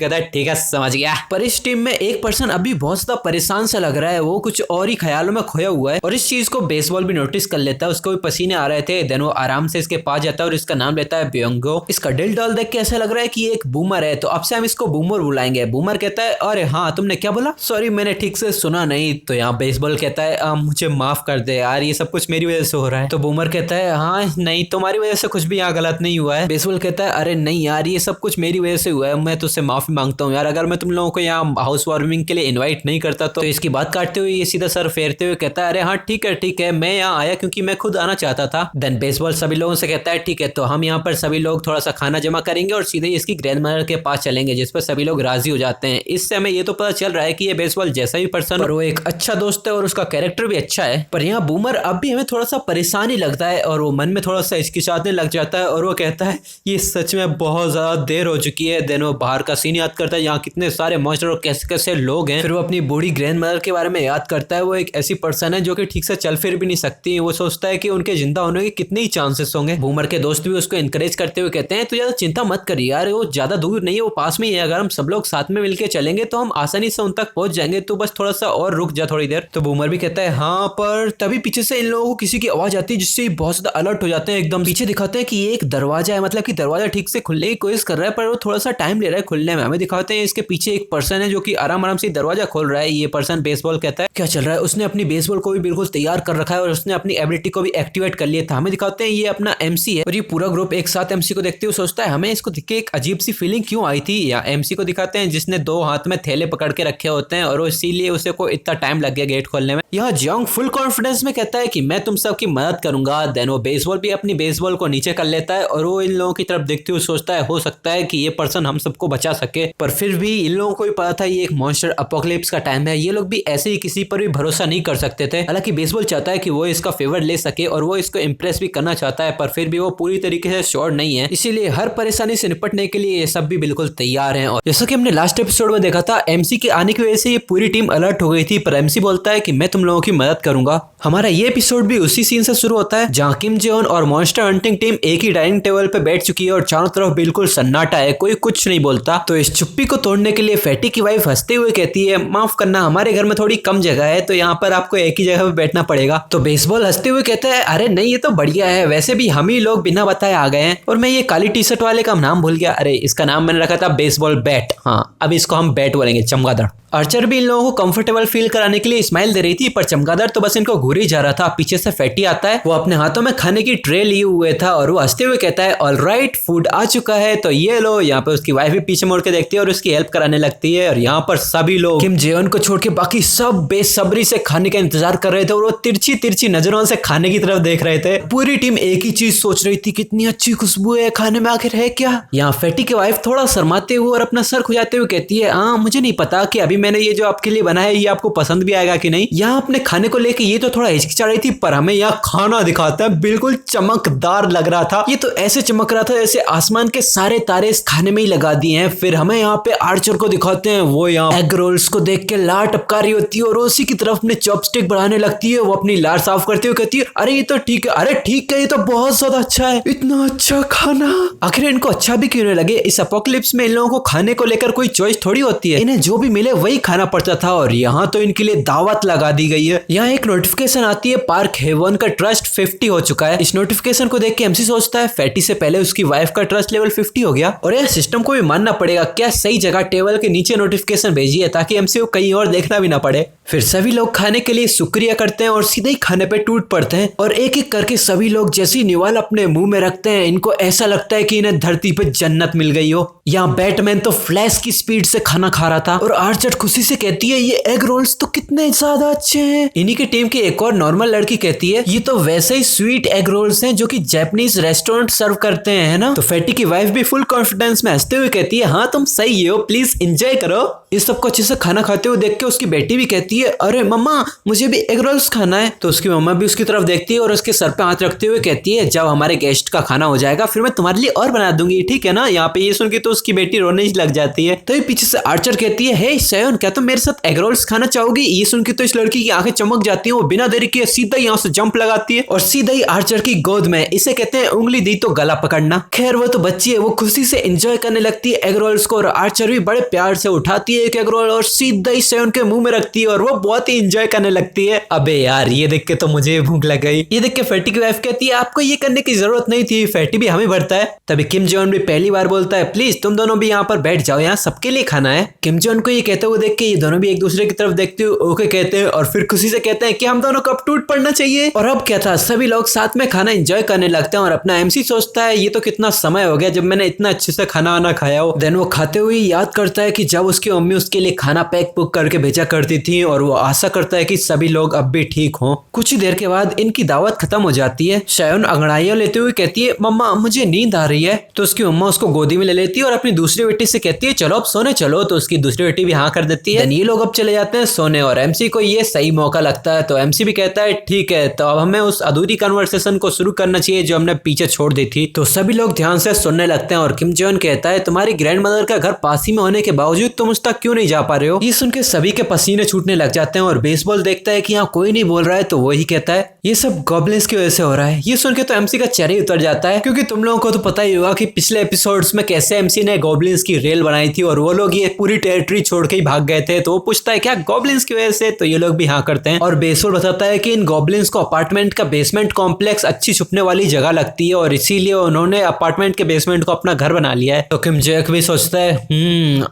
कहता है, ठीक है समझ गया। पर इस टीम में एक पर्सन अभी बहुत ज्यादा परेशान सा लग रहा है, वो कुछ और ही ख्यालों में खोया हुआ है और इस चीज को बेसबॉल भी नोटिस कर लेता है। उसको भी पसीने आ रहे थे। देन वो आराम से इसके पास जाता है और इसका नाम लेता है ब्योंगो। इसका दिल डॉल देख के ऐसा लग रहा है कि एक बूमर है, तो अब से हम इसको बूमर बुलाएंगे। बूमर कहता है, अरे हाँ तुमने क्या बोला? सॉरी मैंने ठीक से सुना नहीं। तो यहाँ बेसबॉल कहता है, मुझे माफ कर दे यार, ये सब कुछ मेरी वजह से हो रहा है। तो बूमर कहता है, हाँ नहीं तुम्हारी वजह से कुछ भी यहाँ गलत नहीं हुआ है। बेसबॉल कहता है, अरे नहीं यार ये सब कुछ मेरी वजह से हुआ है, मैं तुझसे माफी मांगता हूँ यार, अगर मैं तुम लोगों को यहाँ हाउस वार्मिंग के लिए इन्वाइट नहीं करता तो इसकी बात काटते हुए ये सीधा सर फेरते हुए कहता है, अरे हाँ ठीक है मैं यहाँ आया क्योंकि मैं खुद आना चाहता था। देन बेसबॉल सभी लोगों से कहता है, ठीक है तो हम यहाँ पर सभी लोग थोड़ा सा खाना जमा करेंगे और सीधे इसकी ग्रैंडमदर के पास चलेंगे, जिस पर सभी लोग राजी हो जाते हैं। इससे हमें ये तो पता चल रहा है कि ये बेसबॉल जैसा भी पर्सन और वो एक अच्छा दोस्त है और उसका कैरेक्टर भी अच्छा है। पर यहाँ बूमर अब भी हमें थोड़ा सा परेशान ही लगता है और वो मन में थोड़ा सा हिचकिचाने लग जाता है और वो कहता है, ये सच में बहुत ज्यादा देर हो चुकी है। देन वो बाहर का सीन याद करता है, यहाँ कितने सारे मॉन्स्टर और कैसे कैसे लोग हैं। फिर वो अपनी बूढ़ी ग्रैंडमदर के बारे में याद करता है। वो एक ऐसी पर्सन है जो कि ठीक से चल फिर भी नहीं सकती। वो सोचता है कि उनके जिंदा होने के कितने ही चांसेस होंगे। बूमर के दोस्त भी उसको इनकरेज करते हुए कहते हैं, तो ज्यादा चिंता मत करिए यार, वो ज्यादा दूर नहीं है, वो पास में ही है, अगर हम सब लोग साथ में मिलकर चलेंगे तो हम आसानी से उन तक पहुंच जाएंगे, तो बस थोड़ा सा और रुक जा थोड़ी देर। तो बूमर भी कहता है, हाँ पर तभी पीछे से इन लोगों को किसी की आवाज आती है जिससे बहुत ज्यादा अलर्ट हो जाते हैं। एकदम पीछे दिखाते हैं कि ये एक दरवाजा है, मतलब कि दरवाजा ठीक से खुलने की कोशिश कर रहा है पर वो थोड़ा सा टाइम ले रहा है खुलने में। हमें दिखाते हैं इसके पीछे एक पर्सन है जो कि आराम से दरवाजा खोल रहा है। ये पर्सन बेसबॉल कहता है, क्या चल रहा है? उसने अपनी बेसबॉल को भी बिल्कुल तैयार कर रखा है और उसने अपनी एबिलिटी को भी एक्टिवेट कर लिया था। हमें दिखाते हैं ये अपना एमसी है और ये पूरा ग्रुप एक साथ एमसी को देखते हुए सोचता है, हमें इसको देख के एक अजीब सी फीलिंग क्यों आई थी। या एमसी को दिखाते हैं जिसने दो हाथ में थैले पकड़ के रखे होते हैं और वो इसीलिए उसे को इतना टाइम लग गया गेट खोलने में। यहाँ जियोंग फुल कॉन्फिडेंस में कहता है कि मैं तुम सबकी मदद करूंगा। देन वो बेसबॉल भी अपनी बेसबॉल को नीचे कर लेता है और वो इन लोगों की तरफ देखते हुए सोचता है, हो सकता है कि ये पर्सन हम सबको बचा सके। पर फिर भी इन लोगों को भी पता था ये एक मॉन्स्टर अपोकलिप्स का टाइम है, ये लोग भी ऐसे ही किसी पर भी भरोसा नहीं कर सकते थे। हालांकि बेसबॉल चाहता है कि वो इसका फेवर ले सके और वो इसको इम्प्रेस भी करना चाहता है, पर फिर भी वो पूरी तरीके से श्योर नहीं है, इसीलिए हर परेशानी से निपटने के लिए ये सब भी बिल्कुल तैयार हैं। और जैसा कि हमने लास्ट एपिसोड में देखा था, एमसी के आने की वजह से ये पूरी टीम अलर्ट हो गई थी, पर एमसी बोलता है कि मैं तुम लोगों की मदद करूंगा। हमारा ये एपिसोड भी उसी सीन से शुरू होता है जहाँ किम जेओन और मॉन्स्टर हंटिंग टीम एक ही डाइनिंग टेबल पे बैठ चुकी है और चारों तरफ बिल्कुल सन्नाटा है, कोई कुछ नहीं बोलता। तो इस चुप्पी को तोड़ने के लिए फैटी की वाइफ हंसते हुए कहती है, माफ करना हमारे घर में थोड़ी कम जगह है तो यहाँ पर आपको एक ही जगह पे बैठना पड़ेगा। तो बेसबॉल हंसते हुए कहता है, अरे नहीं ये तो बढ़िया है, वैसे भी हम ही लोग बिना बताए आ गए हैं और मैं ये काली टी शर्ट वाले का नाम भूल गया, अरे इसका नाम मैंने रखा था बेसबॉल बैट। हाँ अब इसको हम बैट बोलेंगे, चमगादड़। आर्चर भी इन लोगों को कंफर्टेबल फील कराने के लिए स्माइल दे रही थी, पर चमगादड़ तो बस इनको घूर ही जा रहा था। पीछे से फैटी आता है, वो अपने हाथों में खाने की ट्रे लिए हुए था और वो हंसते हुए कहता है, ऑलराइट फूड आ चुका है तो ये लो। यहाँ पे उसकी वाइफ भी पीछे मुड़ के देखती है और उसकी हेल्प कराने लगती है और यहाँ पर सभी लोग किम जेओन को छोड़ के बाकी सब बेसब्री से खाने का इंतजार कर रहे थे और वो तिरछी तिरछी नजरों से खाने की तरफ देख रहे थे। पूरी टीम एक ही चीज सोच रही थी, कितनी अच्छी खुशबू है, खाने में आखिर है क्या। यहाँ फैटी की वाइफ थोड़ा शर्माते हुए और अपना सर खुजाते हुए कहती है, हाँ मुझे नहीं पता कि अभी मैंने ये जो आपके लिए बनाया है ये आपको पसंद भी आएगा कि नहीं। यहाँ अपने खाने को लेके ये तो थोड़ा हिचकिचा रही थी, पर हमें यहाँ खाना दिखाता है बिल्कुल चमकदार लग रहा था। ये तो ऐसे चमक रहा था जैसे आसमान के सारे तारे इस खाने में ही लगा दिए हैं। फिर हमें यहाँ पे आर्चर को दिखाते हैं, वो यहाँ एग रोल्स को देख के लार टपका रही होती है और उसी की तरफ अपने चॉपस्टिक बढ़ाने लगती है। वो अपनी लार साफ करते हुए कहती है, अरे ये तो ठीक है, अरे ठीक है ये तो बहुत ज्यादा अच्छा है, इतना अच्छा खाना। आखिर इनको अच्छा भी क्यों नहीं लगे, इस एपोकलिप्स में इन लोगों को खाने को लेकर कोई चॉइस थोड़ी होती है, इन्हें जो भी मिले वही खाना पड़ता था और यहाँ तो इनके लिए दावत लगा दी गई है। यहाँ एक नोटिफिकेशन नोटिफिकेशन आती है पार्क हेवन का ट्रस्ट 50 हो चुका है। इस नोटिफिकेशन को देख के एमसी सोचता है फैटी से पहले उसकी वाइफ का ट्रस्ट लेवल 50 हो गया और यह सिस्टम को भी मानना पड़ेगा, क्या सही जगह टेबल के नीचे नोटिफिकेशन भेजी है ताकि एमसी को कहीं और देखना भी ना पड़े। फिर सभी लोग खाने के लिए शुक्रिया करते हैं और सीधे ही खाने पे टूट पड़ते हैं और एक एक करके सभी लोग जैसे ही निवाल अपने मुंह में रखते हैं इनको ऐसा लगता है कि इन्हें धरती पे जन्नत मिल गई हो। यहाँ बैटमैन तो फ्लैश की स्पीड से खाना खा रहा था और आर्चर खुशी से कहती है ये एग रोल्स तो कितने ज्यादा अच्छे हैं। इन्हीं की टीम की एक और नॉर्मल लड़की कहती है ये तो वैसे ही स्वीट एग रोल्स हैं जो कि जापानीज रेस्टोरेंट सर्व करते हैं, है ना। तो फैटी की वाइफ भी फुल कॉन्फिडेंस में हंसते हुए कहती है हाँ तुम सही हो, प्लीज एंजॉय करो। इस सबको अच्छे से खाना खाते हुए देख के उसकी बेटी भी कहती है अरे मम्मा मुझे भी एग रोल्स खाना है। तो उसकी मम्मा भी उसकी तरफ देखती है और उसके सर पे हाथ रखते हुए कहती है जब हमारे गेस्ट का खाना हो जाएगा फिर मैं तुम्हारे लिए और बना दूंगी, ठीक है ना। यहाँ पे ये सुन के तो उसकी बेटी रोने ही लग जाती है। तो पीछे से आर्चर कहती है हे सयोन क्या तुम मेरे साथ एग रोल्स खाना चाहोगी। ये सुन के तो इस लड़की की आंखें चमक जाती है, वो बिना देरी किए सीधा यहाँ से जंप लगाती है और सीधा ही आर्चर की गोद में। इसे कहते हैं उंगली दी तो गला पकड़ना। खैर वो तो बच्ची है, वो खुशी से एंजॉय करने लगती है एग रोल्स को और आर्चर भी बड़े प्यार से उठाती है एक एग रोल और सीधा ही सयोन के मुंह में रखती है और वो बहुत ही एंजॉय करने लगती है। अबे यार ये देख के तो मुझे भूख लग गई। ये देख के फैटी की वाइफ कहती है आपको ये करने की जरूरत नहीं थी, फैटी भी हमें भरता है। तभी किम जोन भी पहली बार बोलता है प्लीज तुम दोनों भी यहाँ पर बैठ जाओ, यहाँ सबके लिए खाना है। किम जोन को ये कहते हुए देख के ये दोनों भी एक दूसरे की तरफ देखते हुए ओके कहते हैं और फिर खुशी से कहते हैं कि हम दोनों को अब टूट पड़ना चाहिए। और अब क्या था, सभी लोग साथ में खाना एंजॉय करने लगते हैं और अपना एमसी सोचता है ये तो कितना समय हो गया जब मैंने इतना अच्छे से खाना वाना खाया हो। देन वो खाते हुए याद करता है कि जब उसकी मम्मी उसके लिए खाना पैक पुक करके भेजा करती थी और वो आशा करता है कि सभी लोग अब भी ठीक हों। कुछ ही देर के बाद इनकी दावत खत्म हो जाती है। शायन अंगड़ाइयां लेते हुए कहती है मम्मा मुझे नींद आ रही है। तो उसकी मम्मा उसको गोदी में ले लेती है और अपनी दूसरी बेटी से कहती है चलो अब सोने चलो। तो उसकी दूसरी बेटी भी हाँ कर देती है। ये लोग अब चले जाते हैं सोने और एमसी को ये सही मौका लगता है। तो एमसी भी कहता है ठीक है तो अब हमें उस अधूरी कन्वर्सेशन को शुरू करना चाहिए जो हमने पीछे छोड़ दी थी। तो सभी लोग ध्यान से सुनने लगते हैं और किम जोन कहता है तुम्हारी ग्रैंड मदर का घर पास ही में होने के बावजूद तुम उस तक क्यों नहीं जा पा रहे हो। ये सुन के सभी के पसीने छूटने लग जाते हैं और बेसबॉल देखता है कि यहाँ कोई नहीं बोल रहा है तो वो ही कहता है ये सब गॉब्लिन्स की वजह से हो रहा है। ये सुन के तो एमसी का चेहरा ही उतर जाता है क्योंकि तुम लोगों को तो पता ही होगा कि पिछले एपिसोड्स में कैसे एमसी ने गॉब्लिन्स की रेल बनाई थी और वो लोग ये पूरी टेरिटरी छोड़ के ही भाग गए थे। तो वो पूछता है क्या गॉब्लिन्स की वजह से, तो ये लोग भी हाँ करते हैं और बेसबॉल बताता है कि इन गॉब्लिन्स को अपार्टमेंट का बेसमेंट कॉम्प्लेक्स अच्छी छुपने वाली जगह लगती है और इसीलिए उन्होंने अपार्टमेंट के बेसमेंट को अपना घर बना लिया है। तो किम जैक भी सोचता है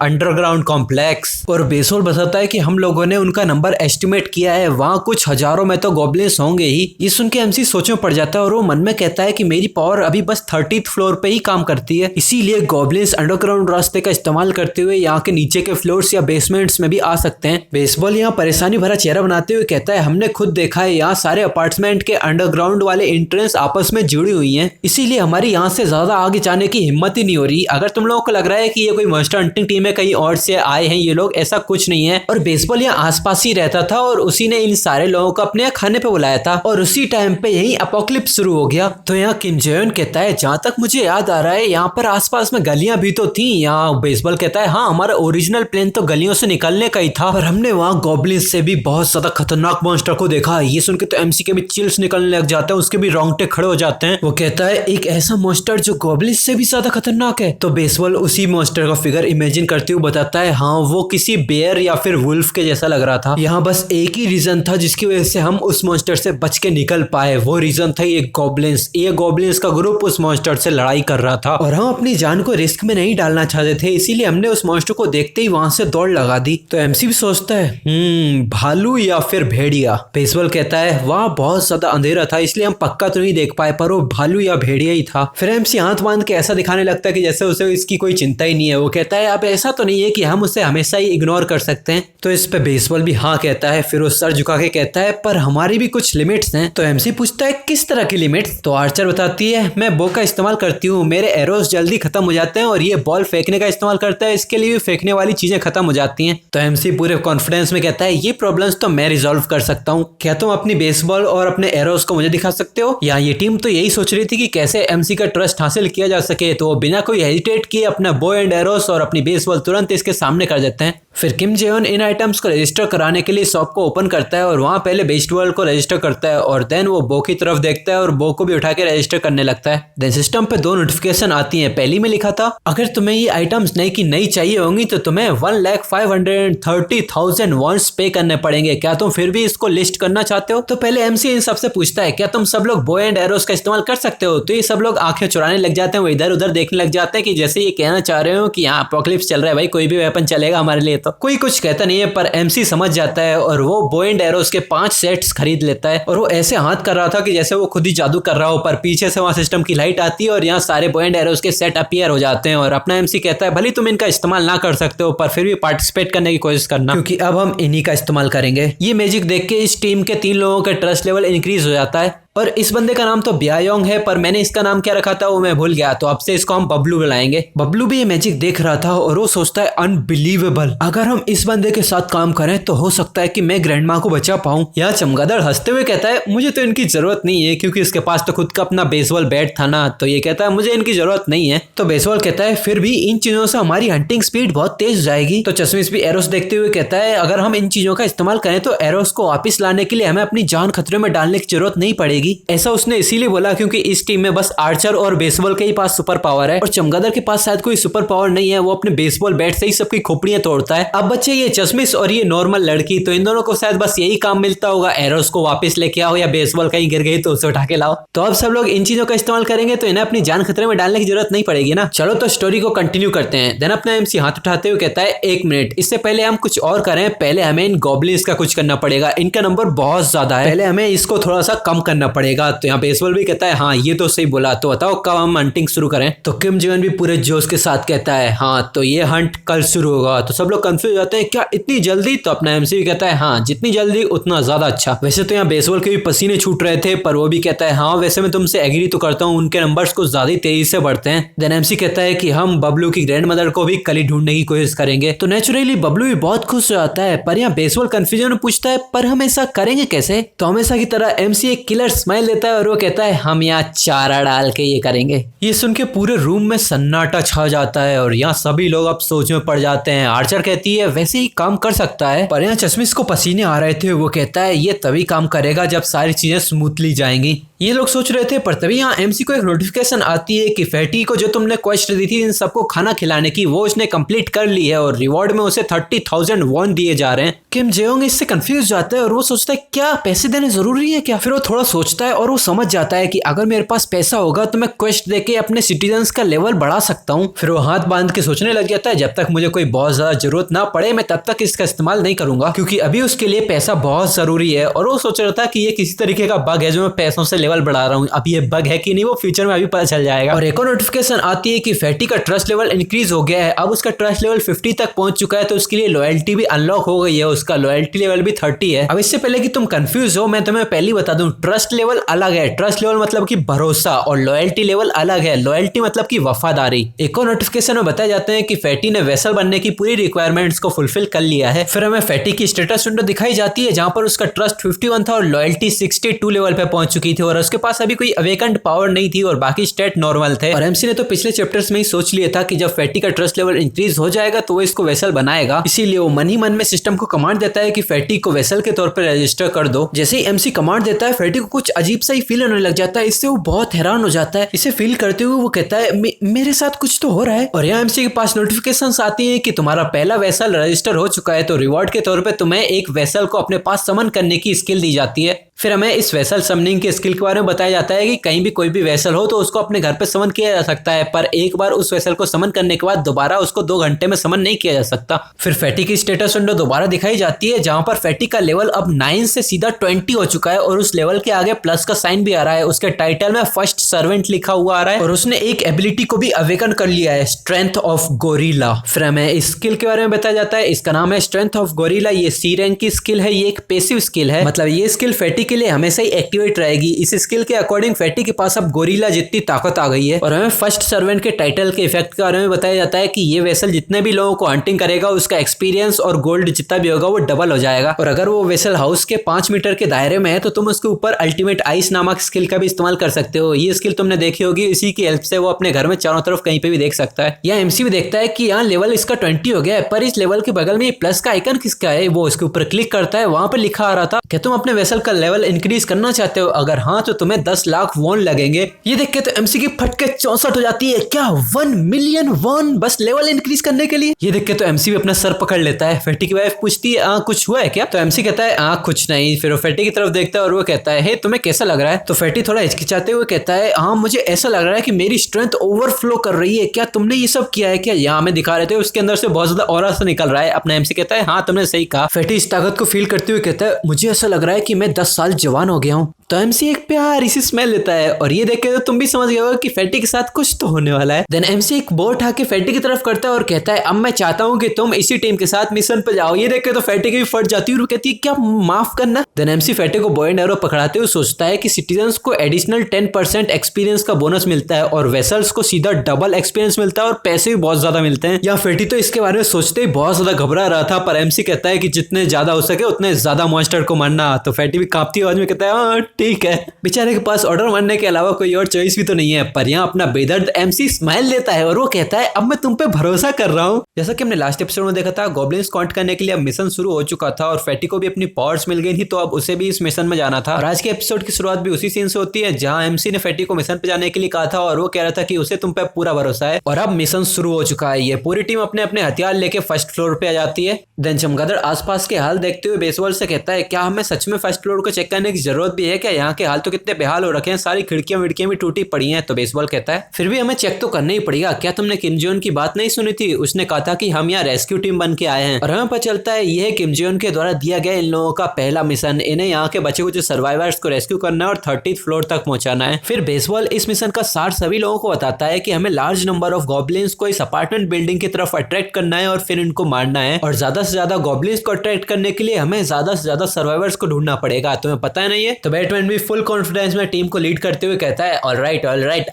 अंडरग्राउंड कॉम्प्लेक्स और बेसबॉल बताता है कि हम लोगों ने उनका नंबर एस्टिमेट किया है, वहां कुछ हजारों में तो गॉब्लिन्स होंगे ही। ये सुन के एमसी सोच में पड़ जाता है और वो मन में कहता है कि मेरी पावर अभी बस 30th फ्लोर पे ही काम करती है, इसीलिए गॉब्लिन्स अंडरग्राउंड रास्ते का इस्तेमाल करते हुए यहाँ के नीचे के फ्लोर्स या बेसमेंट्स में भी आ सकते हैं। बेसबॉल यहाँ परेशानी भरा चेहरा बनाते हुए कहता है हमने खुद देखा है यहाँ सारे अपार्टमेंट के अंडरग्राउंड वाले एंट्रेंस आपस में जुड़ी हुई हैं, इसीलिए हमारी यहाँ से ज्यादा आगे जाने की हिम्मत ही नहीं हो रही। अगर तुम लोगों को लग रहा है कि ये कोई मॉन्स्टर हंटिंग टीम है कहीं और से आए हैं ये लोग, ऐसा कुछ नहीं है। और बेसबॉल यहाँ आसपास ही रहता था और उसी ने इन सारे लोगों को अपने यहाँ खाने पे बुलाया था और उसी टाइम पे यही अपोकलिप्स शुरू हो गया। तो यहाँ किम जोन कहता है जहाँ तक मुझे याद आ रहा है यहाँ पर आसपास में गलियां भी तो थी। यहाँ बेसबॉल कहता है हाँ हमारा ओरिजिनल प्लान तो गलियों से निकलने का ही था, पर हमने वहाँ गॉब्लिन्स से भी बहुत ज्यादा खतरनाक मॉन्स्टर को देखा। ये सुन के तो एमसी के भी चिल्स निकलने लग जाते हैं, उसके भी रोंगटे खड़े हो जाते हैं। वो कहता है एक ऐसा मॉन्स्टर जो गॉब्लिन्स से भी ज्यादा खतरनाक है। तो बेसबॉल उसी मॉन्स्टर का फिगर इमेजिन करते हुए बताता है हाँ वो किसी बेयर या फिर वुल्फ के जैसा लग रहा था। यहाँ बस एक ही रीजन था जिसकी वजह से हम उस मॉन्स्टर से बच के निकल पाए, वो रीजन था ये गॉब्लिन्स। ये गॉब्लिन्स का ग्रुप उस मॉन्स्टर से लड़ाई कर रहा था और हम अपनी जान को रिस्क में नहीं डालना चाहते थे, इसीलिए हमने उस मॉन्स्टर को देखते ही वहां से दौड़ लगा दी। तो एमसी भी सोचता है भालू या फिर भेड़िया। बेसबॉल कहता है वहाँ बहुत ज्यादा अंधेरा था इसलिए हम पक्का तो नहीं देख पाए, पर वो भालू या भेड़िया ही था। फिर एमसी हाथ बांध के ऐसा दिखाने लगता है कि जैसे उसे इसकी कोई चिंता ही नहीं है। वो कहता है अब ऐसा तो नहीं है कि हम उसे हमेशा ही इग्नोर कर सकते हैं। तो इस पे बेसबॉल भी हाँ कहता है। फिर वो सर झुका के कहता है पर हमारी भी कुछ लिमिट्स हैं। तो एमसी पूछता है किस तरह की लिमिट्स। तो आर्चर बताती है मैं बो का इस्तेमाल करती हूँ, मेरे एरोस जल्दी खत्म हो जाते हैं और ये बॉल फेंकने का इस्तेमाल करता है, इसके लिए भी फेंकने वाली चीजें खत्म हो जाती हैं। तो एमसी पूरे कॉन्फिडेंस में कहता है ये प्रॉब्लम्स तो मैं रिजॉल्व कर सकता हूँ, क्या तुम अपनी बेसबॉल और अपने एरोस को मुझे दिखा सकते हो। यहाँ ये टीम तो यही सोच रही थी कि कैसे एमसी का ट्रस्ट हासिल किया जा सके, तो वो बिना कोई हेजिटेट किए अपना बो एंड एरोस और अपनी बेसबॉल तुरंत इसके सामने कर देते हैं। फिर किम जेयोन इन आइटम्स को रजिस्टर कराने के लिए शॉप को ओपन करता है और वहाँ पहले बेस्ट वर्ल्ड को रजिस्टर करता है और देन वो बो की तरफ देखता है और बो को भी उठा के रजिस्टर करने लगता है। देन सिस्टम पे 2 नोटिफिकेशन आती हैं। पहली में लिखा था अगर तुम्हें ये आइटम्स नई की नई चाहिए होंगी तो तुम्हें 1,530,000 वॉन्स पे करने पड़ेंगे, क्या तुम फिर भी इसको लिस्ट करना चाहते हो? तो पहले एमसी इन सबसे पूछता है क्या तुम सब लोग बो एंड एरोस का इस्तेमाल कर सकते हो? तो ये सब लोग आंखें चुराने लग जाते हैं, वो इधर उधर देखने लग जाते हैं कि जैसे ये कहना चाह रहे हो कि यहाँ अपोकलिप्स चल रहा है भाई, कोई भी वेपन चलेगा हमारे लिए। तो कोई कुछ कहता नहीं है पर एमसी समझ जाता है और वो बो एंड एरोस के 5 सेट्स खरीद लेता है और वो ऐसे हाथ कर रहा था कि जैसे वो खुद ही जादू कर रहा हो, पर पीछे से वहां सिस्टम की लाइट आती है और यहाँ सारे बो एंड एरोस के सेट अपीयर हो जाते हैं। और अपना एमसी कहता है भले तुम इनका इस्तेमाल ना कर सकते हो पर फिर भी पार्टिसिपेट करने की कोशिश करना, क्योंकि अब हम इन्हीं का इस्तेमाल करेंगे। ये मैजिक देख के इस टीम के 3 लोगों का ट्रस्ट लेवल इंक्रीज हो जाता है और इस बंदे का नाम तो ब्यायोंग है पर मैंने इसका नाम क्या रखा था वो मैं भूल गया, तो अब से इसको हम बबलू बुलाएंगे। बबलू भी ये मैजिक देख रहा था और वो सोचता है अनबिलीवेबल, अगर हम इस बंदे के साथ काम करें तो हो सकता है कि मैं ग्रैंड माँ को बचा पाऊं। यह चमगादड़ हंसते हुए कहता है मुझे तो इनकी जरूरत नहीं है क्योंकि इसके पास तो खुद का अपना बेसबॉल बैट था ना। तो ये कहता है मुझे इनकी जरूरत नहीं है। तो बेसबॉल कहता है फिर भी इन चीजों से हमारी हंटिंग स्पीड बहुत तेज हो जाएगी। तो चश्मिश भी एरोस देखते हुए कहता है अगर हम इन चीजों का इस्तेमाल करें तो एरोस को वापिस लाने के लिए हमें अपनी जान खतरे में डालने की जरूरत नहीं पड़ेगी। ऐसा उसने इसीलिए बोला क्योंकि इस टीम में बस आर्चर और बेसबॉल के ही पास सुपर पावर है और चमगादड़ के पास शायद कोई सुपर पावर नहीं है, वो अपने बेसबॉल बैट से ही सबकी खोपड़ियां तोड़ता है। अब बच्चे ये चश्मिश और ये नॉर्मल लड़की, तो इन दोनों को शायद बस यही काम मिलता होगा, एरोस को वापस लेके आओ या बेसबॉल कहीं गिर गई तो उसे उठा के लाओ। तो अब सब लोग इन चीजों का इस्तेमाल करेंगे तो इन्हें अपनी जान खतरे में डालने की जरूरत नहीं पड़ेगी ना। चलो तो स्टोरी को कंटिन्यू करते हैं। देन अपना एमसी हाथ उठाते हुए कहता है 1 मिनट, इससे पहले हम कुछ और करें, पहले हमें इन गॉब्लिन्स का कुछ करना पड़ेगा, इनका नंबर बहुत ज्यादा है, पहले हमें इसको थोड़ा सा कम करना पड़ेगा। तो यहाँ बेसबॉल भी कहता है हाँ ये तो सही बोला, तो बताओ कब हम हंटिंग शुरू करें? तो किम जेयोन भी पूरे जोश के साथ कहता है हाँ तो ये हंट कल शुरू होगा। तो सब लोग कंफ्यूज जाते हैं क्या इतनी जल्दी? तो अपना एमसी भी कहता है हाँ जितनी जल्दी उतना ज्यादा अच्छा। वैसे तो यहाँ बेसबॉल के भी पसीने छूट रहे थे पर वो भी कहता है हाँ वैसे मैं तुमसे एग्री तो करता हूँ, उनके नंबर्स कुछ ज्यादा तेजी से बढ़ते हैं। देन एमसी कहता है कि हम बबलू की ग्रैंड मदर को भी कल ही ढूंढने की कोशिश करेंगे। तो नेचुरली बबलू भी बहुत खुश हो जाता है पर यहाँ बेसबॉल कंफ्यूजन में पूछता है पर हम ऐसा करेंगे कैसे? तो हमेशा की तरह एमसी एक किलर स्माइल देता है और वो कहता है हम यहाँ चारा डाल के ये करेंगे। ये सुन के पूरे रूम में सन्नाटा छा जाता है और यहाँ सभी लोग अब सोच में पड़ जाते हैं। आर्चर कहती है वैसे ही काम कर सकता है, पर यहाँ चश्मिश को पसीने आ रहे थे, वो कहता है ये तभी काम करेगा जब सारी चीजें स्मूथली जाएंगी। ये लोग सोच रहे थे पर तभी यहाँ एमसी को एक नोटिफिकेशन आती है कि फैटी को जो तुमने क्वेस्ट दी थी इन सबको खाना खिलाने की वो उसने कंप्लीट कर ली है और रिवॉर्ड में उसे 30,000 वॉन दिए जा रहे हैं। किम जेयोंग इससे कंफ्यूज जाता है और वो सोचता है क्या पैसे देने जरूरी है क्या? फिर वो थोड़ा सोचता है और वो समझ जाता है कि अगर मेरे पास पैसा होगा तो मैं क्वेस्ट देके अपने सिटीजन्स का लेवल बढ़ा सकता हूँ। फिर वो हाथ बांध के सोचने लग जाता है जब तक मुझे कोई बहुत ज्यादा जरूरत ना पड़े मैं तब तक इसका इस्तेमाल नहीं करूंगा क्योंकि अभी उसके लिए पैसा बहुत जरूरी है। और वो सोच रहा था कि ये किसी तरीके का बग है जो मैं पैसों से लेवल बढ़ा रहा हूँ, अब ये बग है कि नहीं वो फ्यूचर में अभी पता चल जाएगा। और एक और नोटिफिकेशन आती है कि फैटी का ट्रस्ट लेवल इंक्रीज हो गया है, अब उसका ट्रस्ट लेवल 50 तक पहुंच चुका है तो उसके लिए लॉयल्टी भी अनलॉक हो गई है, उसका लॉयल्टी लेवल भी 30 है। अब इससे पहले कि तुम कंफ्यूज हो मैं तुम्हें पहले बता दूं ट्रस्ट लेवल अलग है, ट्रस्ट लेवल मतलब कि भरोसा और लॉयल्टी लेवल अलग है, लॉयल्टी मतलब कि वफादारी। एक और नोटिफिकेशन में बताया जाता है कि फैटी ने वेसल बनने की पूरी रिक्वायरमेंट्स को फुलफिल कर लिया है। फिर हमें फैटी की स्टेटस विंडो दिखाई जाती है जहां पर उसका ट्रस्ट 51 था और लॉयल्टी 62 लेवल पे पहुंच चुकी थी और उसके पास अभी कोई अवेकेंड पावर नहीं थी और बाकी स्टेट नॉर्मल थे। और एमसी ने तो पिछले चैप्टर्स में ही सोच लिया था कि जब फैटी का ट्रस्ट लेवल इंक्रीज हो जाएगा तो वो इसको वेसल बनाएगा, इसीलिए वो मन ही मन में सिस्टम को कमांड देता है कि फैटी को वेसल के तौर पर रजिस्टर कर दो। जैसे ही एमसी कमांड देता है फैटी को कुछ अजीब सा ही फील होने लग जाता है, इससे वो बहुत हैरान हो जाता है। इसे फील करते हुए वो कहता है मेरे साथ कुछ तो हो रहा है। और यहाँ एमसी के पास नोटिफिकेशंस आती हैं कि तुम्हारा पहला वेसल रजिस्टर हो चुका है, तो रिवॉर्ड के तौर पे तुम्हें एक वेसल को अपने पास समन करने की स्किल दी जाती है। फिर हमें इस वेसल समनिंग के स्किल के बारे में बताया जाता है कि कहीं भी कोई भी वेसल हो तो उसको अपने घर पे समन किया जा सकता है, पर एक बार उस वेसल को समन करने के बाद दोबारा उसको 2 घंटे में समन नहीं किया जा सकता। फिर फैटी की स्टेटस विंडो दोबारा दिखाई जाती है जहां पर फैटी का लेवल अब 9 से सीधा 20 हो चुका है और उस लेवल के आगे प्लस का साइन भी आ रहा है, उसके टाइटल में फर्स्ट सर्वेंट लिखा हुआ आ रहा है और उसने एक एबिलिटी को भी अवेकन कर लिया है, स्ट्रेंथ ऑफ गोरिल्ला। फिर हमें इस स्किल के बारे में बताया जाता है, इसका नाम है स्ट्रेंथ ऑफ गोरिल्ला, ये सी रैंक की स्किल है, ये एक पैसिव स्किल है, मतलब ये स्किल फैटी के लिए हमेशा ही एक्टिवेट रहेगी। इस स्किल के अकॉर्डिंग फैटी के पास अब गोरिल्ला जितनी ताकत आ गई है। और हमें फर्स्ट सर्वेंट के टाइटल के इफेक्ट के बारे में बताया जाता है कि ये वेसल जितने भी लोगों को हंटिंग करेगा उसका एक्सपीरियंस और गोल्ड जितना भी होगा वो डबल हो जाएगा। और अगर वो वेसल हाउस के 5 मीटर के दायरे में है तो तुम उसके ऊपर अल्टीमेट आइस नामक स्किल का भी इस्तेमाल कर सकते हो। ये स्किल तुमने देखी होगी, इसी की हेल्प से वो अपने घर में चारों तरफ कहीं पे भी देख सकता है। या एमसी भी देखता है कि यहाँ लेवल इसका 20 हो गया है, पर इस लेवल के बगल में प्लस का आइकन किसका है। वो इसके ऊपर क्लिक करता है, वहां पर लिखा आ रहा था कि तुम अपने वेसल का लेवल इंक्रीज करना चाहते हो, अगर हाँ तो तुम्हें 10 लाख वॉन लगेंगे। ये देख के तो एमसी की फटके 64 हो जाती है। क्या 1 मिलियन वॉन बस लेवल इंक्रीज करने के लिए? ये देख के तो एमसी भी अपना सर पकड़ लेता है। फेटी की वाइफ पूछती है कुछ हुआ है क्या? तो एमसी कहता है कुछ नहीं। फिर वो फेटी की तरफ देखता है और वो कहता है हे तुम्हें कैसा लग रहा है? तो फेटी थोड़ा हिचकिचाते हुए कहता है हाँ मुझे ऐसा लग रहा है कि मेरी स्ट्रेंथ ओवरफ्लो कर रही है। क्या तुमने ये सब किया है क्या? यहाँ हमें दिखा रहे थे उसके अंदर से बहुत ज्यादा ऑरा सा निकल रहा है। अपना एमसी कहता है हाँ तुमने सही कहा। फेटी इस ताकत को फील करते हुए कहता है मुझे ऐसा लग रहा है कि मैं 10 साल जवान हो गया हूँ। तो एमसी एक प्यारी सी स्मेल लेता है और ये देख के तो तुम भी समझ गए हो कि फेटी के साथ कुछ तो होने वाला है। देन एमसी एक बोर्ड उठा के फेटी की तरफ करता है और कहता है अब मैं चाहता हूँ कि तुम इसी टीम के साथ मिशन पे जाओ। ये देख के तो फेटी की भी फट जाती है और कहती है क्या माफ करना। देन एमसी फेटी को बॉय एंड एरो पकड़ाते हुए सोचता है कि सिटीजन्स को एडिशनल 10% एक्सपीरियंस का बोनस मिलता है और वेसल्स को सीधा डबल एक्सपीरियंस मिलता है और पैसे भी बहुत ज्यादा मिलते हैं। या फेटी तो इसके बारे में सोचते ही बहुत ज्यादा घबरा रहा था, पर एमसी कहता है कि जितने ज्यादा हो सके उतने ज्यादा मॉन्स्टर को मारना। तो फेटी भी कांपती आवाज में कहता है हाँ ठीक है। बेचारे के पास ऑर्डर मारने के अलावा कोई और चॉइस भी तो नहीं है। पर यहाँ अपना बेदर्द एमसी स्माइल देता है और वो कहता है अब मैं तुम पे भरोसा कर रहा हूँ। जैसा कि हमने लास्ट एपिसोड में देखा था गॉब्लिन्स काउंट करने के लिए अब मिशन शुरू हो चुका था और फेटी को भी अपनी पावर्स मिल गई थी, तो अब उसे भी इस मिशन में जाना था। और आज के एपिसोड की शुरुआत भी उसी सीन से होती है जहां एमसी ने फेटी को मिशन पे जाने के लिए कहा था और वो कह रहा था कि उसे तुम पे पूरा भरोसा है। और अब मिशन शुरू हो चुका है। ये पूरी टीम अपने अपने हथियार लेके फर्स्ट फ्लोर पे आ जाती है। देन चमगादड़ आसपास के हाल देखते हुए बेसबॉल से कहता है क्या हमें सच में फर्स्ट फ्लोर को चेक करने की जरूरत भी है क्या? यहाँ के हाल तो कितने बेहाल हो रखे हैं, सारी खिड़कियां विड़कियां भी टूटी पड़ी हैं। तो बेसबॉल कहता है फिर भी हमें चेक तो करना ही पड़ेगा। क्या तुमने किम जोन की बात नहीं सुनी थी? उसने कहा था कि हम यहाँ रेस्क्यू टीम बन के आए हैं और हमें पता चलता है यह किम जोन के द्वारा दिया गया इन लोगों का पहला मिशन। इन्हें यहाँ के बचे कुछ सर्वाइवर्स को रेस्क्यू करना है और 30th फ्लोर तक पहुंचाना है। फिर बेसबॉल इस मिशन का सार सभी लोगों को बताता है कि हमें लार्ज नंबर ऑफ गॉब्लिन्स को इस अपार्टमेंट बिल्डिंग की तरफ अट्रैक्ट करना है और फिर इनको मारना है। और ज्यादा से ज्यादा गॉब्लिन्स को अट्रैक्ट करने के लिए हमें ज्यादा से ज्यादा सर्वाइवर्स को ढूंढना पड़ेगा। तुम्हें पता है नहीं है? तो बैटमैन भी फुल कॉन्फिडेंस में टीम को लीड करते हुए कहता है ऑल राइट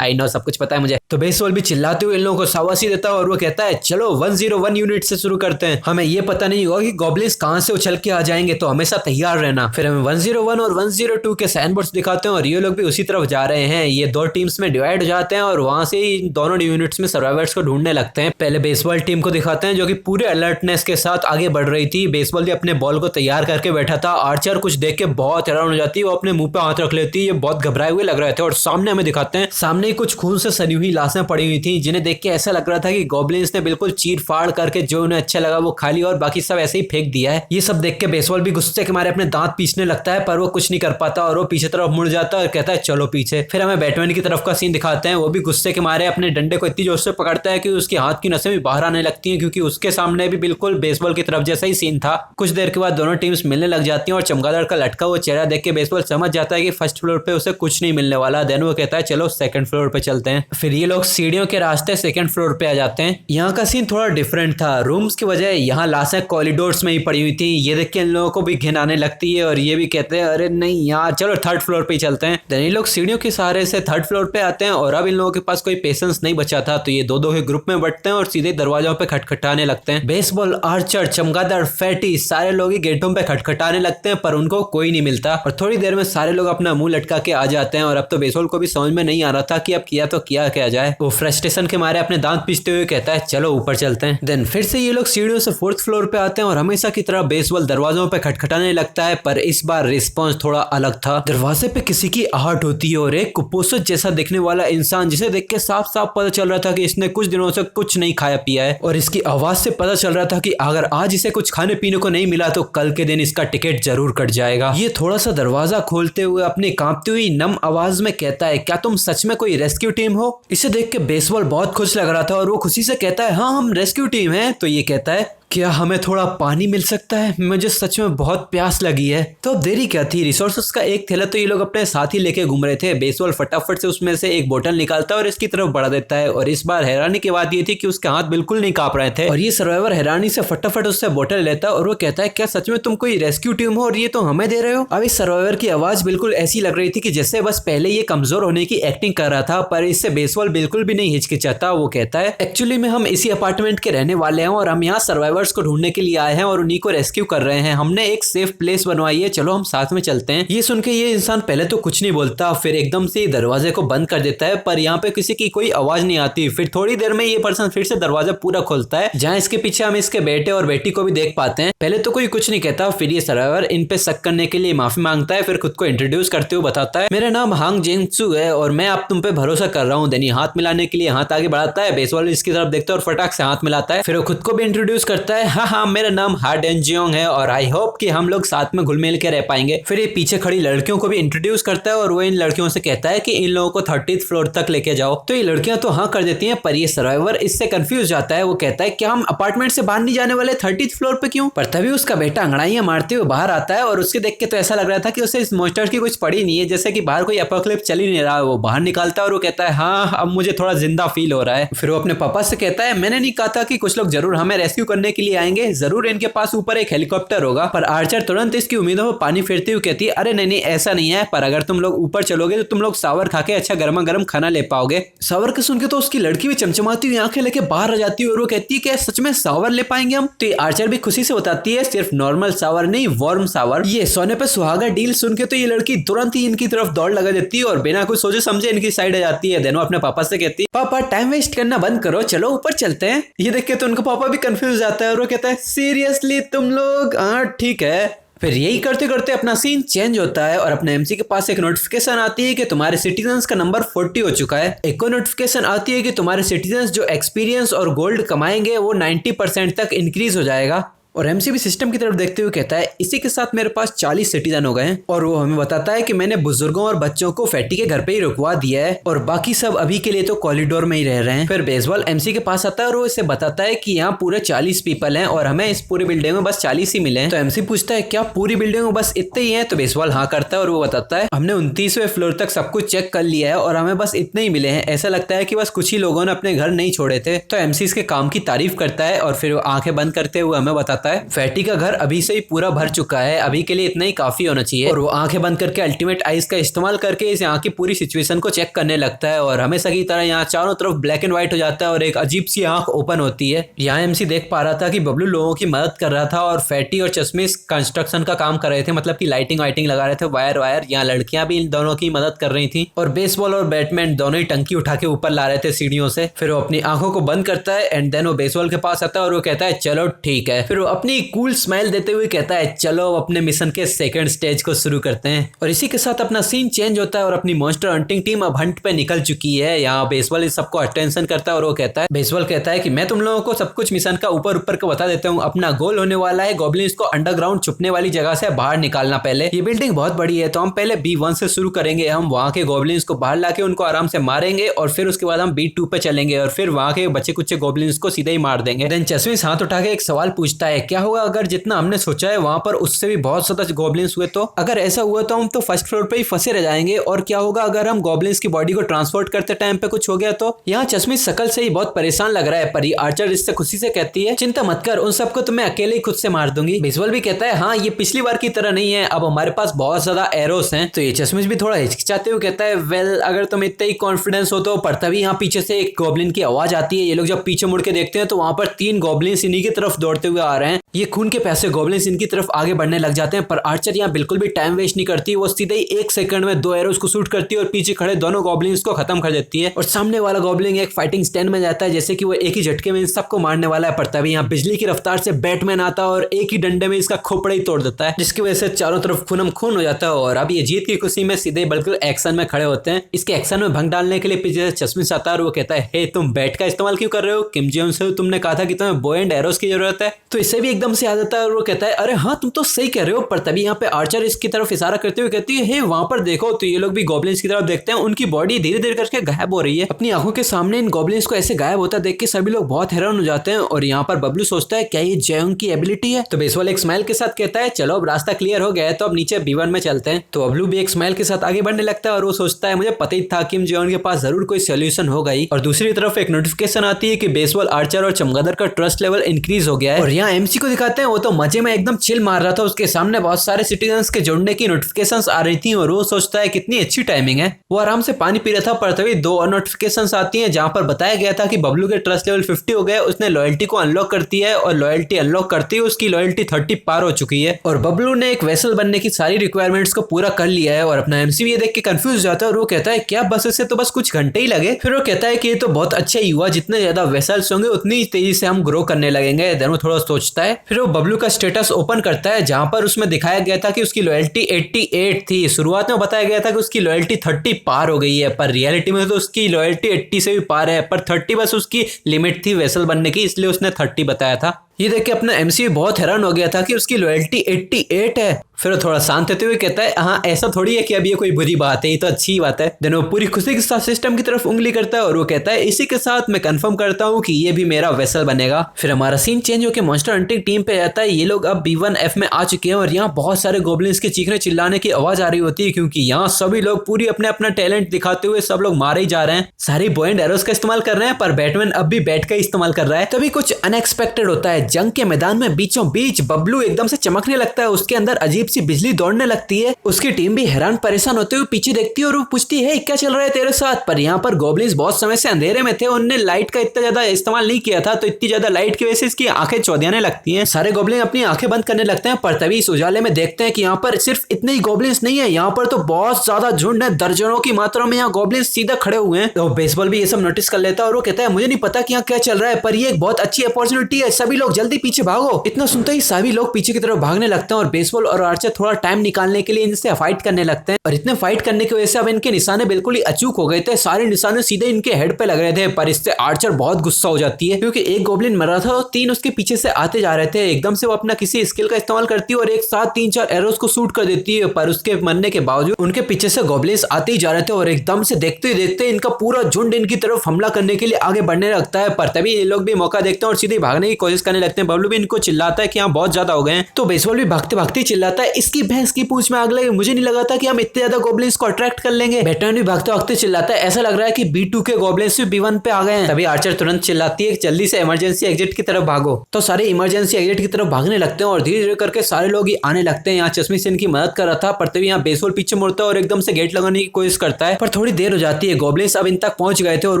आई नो, सब कुछ पता है मुझे। तो बेसबॉल भी चिल्लाते हुए इन लोगों को शाबाशी देता है और वो कहता है चलो 101 यूनिट से शुरू करते हैं। हमें ये पता नहीं होगा कि गॉब्लिन्स कहां से उछल के आ जाएंगे, तो हमेशा तैयार रहना। फिर हमें 101 और 102 के साइनबोर्ड्स दिखाते हैं और ये लोग भी उसी तरफ जा रहे हैं। ये दो टीम्स में डिवाइड हो जाते हैं और वहां से ही दोनों यूनिट्स में सर्वाइवर्स को ढूंढने लगते हैं। पहले बेसबॉल टीम को दिखाते हैं जो कि पूरे अलर्टनेस के साथ आगे बढ़ रही थी। बेसबॉल भी अपने बॉल को तैयार करके बैठा था। आर्चर कुछ देख के बहुत हैरान हो जाती है, वो अपने मुंह पे हाथ रख लेती है। ये बहुत घबराए हुए लग रहे थे और सामने हमें दिखाते हैं सामने कुछ खून से सनी हुई लाशें पड़ी हुई थी, जिन्हें देख के ऐसा लग रहा था कि गॉब्लिन्स ने बिल्कुल चीर फाड़ करके जो उन्हें अच्छा लगा वो खा लिया और बाकी सब ऐसे ही फेंक दिया है। ये सब देख के बेसबॉल भी गुस्से के मारे अपने दांत पीसने लगता है, पर वो कुछ नहीं कर पाता और वो पीछे तरफ मुड़ जाता है और कहता है चलो पीछे। फिर हमें बैटमैन की तरफ का सीन दिखाते हैं। वो भी गुस्से के मारे अपने डंडे को इतनी जोर से पकड़ता है कि उसके हाथ की नसें भी बाहर आने लगती हैं, क्योंकि उसके सामने भी बिल्कुल बेसबॉल की तरफ जैसा ही सीन था। कुछ देर के बाद दोनों टीम्स मिलने लग जाती हैं और चमगादड़ का लटका हुआ चेहरा देख के बेसबॉल समझ जाता है कि फर्स्ट फ्लोर पे उसे कुछ नहीं मिलने वाला। देन वो कहता है चलो सेकंड फ्लोर पे चलते हैं। फिर ये लोग सीढ़ियों के रास्ते सेकंड फ्लोर पे आ जाते हैं। यहाँ का सीन थोड़ा डिफरेंट था। रूम्स की बजाय यहाँ लाशें कॉरिडोर्स में ही पड़ी हुई थी। ये देख के इन लोगों को भी घिन आने लगती है और ये भी कहते हैं अरे नहीं यार चलो थर्ड फ्लोर पे ही चलते हैं। देन ये लोग सीढ़ियों के सहारे से थर्ड फ्लोर पे आते हैं और अब इन लोगों के पास कोई पेशेंस नहीं बचा था, तो ये दो दो के ग्रुप में बंटते हैं और सीधे दरवाजों पे खटखटाने लगते हैं। बेसबॉल, आर्चर, चमगादड़, फैटी सारे लोग ही गेटों पे खटखटाने लगते हैं, पर उनको कोई नहीं मिलता और थोड़ी देर में सारे लोग अपना मुंह लटका के आ जाते हैं। और अब तो बेसबॉल को भी समझ में नहीं आ रहा था कि अब किया तो किया क्या जाए। वो फ्रस्ट्रेशन के मारे अपने दांत पीसते हुए कहता है चलो ऊपर चलते हैं। देन फिर से ये लोग सीढ़ियों से फोर्थ फ्लोर पे आते हैं और हमेशा की तरह बेसबॉल दरवाजों पे खटखटाने लगता है, पर इस बार रिस्पॉन्स थोड़ा अलग था। दरवाजे पे किसी की आहट होती है और एक कुपोषित जैसा दिखने वाला इंसान, जिसे देख के साफ साफ पता चल रहा था कि इसने कुछ दिनों से कुछ नहीं खाया पिया है और इसकी आवाज से पता चल रहा था कि अगर आज इसे कुछ खाने पीने को नहीं मिला तो कल के दिन इसका टिकट जरूर कट जाएगा। ये थोड़ा सा दरवाजा खोलते हुए अपनी कांपती हुई नम आवाज में कहता है क्या तुम सच में कोई रेस्क्यू टीम हो? इसे देख के बेसबॉल बहुत खुश लग रहा था और वो खुशी से कहता है हाँ हम रेस्क्यू टीम है। तो ये कहता है क्या हमें थोड़ा पानी मिल सकता है? मुझे सच में बहुत प्यास लगी है। तो अब देरी क्या थी, रिसोर्सेस का एक थैला तो ये लोग अपने साथ ही लेके घूम रहे थे। बेसबॉल फटाफट से उसमें से एक बोतल निकालता है और इसकी तरफ बढ़ा देता है। और इस बार हैरानी की बात ये थी कि उसके हाथ बिल्कुल नहीं कांप रहे थे और ये सर्वाइवर हैरानी से फटाफट उससे बोतल लेता है और वो कहता है, क्या सच में तुम कोई रेस्क्यू टीम हो और ये तो हमें दे रहे हो? अब इस सर्वाइवर की आवाज बिल्कुल ऐसी लग रही थी कि जैसे बस पहले ये कमजोर होने की एक्टिंग कर रहा था, पर इससे बेसबॉल बिल्कुल भी नहीं हिचकिचाता। वो कहता है, एक्चुअली में हम इसी अपार्टमेंट के रहने वाले हैं और हम यहाँ सर्वाइवर्स को ढूंढने के लिए आए हैं और उन्हीं को रेस्क्यू कर रहे हैं। हमने एक सेफ प्लेस बनवाई है, चलो हम साथ में चलते हैं। ये सुन के ये इंसान पहले तो कुछ नहीं बोलता, फिर एकदम से दरवाजे को बंद कर देता है, पर यहाँ पे किसी की कोई आवाज नहीं आती। फिर थोड़ी देर में ये पर्सन फिर से दरवाजा पूरा खोलता है, जहाँ इसके पीछे हम इसके बेटे और बेटी को भी देख पाते हैं। पहले तो कोई कुछ नहीं कहता, फिर ये सर्वाइवर इन पे शक करने के लिए माफी मांगता है, फिर खुद को इंट्रोड्यूस करते हुए बताता है, मेरा नाम हांग जेंगसू है और मैं आप तुम पे भरोसा कर रहा हूँ। देनी हाथ मिलाने के लिए हाथ आगे बढ़ाता है, बेसबॉल इसकी तरफ देखता है और फटाक से हाथ मिलाता है। फिर वो खुद को भी इंट्रोड्यूस करता है, हाँ मेरा नाम हा डेंजियोंग है और आई होप कि हम लोग साथ में घुल मिल के रह पाएंगे। फिर ये पीछे खड़ी लड़कियों को भी इंट्रोड्यूस करता है और वो इन लड़कियों से कहता है कि इन लोगों को 30th फ्लोर तक लेके जाओ। तो ये लड़कियां तो हाँ कर देती हैं, पर ये सर्वाइवर इससे कंफ्यूज जाता है। वो कहता है, क्या हम अपार्टमेंट से बाहर नहीं जाने वाले? 30th फ्लोर पे क्यों? पर तभी उसका बेटा अंगड़ाइयां मारते हुए बाहर आता है और उसके देख के तो ऐसा लग रहा था कि उसे इस मॉन्स्टर की कुछ पड़ी नहीं है, जैसे कि बाहर कोई एपोकलिप्स चल ही नहीं रहा है। वो बाहर निकालता है और वो कहता है, हाँ अब मुझे थोड़ा जिंदा फील हो रहा है। फिर वो अपने पापा से कहता है, मैंने नहीं कहा था कि कुछ लोग जरूर हमें रेस्क्यू करने के लिए आएंगे, जरूर इनके पास ऊपर एक हेलीकॉप्टर होगा। पर आर्चर तुरंत इसकी उम्मीदों में पानी फेरती हुई कहती है, अरे नहीं ऐसा नहीं है, पर अगर तुम लोग ऊपर चलोगे तो तुम लोग सावर खा के अच्छा गर्मा गर्म खाना ले पाओगे। सावर के सुन के तो उसकी लड़की भी चमचमाती हुई आंखें लेके बाहर आ जाती है और वो कहती है कि सच में सावर ले पाएंगे हम? तो आर्चर भी खुशी से बताती है, सिर्फ नॉर्मल सावर नहीं, वार्म सावर। ये सोने पे सुहागा डील सुन के तो ये लड़की तुरंत ही इनकी तरफ दौड़ लगा देती है और बिना कुछ सोचे समझे इनकी साइड आ जाती है। देन वो अपने पापा से कहती है, पापा टाइम वेस्ट करना बंद करो, चलो ऊपर चलते हैं। ये देख के तो उनका पापा भी कंफ्यूज जाता है और वो कहता है, सीरियसली तुम लोग? हाँ ठीक है। फिर यही करते करते अपना सीन चेंज होता है और अपने एमसी के पास एक नोटिफिकेशन आती है कि तुम्हारे सिटीजन्स का नंबर 40 हो चुका है। एक और नोटिफिकेशन आती है कि तुम्हारे सिटीजन्स जो एक्सपीरियंस और गोल्ड कमाएंगे वो 90% तक इंक्रीज हो जाएगा। और एमसी भी सिस्टम की तरफ देखते हुए कहता है, इसी के साथ मेरे पास 40 सिटीजन हो गए हैं। और वो हमें बताता है कि मैंने बुजुर्गों और बच्चों को फैटी के घर पे ही रुकवा दिया है और बाकी सब अभी के लिए तो कॉरिडोर में ही रह रहे हैं। फिर बेसबॉल एमसी के पास आता है और वो इसे बताता है कि यहाँ पूरे 40 पीपल हैं और हमें इस पूरी बिल्डिंग में बस 40 ही मिले हैं। तो एमसी पूछता है, क्या पूरी बिल्डिंग में बस इतने ही हैं? तो बेसबॉल हाँ करता है और वो बताता है, हमने 29वें फ्लोर तक सब कुछ चेक कर लिया है और हमें बस इतने ही मिले हैं। ऐसा लगता है कि बस कुछ ही लोगों ने अपने घर नहीं छोड़े थे। तो एमसी इसके काम की तारीफ करता है और फिर वो आंखें बंद करते हुए हमें बताता है, फैटी का घर अभी से ही पूरा भर चुका है, अभी के लिए इतना ही काफी होना चाहिए। और वो आंखें बंद करके अल्टीमेट आइज का इस्तेमाल करके इस यहाँ की पूरी सिचुएशन को चेक करने लगता है और हमेशा की तरह यहाँ चारों तरफ ब्लैक एंड व्हाइट हो जाता है और एक अजीब सी आंख ओपन होती है। यहाँ एमसी देख पा रहा था कि बबलू लोगों की मदद कर रहा था और फैटी और चश्मिश कंस्ट्रक्शन का काम कर रहे थे, मतलब की लाइटिंग वाइटिंग लगा रहे थे, वायर। यहाँ लड़कियां भी इन दोनों की मदद कर रही थी और बेसबॉल और बैटमैन दोनों ही टंकी उठा के ऊपर ला रहे थे सीढ़ियों से। फिर वो अपनी आंखों को बंद करता है एंड देन वो बेसबॉल के पास आता है और वो कहता है, चलो ठीक है। फिर वो अपनी कूल स्माइल देते हुए कहता है, चलो अपने मिशन के सेकंड स्टेज को शुरू करते हैं। और इसी के साथ अपना सीन चेंज होता है और अपनी मॉन्स्टर हंटिंग टीम अब हंट पे निकल चुकी है। यहाँ बेसबॉल इस सबको अटेंशन करता है और वो कहता है, बेसबॉल कहता है कि मैं तुम लोगों को सब कुछ मिशन का ऊपर को बता देता हूँ। अपना गोल होने वाला है गॉब्लिन्स को अंडरग्राउंड छुपने वाली जगह से बाहर निकालना। पहले ये बिल्डिंग बहुत बड़ी है तो हम पहले B1 से शुरू करेंगे। हम वहाँ के गॉब्लिन्स को बाहर लाके उनको आराम से मारेंगे और फिर उसके बाद हम B2 पे चलेंगे और फिर वहाँ के बच्चे कुछ गॉब्लिन्स को सीधे ही मार देंगे। देन चश्मिश हाथ उठा के एक सवाल पूछता है, क्या होगा अगर जितना हमने सोचा है वहाँ पर उससे भी बहुत ज्यादा गॉब्लिन्स हुए? तो अगर ऐसा हुआ तो हम तो फर्स्ट फ्लोर पे ही फंसे रह जाएंगे। और क्या होगा अगर हम गॉब्लिन्स की बॉडी को ट्रांसपोर्ट करते टाइम पे कुछ हो गया तो? यहाँ चश्मिश शकल से ही बहुत परेशान लग रहा है, पर आर्चर इससे खुशी से कहती है, चिंता मत कर, उन सबको तो मैं अकेले ही खुद से मार दूंगी। बेसबॉल भी कहता है, हाँ ये पिछली बार की तरह नहीं है, अब हमारे पास बहुत ज्यादा एरोस हैं। तो ये चश्मिश भी थोड़ा हिचकिचाते हुए कहता है, वेल अगर तुम इतना ही कॉन्फिडेंस हो तो। पर तभी यहाँ पीछे से एक गॉब्लिन की आवाज आती है। ये लोग जब पीछे मुड़ के देखते हैं तो वहां पर 3 गॉब्लिन्स इन्हीं की तरफ दौड़ते हुए आ रहे हैं। ये खून के प्यासे गॉब्लिन्स इनकी तरफ आगे बढ़ने लग जाते हैं, पर आर्चर यहाँ बिल्कुल भी टाइम वेस्ट नहीं करती। वो सीधे ही 1 सेकंड में 2 एरोस को शूट करती है और पीछे खड़े दोनों गॉब्लिन्स को खत्म कर देती है। और सामने वाला गॉब्लिन एक फाइटिंग स्टैंड में जाता है जैसे कि वो एक ही झटके में इन सबको मारने वाला है। पर तभी यहाँ बिजली की रफ्तार से बैटमैन आता है और एक ही डंडे में इसका खोपड़ा ही तोड़ देता है, जिसकी वजह से चारों तरफ खूनम खून हो जाता है। और अब ये जीत की खुशी में सीधे बिल्कुल एक्शन में खड़े होते हैं। इसके एक्शन में भंग डालने के लिए पीछे से चश्मिश आता है और वो कहता है, हे तुम बैट का इस्तेमाल क्यों कर रहे हो? किम जियोन से तुमने कहा था कि तुम्हें बो एंड एरोस की जरूरत है। तो इसे भी एकदम एकदम से आ जाता है और वो कहता है अरे हाँ तुम तो सही कह रहे हो। पर तभी यहाँ पे आर्चर इसकी तरफ इशारा करते हुए कहती है हे वहां पर देखो। तो ये लोग भी गॉब्लिन्स की तरफ देखते हैं, उनकी बॉडी धीरे धीरे करके गायब हो रही है। अपनी आंखों के सामने इन गॉब्लिन्स को ऐसे गायब होता देख के सभी लोग बहुत हैरान हो जाते हैं। और यहाँ पर बबलू सोचता है क्या ये जयोंग की एबिलिटी है। तो बेसबॉल एक स्माइल के साथ कहता है चलो अब रास्ता क्लियर हो गया है तो अब नीचे B1 में चलते हैं। तो बबलू भी एक स्माइल के साथ आगे बढ़ने लगता है और वो सोचता है मुझे पता ही था कि जयोंग के पास जरूर कोई सोल्यूशन होगा ही। और दूसरी तरफ एक नोटिफिकेशन आती है कि बेसबॉल, आर्चर और चमगादड़ का ट्रस्ट लेवल इंक्रीज हो गया है। और यहाँ MC को दिखाते हैं वो तो मजे में एकदम चिल मार रहा था, उसके सामने बहुत सारे सिटीजन्स के जुड़ने की नोटिफिकेशंस आ रही थी और वो सोचता है कितनी अच्छी टाइमिंग है। वो आराम से पानी पी रहा था पर तभी 2 और नोटिफिकेशंस आती हैं जहां पर बताया गया था कि बबलू के ट्रस्ट लेवल 50 हो गया, उसने लॉयल्टी को अनलॉक करती है और लॉयल्टी अनलॉक करती है उसकी लॉयल्टी 30 पार हो चुकी है। और बबलू ने एक वेसल बनने की सारी रिक्वायरमेंट्स को पूरा कर लिया है। और अपना MC भी ये देख के कंफ्यूज हो जाता है और वो कहता है क्या बस इससे तो बस कुछ घंटे ही लगे। फिर वो कहता है कि ये तो बहुत अच्छा ही हुआ, जितने ज्यादा वेसल्स होंगे उतनी तेजी से हम ग्रो करने लगेंगे। देन वो थोड़ा सोचता है, फिर वो बबलू का स्टेटस ओपन करता है जहां पर उसमें दिखाया गया था कि उसकी लॉयल्टी 88 थी। शुरुआत में बताया गया था कि उसकी लॉयल्टी 30 पार हो गई है, पर रियलिटी में तो उसकी लॉयल्टी 80 से भी पार है, पर 30 बस उसकी लिमिट थी वेसल बनने की, इसलिए उसने 30 बताया था। ये देख के अपना MC बहुत हैरान हो गया था कि उसकी लॉयल्टी 88 है। फिर वो थोड़ा शांत होते हुए कहता है हाँ ऐसा थोड़ी है कि अब ये कोई बुरी बात है, ये तो अच्छी बात है। देन वो पूरी खुशी के साथ सिस्टम की तरफ उंगली करता है और वो कहता है इसी के साथ मैं कंफर्म करता हूँ कि ये भी मेरा वेसल बनेगा। फिर हमारा सीन चेंज होकर मॉन्स्टर हंटिंग टीम पे जाता है। ये लोग अब B1F में आ चुके हैं और यहाँ बहुत सारे गोब्लिन्स के चीखने चिल्लाने की आवाज आ रही होती है क्योंकि यहाँ सभी लोग पूरी अपने अपना टैलेंट दिखाते हुए सब लोग मारे ही जा रहे हैं, सारी बॉइंड एरोस का इस्तेमाल कर रहे हैं, पर बैटमैन अब भी बैट का इस्तेमाल कर रहा है। तभी कुछ अनएक्सपेक्टेड होता है। जंग के मैदान में बीचों बीच बबलू एकदम से चमकने लगता है, उसके अंदर अजीब सी बिजली दौड़ने लगती है। उसकी टीम भी हैरान परेशान होते हुए पीछे देखती है और वो पूछती है क्या चल रहा है तेरे साथ। पर यहाँ पर गॉब्लिन्स बहुत समय से अंधेरे में थे, उन्होंने लाइट का इतना ज्यादा इस्तेमाल नहीं किया था, तो इतनी ज्यादा लाइट की वजह से इसकी आंखें चौधियाने लगती हैं। सारे गॉब्लिन अपनी आंखें बंद करने लगते हैं, पर तभी इस उजाले में देखते हैं कि यहाँ पर सिर्फ इतने ही गॉब्लिन्स नहीं है, यहाँ पर तो बहुत ज्यादा झुंड है, दर्जनों की मात्रा में यहाँ गॉब्लिन्स सीधा खड़े हुए हैं। तो बेसबॉल भी ये सब नोटिस कर लेता है और वो कहता है मुझे नहीं पता कि यहाँ क्या चल रहा है, पर ये एक बहुत अच्छी अपॉर्चुनिटी है, सभी लोग जल्दी पीछे भागो। इतना सुनते ही सभी लोग पीछे की तरफ भागने लगते हैं और बेसबॉल और आर्चर थोड़ा टाइम निकालने के लिए इनसे फाइट करने लगते हैं। और इतने फाइट करने की वजह से अब इनके निशाने बिल्कुल ही अचूक हो गए थे, सारे निशाने सीधे इनके हेड पे लग रहे थे। पर इससे आर्चर बहुत गुस्सा हो जाती है क्योंकि एक गोब्लिन मर रहा था और 3 उसके पीछे से आते जा रहे थे। एकदम से वो अपना किसी स्किल का इस्तेमाल करती है और एक साथ 3-4 एरोस को शूट कर देती है, पर उसके मरने के बावजूद उनके पीछे से गोब्लिन्स आते ही जा रहे थे और एकदम से देखते ही देखते इनका पूरा झुंड इनकी तरफ हमला करने के लिए आगे बढ़ने लगता है। पर तभी ये लोग भी मौका देखते हैं और सीधे भागने की कोशिश करने लगते हैं। बबलू भी इनको चिल्लाता है कि यहाँ बहुत ज्यादा हो गए हैं, तो बेसबॉल भी भागते भागते चिल्लाता है इसकी भैंस की पूंछ में आग लगे, मुझे नहीं लगा था कि हम इतने ज्यादा गॉब्लिन्स को अट्रैक्ट कर लेंगे। बैटमैन भी भागते भागते चिल्लाता है ऐसा लग रहा है कि B2 के गॉब्लिन्स भी B1 पे आ गए हैं। तभी आर्चर तुरंत चिल्लाती है जल्दी से इमरजेंसी एग्जिट की तरफ भागो। तो सारे इमरजेंसी एग्जिट की तरफ भागने लगते हैं और धीरे धीरे करके सारे लोग ही आने लगते हैं। यहाँ चश्मी से इनकी मदद कर रहा था, पर तभी यहाँ बेसबॉल पीछे मुड़ता है और एकदम से गेट लगाने की कोशिश करता है, पर थोड़ी देर हो जाती है। गॉब्लिन्स अब इन तक पहुंच गए थे और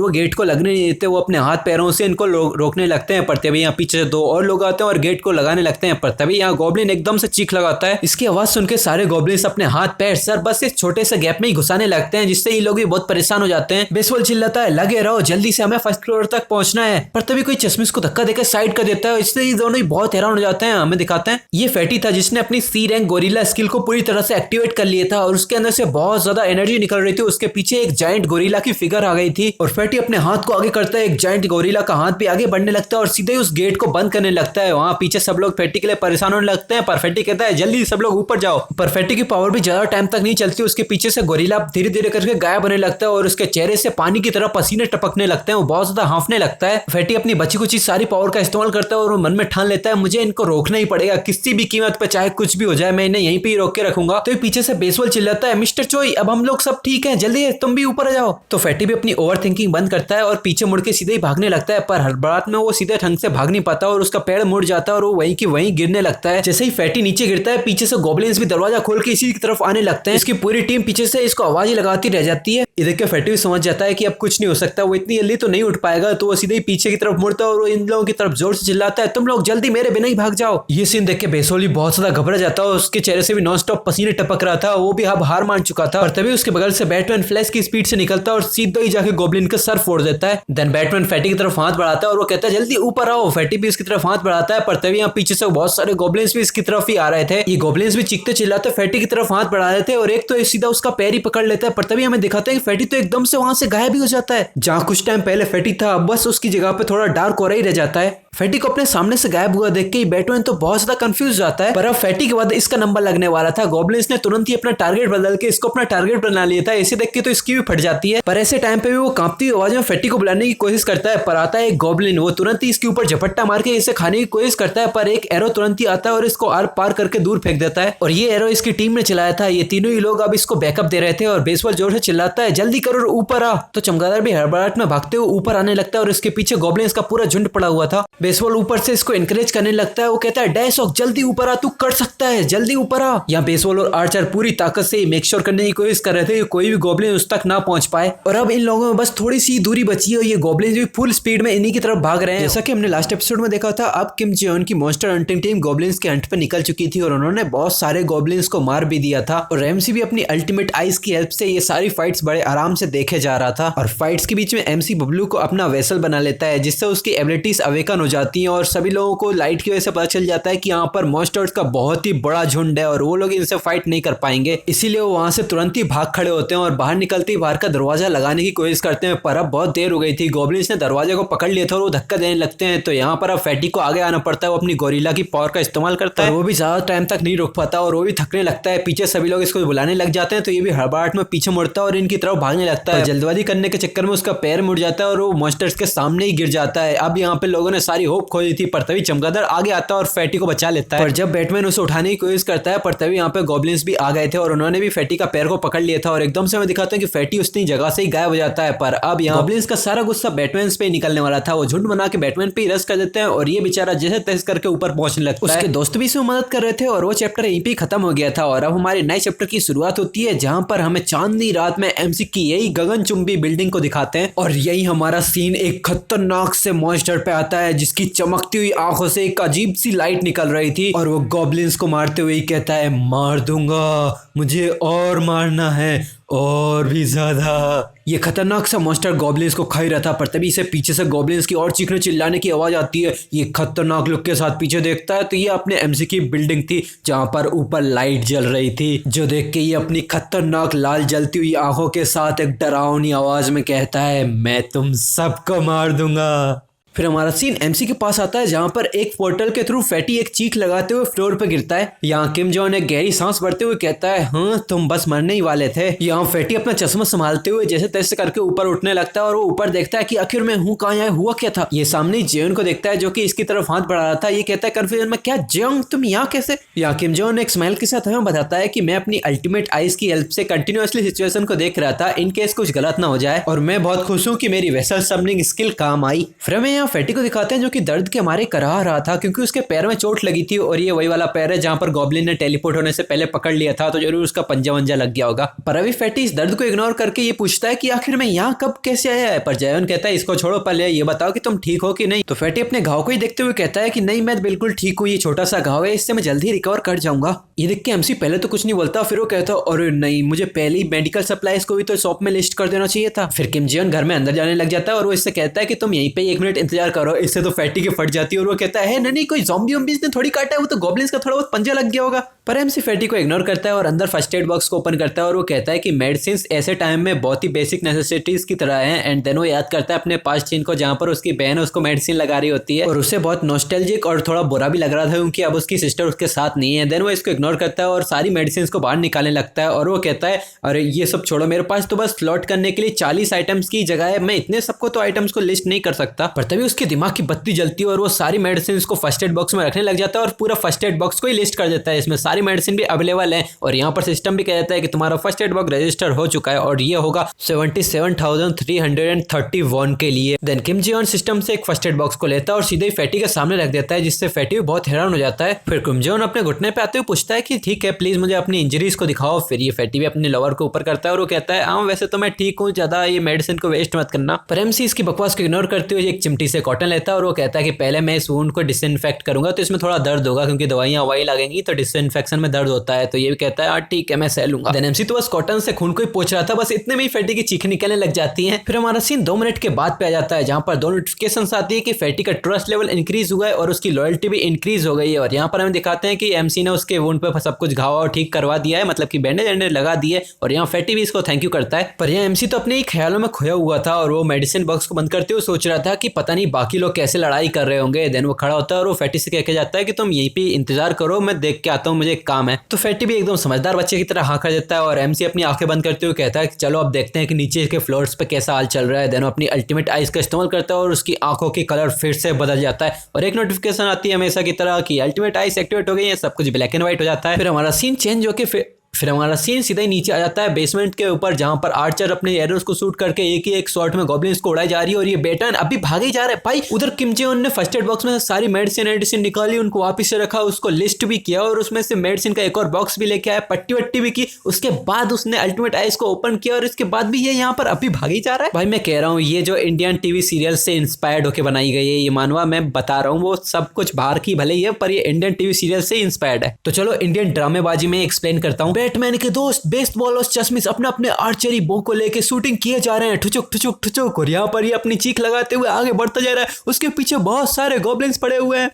वो गेट को लगने नहीं देते, वो अपने हाथ पैरों से इनको रोकने लगते हैं। पर तभी यहाँ पीछे से 2 और लोग आते हैं और गेट को लगाने लगते हैं, पर तभी यहाँ गॉब्लिन एकदम से चीख लगाता है। इसकी आवाज सुन के सारे गॉब्लिन्स अपने हाथ पैर सर बस इस छोटे से गैप में ही घुसाने लगते हैं, जिससे ये लोग भी बहुत परेशान हो जाते हैं। बेसबॉल चिल्लाता है लगे रहो जल्दी से, हमें फर्स्ट फ्लोर तक पहुंचना है। पर तभी कोई चश्मिश को धक्का देकर साइड कर देता है, इससे ये दोनों ही बहुत हैरान हो जाते हैं। हमें दिखाते हैं ये फैटी था जिसने अपनी C रैंक गोरिल्ला स्किल को पूरी तरह से एक्टिवेट कर लिया था और उसके अंदर से बहुत ज्यादा एनर्जी निकल रही थी। उसके पीछे एक जायंट गोरिल्ला की फिगर आ गई थी और फैटी अपने हाथ को आगे करता है, एक जायंट गोरिल्ला का हाथ भी आगे बढ़ने लगता है और सीधे उस गेट को बंद करने लगता है। वहां पीछे सब लोग फैटी के लिए परेशान होने लगते हैं, पर फैटी कहता है जल्दी सब लोग ऊपर जाओ। पर फैटी की पावर भी ज्यादा टाइम तक नहीं चलती, उसके पीछे से गोरिल्ला धीरे धीरे करके गायब होने लगता है और उसके चेहरे से पानी की तरह पसीने टपकने लगते हैं, वो बहुत ज्यादा हांफने लगता है। फैटी अपनी बची कुछ सारी पावर का इस्तेमाल करता है और वो मन में ठान लेता है मुझे इनको रोकना ही पड़ेगा, किसी भी कीमत पर, चाहे कुछ भी हो जाए मैं इन्हें यहीं पे ही रोक के रखूंगा। तो पीछे से बेसबॉल चिल्लाता है मिस्टर चोई अब हम लोग सब ठीक है, जल्दी तुम भी ऊपर आ जाओ। तो फैटी भी अपनी ओवर थिंकिंग बंद करता है और पीछे मुड़ के सीधे ही भागने लगता है, पर हड़बड़ाहट में वो सीधे ढंग से भाग नहीं पाता और उसका पैर मुड़ जाता है और वो वहीं की वहीं गिरने लगता है। जैसे ही फैटी नीचे गिरता है पीछे से गॉब्लिन्स भी दरवाजा खोल के इसी की तरफ आने लगते हैं। इसकी पूरी टीम पीछे से इसको आवाज ही लगाती रह जाती है। इधर के फैटी भी समझ जाता है कि अब कुछ नहीं हो सकता, वो इतनी जल्दी तो नहीं उठ पाएगा, तो वो सीधे ही पीछे की तरफ मुड़ता है और वो इन लोगों की तरफ जोर से चिल्लाता है तुम लोग जल्दी मेरे बिना ही भाग जाओ। ये सीन देख के बेसबॉल भी बहुत ज्यादा घबरा जाता है, उसके चेहरे से भी नॉन स्टॉप पसीने टपक रहा था, वो भी अब हार मान चुका था। और तभी उसके बगल से बैटमैन फ्लैश की स्पीड से निकलता है और सीधा ही जाके गॉब्लिन का सर फोड़ देता है। देन बैटमैन फैटी की तरफ हाथ बढ़ाता है और वो कहता है जल्दी ऊपर आओ। फैटी भी इसकी तरफ हाथ बढ़ाता है, पर तभी यहाँ पीछे से बहुत सारे गॉब्लिन्स भी इसकी तरफ ही आ रहे थे। ये गॉब्लिन्स भी चीखते चिल्लाते फैटी की तरफ हाथ बढ़ा रहे थे और एक तो सीधा उसका पैर ही पकड़ लेता है। पर तभी हमें दिखाते हैं कि फैटी तो एकदम से वहां से गायब ही हो जाता है। जहां कुछ टाइम पहले फैटी था बस उसकी जगह पे थोड़ा डार्क हो रहा ही रह जाता है। फैटी को अपने सामने से गायब हुआ देख के बैटमैन तो बहुत ज्यादा कंफ्यूज जाता है, पर अब फैटी के बाद इसका नंबर लगने वाला था। गॉब्लिन्स ने तुरंत ही अपना टारगेट बदल के इसको अपना टारगेट बना लिया था। इसे देख के तो इसकी भी फट जाती है, पर ऐसे टाइम पे भी वो कांपती हुई आवाज में फैटी को बुलाने की कोशिश करता है, पर आता है एक गॉब्लिन। वो तुरंत ही इसके ऊपर झपट्टा मार के इसे खाने की कोशिश करता है, पर एक एरो तुरंत ही आता है और इसको आर पार करके दूर फेंक देता है। और ये एरो इसकी टीम ने चलाया था। ये तीनों ही लोग अब इसको बैकअप दे रहे थे और बेसबॉल जोर से चिल्लाता है, जल्दी करो ऊपर आ। तो चमगादड़ भी हड़बड़ाहट में भागते हुए ऊपर आने लगता है और इसके पीछे गॉब्लिन्स का पूरा झुंड पड़ा हुआ था। बेसबॉल ऊपर से इसको एनकरेज करने लगता है। वो कहता है, डैश ऑफ, जल्दी ऊपर आ, तू कर सकता है, जल्दी ऊपर आ। यहाँ बेसबॉल और आर्चर पूरी ताकत से मेक श्योर करने की कोशिश कर रहे थे कि कोई भी गॉब्लिन उस तक ना पहुंच पाए। और अब इन लोगों में बस थोड़ी सी दूरी बची है और ये गॉब्लिन्स भी फुल स्पीड में इन्हीं की तरफ भाग रहे हैं। जैसा कि हमने लास्ट एपिसोड में देखा था, अब किम जी की मॉन्स्टर हंटिंग टीम गॉब्लिन्स के हंट पे निकल चुकी थी और उन्होंने बहुत सारे गॉब्लिन्स को मार भी दिया था। और एमसी भी अपनी अल्टीमेट आइज की हेल्प से ये सारी फाइट्स बड़े आराम से देखे जा रहा था। और फाइट्स के बीच में एमसी बबलू को अपना वेसल बना लेता है, जिससे उसकी एबिलिटीज अवेकन हो जाती हैं और सभी लोगों को लाइट की वजह से पता चल जाता है कि यहाँ पर मॉन्स्टर्स का बहुत ही बड़ा झुंड है और वो लोग इनसे फाइट नहीं कर पाएंगे। इसीलिए वो वहां से तुरंत ही भाग खड़े होते हैं और बाहर निकलते ही बाहर का दरवाजा लगाने की कोशिश करते हैं, पर अब बहुत देर हो गई थी। गॉब्लिन्स ने दरवाजे को पकड़ लिया था और वो धक्का देने लगते हैं। तो यहाँ पर अब फैटी को आगे आना पड़ता है। वो अपनी गोरिल्ला की पावर का इस्तेमाल करता है, वो भी ज्यादा टाइम तक नहीं रुक पाता और वो भी थकने लगता है। पीछे सभी लोग इसको बुलाने लग जाते हैं, तो ये भी हड़बड़ाहट में पीछे मुड़ता है और इनकी तरफ भागने लगता है। जल्दबाजी करने के चक्कर में उसका पैर मुड़ जाता है और वो मॉन्स्टर्स के सामने ही गिर जाता है। अब यहाँ पे लोगों ने सारी होप खो दी थी, पर तभी चमगादड़ आगे आता है और फैटी को बचा लेता है। पर जब बैटमैन उसे उठाने की कोशिश करता है, पर तभी यहाँ पे गॉब्लिन्स भी आ गए थे और उन्होंने भी फैटी का पैर को पकड़ लिया था। और एकदम से मैं दिखाता हूँ कि फैटी उतनी जगह से ही गायब हो जाता है। पर अब यहाँ गॉब्लिन्स का सारा गुस्सा बैटमैन पे निकलने वाला था। वो झुंड बना के बैटमैन पे रश कर देते हैं और ये बेचारा जैसे तैसे करके ऊपर पहुंचने लगता है। उसके दोस्त भी इसमें मदद कर रहे थे और वो चैप्टर यहीं पे खत्म हो गया था। और अब हमारे नए चैप्टर की शुरुआत होती है, जहां पर हमें चांदनी रात में एमसी की यही गगनचुंबी बिल्डिंग को दिखाते हैं। और यही हमारा सीन एक खतरनाक से मॉन्स्टर पे आता है, जिसकी चमकती हुई आंखों से एक अजीब सी लाइट निकल रही थी और वो गॉब्लिन्स को मारते हुए कहता है, मार दूंगा, मुझे और मारना है, और भी ज्यादा। ये खतरनाक सा मॉन्स्टर गॉब्लिन्स को खा ही रहा था, पर तभी इसे पीछे से गॉब्लिन्स की और चीखने चिल्लाने की आवाज आती है। ये खतरनाक लुक के साथ पीछे देखता है तो ये अपने एमसी की बिल्डिंग थी, जहां पर ऊपर लाइट जल रही थी, जो देख के ये अपनी खतरनाक लाल जलती हुई आंखों के साथ एक डरावनी आवाज में कहता है, मैं तुम सबको मार दूंगा। फिर हमारा सीन एमसी के पास आता है, जहां पर एक पोर्टल के थ्रू फैटी एक चीख लगाते हुए फ्लोर पे गिरता है। यहाँ किम जॉन एक गहरी सांस भरते हुए कहता है, हाँ तुम बस मरने ही वाले थे। यहाँ फैटी अपना चश्मा संभालते हुए जैसे तैसे करके ऊपर उठने लगता है और वो ऊपर देखता है कि आखिर मैं हूँ कहाँ, यहाँ हुआ क्या था। ये सामने जेन को देखता है जो कि इसकी तरफ हाथ बढ़ा रहा था। ये कहता है कंफ्यूजन में, क्या जेन तुम यहाँ कैसे। यहाँ किम जॉन एक स्माइल के साथ हमें बताता है कि मैं अपनी अल्टीमेट आइज की हेल्प से कंटिन्यूअसली सिचुएशन को देख रहा था, इन केस कुछ गलत ना हो जाए, और मैं बहुत खुश हूँ कि मेरी वेसल समनिंग स्किल काम आई। फिर हमें यहाँ फैटी को दिखाते हैं जो कि दर्द के मारे कराह रहा था, क्योंकि उसके पैर में चोट लगी थी और ये वही वाला पैर है जहां पर गॉब्लिन ने टेलीपोर्ट होने से पहले पकड़ लिया था, तो जरूर उसका पंजा वंजा लग गया होगा। पर अभी फैटी इस दर्द को इग्नोर करके ये पूछता है कि आखिर मैं यहाँ कब कैसे आया है। पर जयन कहता है, इसको छोड़ो, पहले ये बताओ कि तुम ठीक हो कि नहीं। तो फैटी अपने घाव को ही देखते हुए कहता है कि नहीं, मैं बिल्कुल ठीक हूँ, ये छोटा सा घाव है, इससे मैं जल्दी रिकवर कर जाऊंगा। ये देख के एमसी पहले तो कुछ नहीं बोलता, फिर वो कहता और नहीं, मुझे पहले ही मेडिकल सप्लाईज को भी तो शॉप में लिस्ट कर देना चाहिए था। फिर किम जियन घर में अंदर जाने लग जाता है और वो इससे कहता है कि तुम यहीं पे 1 मिनट इंतजार करो। इससे तो फैटी के फट जाती है और वो कहता है, नहीं कोई ज़ॉम्बी वॉम्बीज ने थोड़ी काटा है, वो तो गॉब्लिन्स का थोड़ा बहुत पंजा लग गया होगा। पर एमसी फैटी को इग्नोर करता है और अंदर फर्स्ट एड बॉक्स को ओपन करता है और वो कहता है कि मेडिसिन ऐसे टाइम में बहुत ही बेसिक नेसेसिटीज की तरह हैं। एंड देन वो याद करता है अपने पास्ट सीन को, जहां पर उसकी बहन उसको मेडिसिन लगा रही होती है और उसे बहुत नॉस्टैल्जिक और थोड़ा बुरा भी लग रहा था, क्योंकि अब उसकी सिस्टर उसके साथ नहीं है। देन वो इसको इग्नोर करता है और सारी मेडिसिन को बाहर निकालने लगता है और वो कहता है, अरे ये सब छोड़ो, मेरे पास तो बस स्लॉट करने के लिए 40 आइटम्स की जगह है, मैं इतने सबको तो आइटम्स को लिस्ट नहीं कर सकता। पर तभी उसके दिमाग की बत्ती जलती है और वो सारी मेडिसिन को फर्स्ट एड बॉक्स में रखने लग जाता है और पूरा फर्स्ट एड बॉक्स को ही लिस्ट कर देता है। इसमें सारी मेडिसिन भी अवेलेबल है और यहाँ पर सिस्टम भी कह देता है कि तुम्हारा फर्स्ट एड बॉक्स रजिस्टर हो चुका है और ये होगा 77,331 के लिए। देन किम जियन सिस्टम से एक फर्स्ट एड बॉक्स को लेता है और सीधे ही फैटी के सामने रख देता है, जिससे फैटी भी बहुत हैरान हो जाता है। फिर किम जियन अपने घुटने पे आते हुए पूछता है कि ठीक है, प्लीज मुझे अपनी इंजरीज को दिखाओ। फिर ये फैटी भी अपने लवर को ऊपर करता है और वो कहता है, हाँ वैसे तो मैं ठीक हूँ, ज्यादा ये मेडिसिन को वेस्ट मत करना। पर एमसी इसकी बकवास को इग्नोर करते हुए एक चिमटी से कॉटन लेता है और वो कहता है कि पहले मैं इस वुंड को डिसइंफेक्ट करूंगा, तो इसमें थोड़ा दर्द होगा क्योंकि दवाइयां वही लगेंगी, तो डिसइंफेक्शन में दर्द होता है। तो ये भी कहता है, ठीक है मैं सह लूंगा। देन एमसी तो बस कॉटन से खून को ही पोंछ रहा था, बस इतने में ही फैटी की चीखें निकलने लग जाती हैं। फिर हमारा सीन 2 मिनट के बाद पे आ जाता है, जहां पर 2 नोटिफिकेशंस आती है कि फैटी का ट्रस्ट लेवल इंक्रीज हुआ है और उसकी लॉयल्टी भी इंक्रीज हो गई है। और यहाँ पर हमें दिखाते हैं कि एमसी ने उसके वुंड पे सब कुछ घाव ठीक करवा दिया है, मतलब कि बैंडेज वैंडेज लगा दिए, और यहाँ फैटी भी इसको थैंक यू करता है। पर यहाँ एमसी तो अपने ही ख्यालों में खोया हुआ था और वो मेडिसिन बॉक्स को बंद करते हुए सोच रहा था कि पता नहीं बाकी लोग कैसे लड़ाई कर रहे होंगे। देन वो खड़ा होता है और वो फैटी से कह के जाता है कि तुम यहीं पे इंतजार करो, मैं देख के आता हूँ, मुझे एक काम है। तो फैटी भी एकदम समझदार बच्चे की तरह हाँ कर देता है और एमसी अपनी आंखें बंद करते हुए कहता है कि चलो अब देखते हैं कि नीचे के फ्लोर्स पे कैसा हाल चल रहा है। देन वो अपनी अल्टीमेट आइज का इस्तेमाल करता है और उसकी आंखों की कलर फिर से बदल जाता है और एक नोटिफिकेशन आती है हमेशा की तरह कि अल्टीमेट आइज एक्टिवेट हो गई है, सब कुछ ब्लैक एंड व्हाइट हो जाता है। फिर हमारा सीन चेंज होकर फिर हमारा सीन सीधा ही नीचे आ जाता है बेसमेंट के ऊपर, जहां पर आर्चर अपने एरोस को शूट करके एक ही एक शॉट में गॉब्लिन्स को उड़ाई जा रही है और ये बेटन अभी भागे जा रहा है। भाई उधर किम जे उन ने फर्स्ट एड बॉक्स में सारी मेडिसिन निकाली, उनको वापस से रखा, उसको लिस्ट भी किया और उसमें से मेडिसिन का एक और बॉक्स भी लेके आया, पट्टी वट्टी भी की। उसके बाद उसने अल्टीमेट आइज को ओपन किया और इसके बाद भी ये यहाँ पर अभी भागे जा रहा है। भाई मैं कह रहा हूँ ये जो इंडियन टीवी सीरियल से इंस्पायर्ड होकर बनाई गई है, ये मानवा मैं बता रहा हूँ, वो सब कुछ बाहर की भले ही है पर ये इंडियन टीवी सीरियल से इंस्पायर्ड है। तो चलो इंडियन ड्रामेबाजी में एक्सप्लेन करता हूँ। बैटमैन के दोस्त बेसबॉल और चश्मिश अपने आर्चरी बो को लेके शूटिंग किए जा रहे हैं, ठुचुक ठुचुक ठुचुक, और यहाँ पर ये अपनी चीख लगाते हुए आगे बढ़ता जा रहा है। उसके पीछे बहुत सारे गॉब्लिन्स पड़े हुए हैं,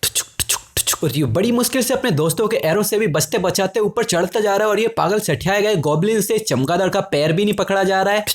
और ये बड़ी मुश्किल से अपने दोस्तों के एरो से भी बचते बचाते ऊपर चढ़ता जा रहा है और ये पागल सठियाए गए गॉब्लिन से चमगादड़ का पैर भी नहीं पकड़ा जा रहा है।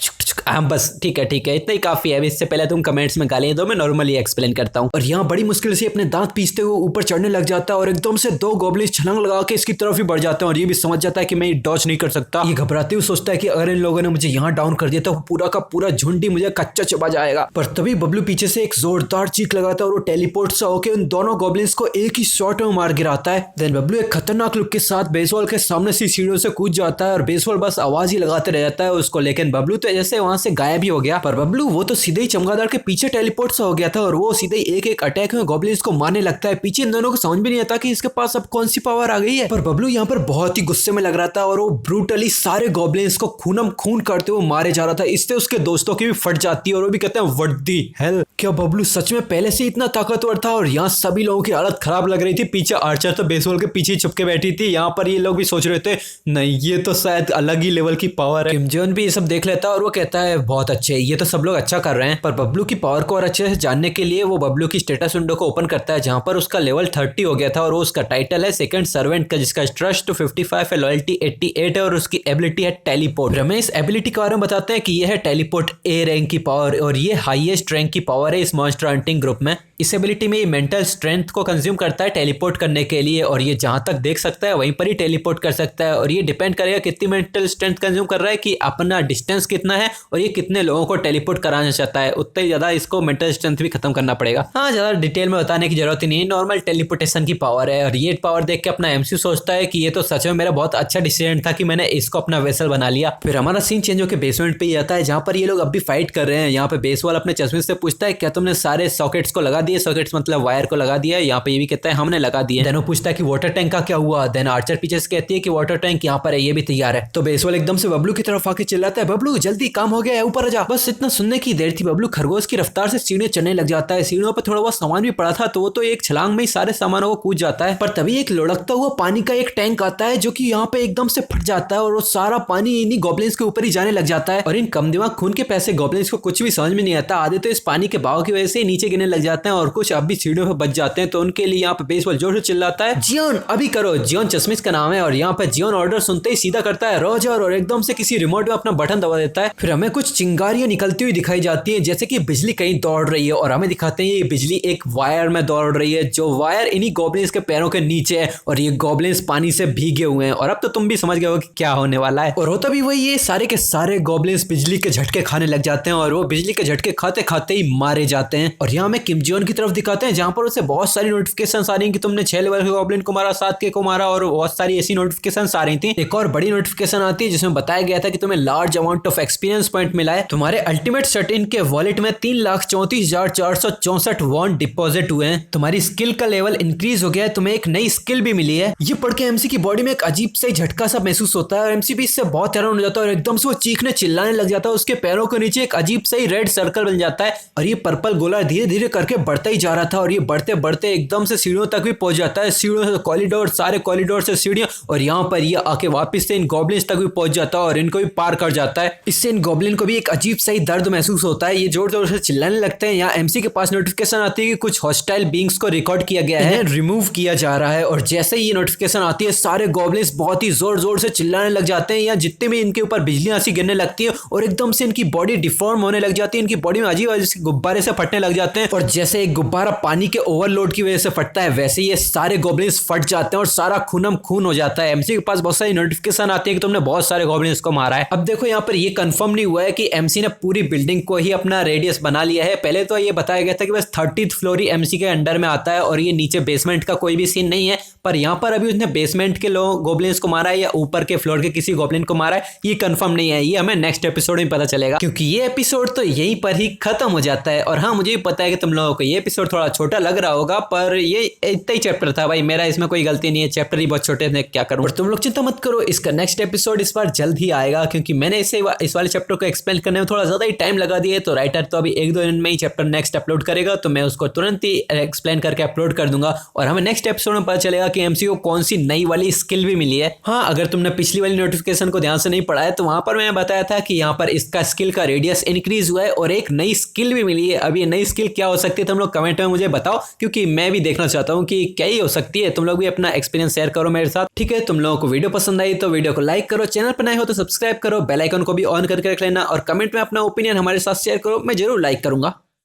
बस ठीक है इतना ही काफी है। इससे पहले तुम कमेंट्स में गालियां दो, मैं नॉर्मली एक्सप्लेन करता हूँ। और यहाँ बड़ी मुश्किल से अपने दांत पीसते हुए ऊपर चढ़ने लग जाता है और एकदम से दो गॉब्लिन्स छलांग लगा के इसकी तरफ ही बढ़ जाते हैं और ये भी समझ जाता है कि मैं डॉच नहीं कर सकता। ये घबराते हुए सोचता है कि अगर इन लोगों ने मुझे यहाँ डाउन कर दिया तो पूरा का पूरा झुंड ही मुझे कच्चा चबा जाएगा। पर तभी बबलू पीछे से एक जोरदार चीख लगाता है और वो टेलीपोर्ट सा होकर उन दोनों गॉब्लिन्स को एक ही शॉट में मार गिराता है। देन बबलू एक खतरनाक लुक के साथ बेसबॉल के सामने से सीढ़ियों से कूद जाता है और बेसबॉल बस आवाज ही लगाते रह जाता है उसको, लेकिन बबलू तो जैसे वहां से गायब ही हो गया। पर बबलू वो तो सीधे ही चमगादड़ के पीछे टेलीपोर्ट सा हो गया था और वो सीधे एक एक अटैक में गॉब्लिन्स को मारने लगता है। पीछे इन दोनों को समझ भी नहीं आता कि इसके पास अब कौन सी पावर आ गई है। पर बबलू यहाँ पर बहुत ही गुस्से में लग रहा था और वो ब्रूटली सारे गॉब्लिन्स को खूनम खून करते हुए मारे जा रहा था। इससे उसके दोस्तों की भी फट जाती है और वो भी कहते हैं व्हाट द हेल, क्या बबलू सच में पहले से इतना ताकतवर था? और यहाँ सभी लोगों की हालत खराब लग रही थी। पीछे आर्चर तो बेसबॉल के पीछे छुप के बैठी थी। यहाँ पर ये लोग भी सोच रहे थे नहीं ये तो शायद अलग ही लेवल की पावर है। किम जे उन भी ये सब देख लेता है और वो कहता है बहुत अच्छे, ये तो सब लोग अच्छा कर रहे हैं। पर बबलू की पावर को और अच्छे से जानने के लिए वो बबलू की स्टेटस विंडो को ओपन करता है जहां पर उसका लेवल 30 हो गया था और उसका टाइटल है सेकंड सर्वेंट का, जिसका ट्रस्ट 55 है, लॉयल्टी 88 है और उसकी एबिलिटी है टेलीपोर्ट। रमेश एबिलिटी के बारे में बताते हैं कि यह है टेलीपोर्ट ए रैंक की पावर और ये हाईएस्ट रैंक की पावर है इस मॉन्स्टर हंटिंग ग्रुप में। इस एबिलिटी में ये मेंटल स्ट्रेंथ को कंज्यूम करता है टेलीपोर्ट करने के लिए और ये जहां तक देख सकता है वहीं पर ही टेलीपोर्ट कर सकता है और ये डिपेंड करेगा कितनी मेंटल स्ट्रेंथ कंज्यूम कर रहा है कि अपना डिस्टेंस कितना है और ये कितने लोगों को टेलीपोर्ट कराना चाहता है, उतना ही ज्यादा इसको मेंटल स्ट्रेंथ भी खत्म करना पड़ेगा। हाँ ज्यादा डिटेल में बताने की जरूरत ही नहीं, नॉर्मल टेलीपोर्टेशन की पावर है और ये पावर देख के अपना एमसी सोचता है कि ये तो सच में मेरा बहुत अच्छा डिसीजन था कि मैंने इसको अपना वेसल बना लिया। फिर हमारा सीन चेंज होकर बेसमेंट पे ही आता है जहां पर ये लोग अब भी फाइट कर रहे हैं। यहाँ पे बेसबॉल अपने चश्मे से पूछता है क्या तुमने सारे सॉकेट्स को लगा दिए? सॉकेट्स मतलब वायर को लगा दिया। यहाँ पे ये भी कहता है हमने लगा दिए। देन वो पूछता है कि वाटर टैंक का क्या हुआ? देन आर्चर पीछे से कहती है कि वाटर टैंक यहाँ पर है, ये भी तैयार है। तो बेसबॉल एकदम से बबलू की तरफ आके चिल्लाता है बबलू जल्दी काम हो गया है, ऊपर आ जा। बस इतना सुनने की देर थी, बबलू खरगोश की रफ्तार से सीढ़ियां चढ़ने लग जाता है। सीढ़ियों पर थोड़ा बहुत सामान भी पड़ा था तो वो तो एक छलांग में ही सारे सामानों को कूद जाता है। पर तभी एक लुढ़कता हुआ पानी का एक टैंक आता है जो कि यहाँ पे एकदम से फट जाता है और वो सारा पानी इन्हीं गॉब्लिन्स के ऊपर ही जाने लग जाता है। और इन कम दिमाग खून के पैसे गॉब्लिन्स को कुछ भी समझ में नहीं आता। आधे तो इस पानी के बहाव की वजह से नीचे गिरने लग जाते हैं और कुछ अब भी सीढ़ियों पर बच जाते हैं। तो उनके लिए यहाँ पे बेसबॉल जोर से चिल्लाता है जियोन अभी करो। जियोन चश्मिश का नाम है और यहाँ पे जियोन ऑर्डर सुनते ही सीधा करता है रोजर और एकदम से किसी रिमोट में अपना बटन दबा देता है। फिर हमें कुछ चिंगारियां निकलती हुई दिखाई जाती है जैसे कि बिजली कहीं दौड़ रही है और हमें दिखाते हैं ये बिजली एक वायर में दौड़ रही है जो वायर इन्हीं गॉब्लिन्स के पैरों के नीचे है और ये गॉब्लिन्स पानी से भीगे हुए हैं। और अब तो तुम भी समझ गए हो कि क्या होने वाला है। और होता भी वही, ये सारे के सारे गॉब्लिन्स बिजली के झटके खाने लग जाते हैं और वो बिजली के झटके खाते खाते ही मारे जाते हैं। और यहाँ हमें किम जे उन की तरफ दिखाते हैं जहां पर उसे बहुत सारी नोटिफिकेशन आ रही है कि तुमने 6 लेवल के गॉब्लिन को मारा, 7 के को मारा और बहुत सारी ऐसी नोटिफिकेशन आ रही थी। एक और बड़ी नोटिफिकेशन आती है जिसमें बताया गया था कि तुम्हें large amount of experience point मिला है। तुम्हारे अल्टीमेट सर्टेन के वॉलेट में 3,34,464 वॉन्ट डिपॉजिट हुए हैं। तुम्हारी स्किल का लेवल इंक्रीज हो गया है, तुम्हें एक नई स्किल भी मिली है। ये पढ़ के एमसी की बॉडी में एक अजीब सा झटका सा महसूस होता है और एमसी भी इससे बहुत हैरान हो जाता है और एकदम से वो चीखने चिल्लाने लग जाता है। उसके पैरों के नीचे एक अजीब सा ही रेड सर्कल बन जाता है और ये पर्पल गोला धीरे धीरे करके बढ़ता ही जा रहा था और ये बढ़ते बढ़ते एकदम से सीढ़ियों तक भी पहुंच जाता है। सीढ़ियों से कॉरिडोर, सारे कॉरिडोर से सीढ़ियां, और यहाँ पर ये आके वापस से इन गॉब्लिन्स तक भी पहुंच जाता है और इनको भी पार कर जाता है। इससे इन गॉब्लिन को भी एक अजीब सा ही दर्द महसूस होता है। ये जोर जोर से चिल्लाने लगते हैं। यहाँ एमसी के पास नोटिफिकेशन आती है कि कुछ हॉस्टाइल बींग्स को रिकॉर्ड किया गया है, रिमूव किया जा रहा है। और जैसे ही ये नोटिफिकेशन आती है सारे गॉब्लिन्स बहुत ही जोर जोर से चिल्लाने लग जाते हैं। यहाँ जितने भी इनके ऊपर बिजलियां सी गिरने लगती है और एकदम से इनकी बॉडी डिफॉर्म होने लग जाती है। इनकी बॉडी में अजीब अजीब गुब्बारे से फटने लग जाते हैं और जैसे एक गुब्बारा पानी के ओवरलोड की वजह से फटता है वैसे ये सारे गॉब्लिन्स फट जाते हैं और सारा खूनम खून हो जाता है। एमसी के पास बहुत सारी नोटिफिकेशन आती है कि तुमने बहुत सारे गॉब्लिन्स को मारा है। अब देखो यहाँ पर ये कंफर्म नहीं हुआ है कि एमसी ने पूरी बिल्डिंग को ही अपना रेडियस बना लिया है। पहले तो ये बताया गया था कि बस 30th फ्लोर ही एमसी के अंडर में आता है और ये नीचे बेसमेंट का कोई भी सीन नहीं है। पर यहाँ पर अभी उसने बेसमेंट के लोग गॉब्लिन्स को मारा है या ऊपर के फ्लोर के किसी गॉब्लिन को मारा है ये कंफर्म नहीं है। ये हमें नेक्स्ट एपिसोड में पता चलेगा, क्योंकि ये एपिसोड तो यहीं पर ही खत्म हो जाता है। और हाँ, मुझे भी पता है कि तुम लोगों को ये एपिसोड थोड़ा छोटा लग रहा होगा, पर ये इतना ही चैप्टर था भाई, मेरा इसमें कोई गलती नहीं है। चैप्टर ही बहुत छोटे थे, क्या करूं। और तुम लोग चिंता मत करो, इसका नेक्स्ट एपिसोड इस बार जल्द ही आएगा, क्योंकि मैंने इस वाले चैप्टर को एक्सप्लेन करने में थोड़ा ज्यादा ही टाइम लगा दिया है। तो राइटर तो अभी 1-2 दिन में ही चैप्टर नेक्स्ट अपलोड करेगा, तो मैं उसको तुरंत ही एक्सप्लेन करके अपलोड कर दूंगा और हमें नेक्स्ट एपिसोड में पता चलेगा कि एमसी को कौन सी नई वाली स्किल भी मिली है। हाँ, अगर तुमने पिछली वाली नोटिफिकेशन को ध्यान से नहीं पढ़ा है तो वहां पर मैंने बताया था कि यहाँ पर इसका स्किल का रेडियस इंक्रीज हुआ है और एक नई स्किल भी मिली है। अब ये नई स्किल क्या हो सकती है तुम लोग कमेंट में मुझे बताओ, क्योंकि मैं भी देखना चाहता हूँ कि क्या ही हो सकती है। तुम लोग भी अपना एक्सपीरियंस शेयर करो मेरे साथ, ठीक है। तुम लोगों को वीडियो पसंद आई तो वीडियो को लाइक करो, चैनल पर नए हो तो सब्सक्राइब करो, बेल आइकन को भी ऑन करके रख लेना और कमेंट में अपना ओपिनियन हमारे साथ शेयर करो, मैं जरूर लाइक करूंगा।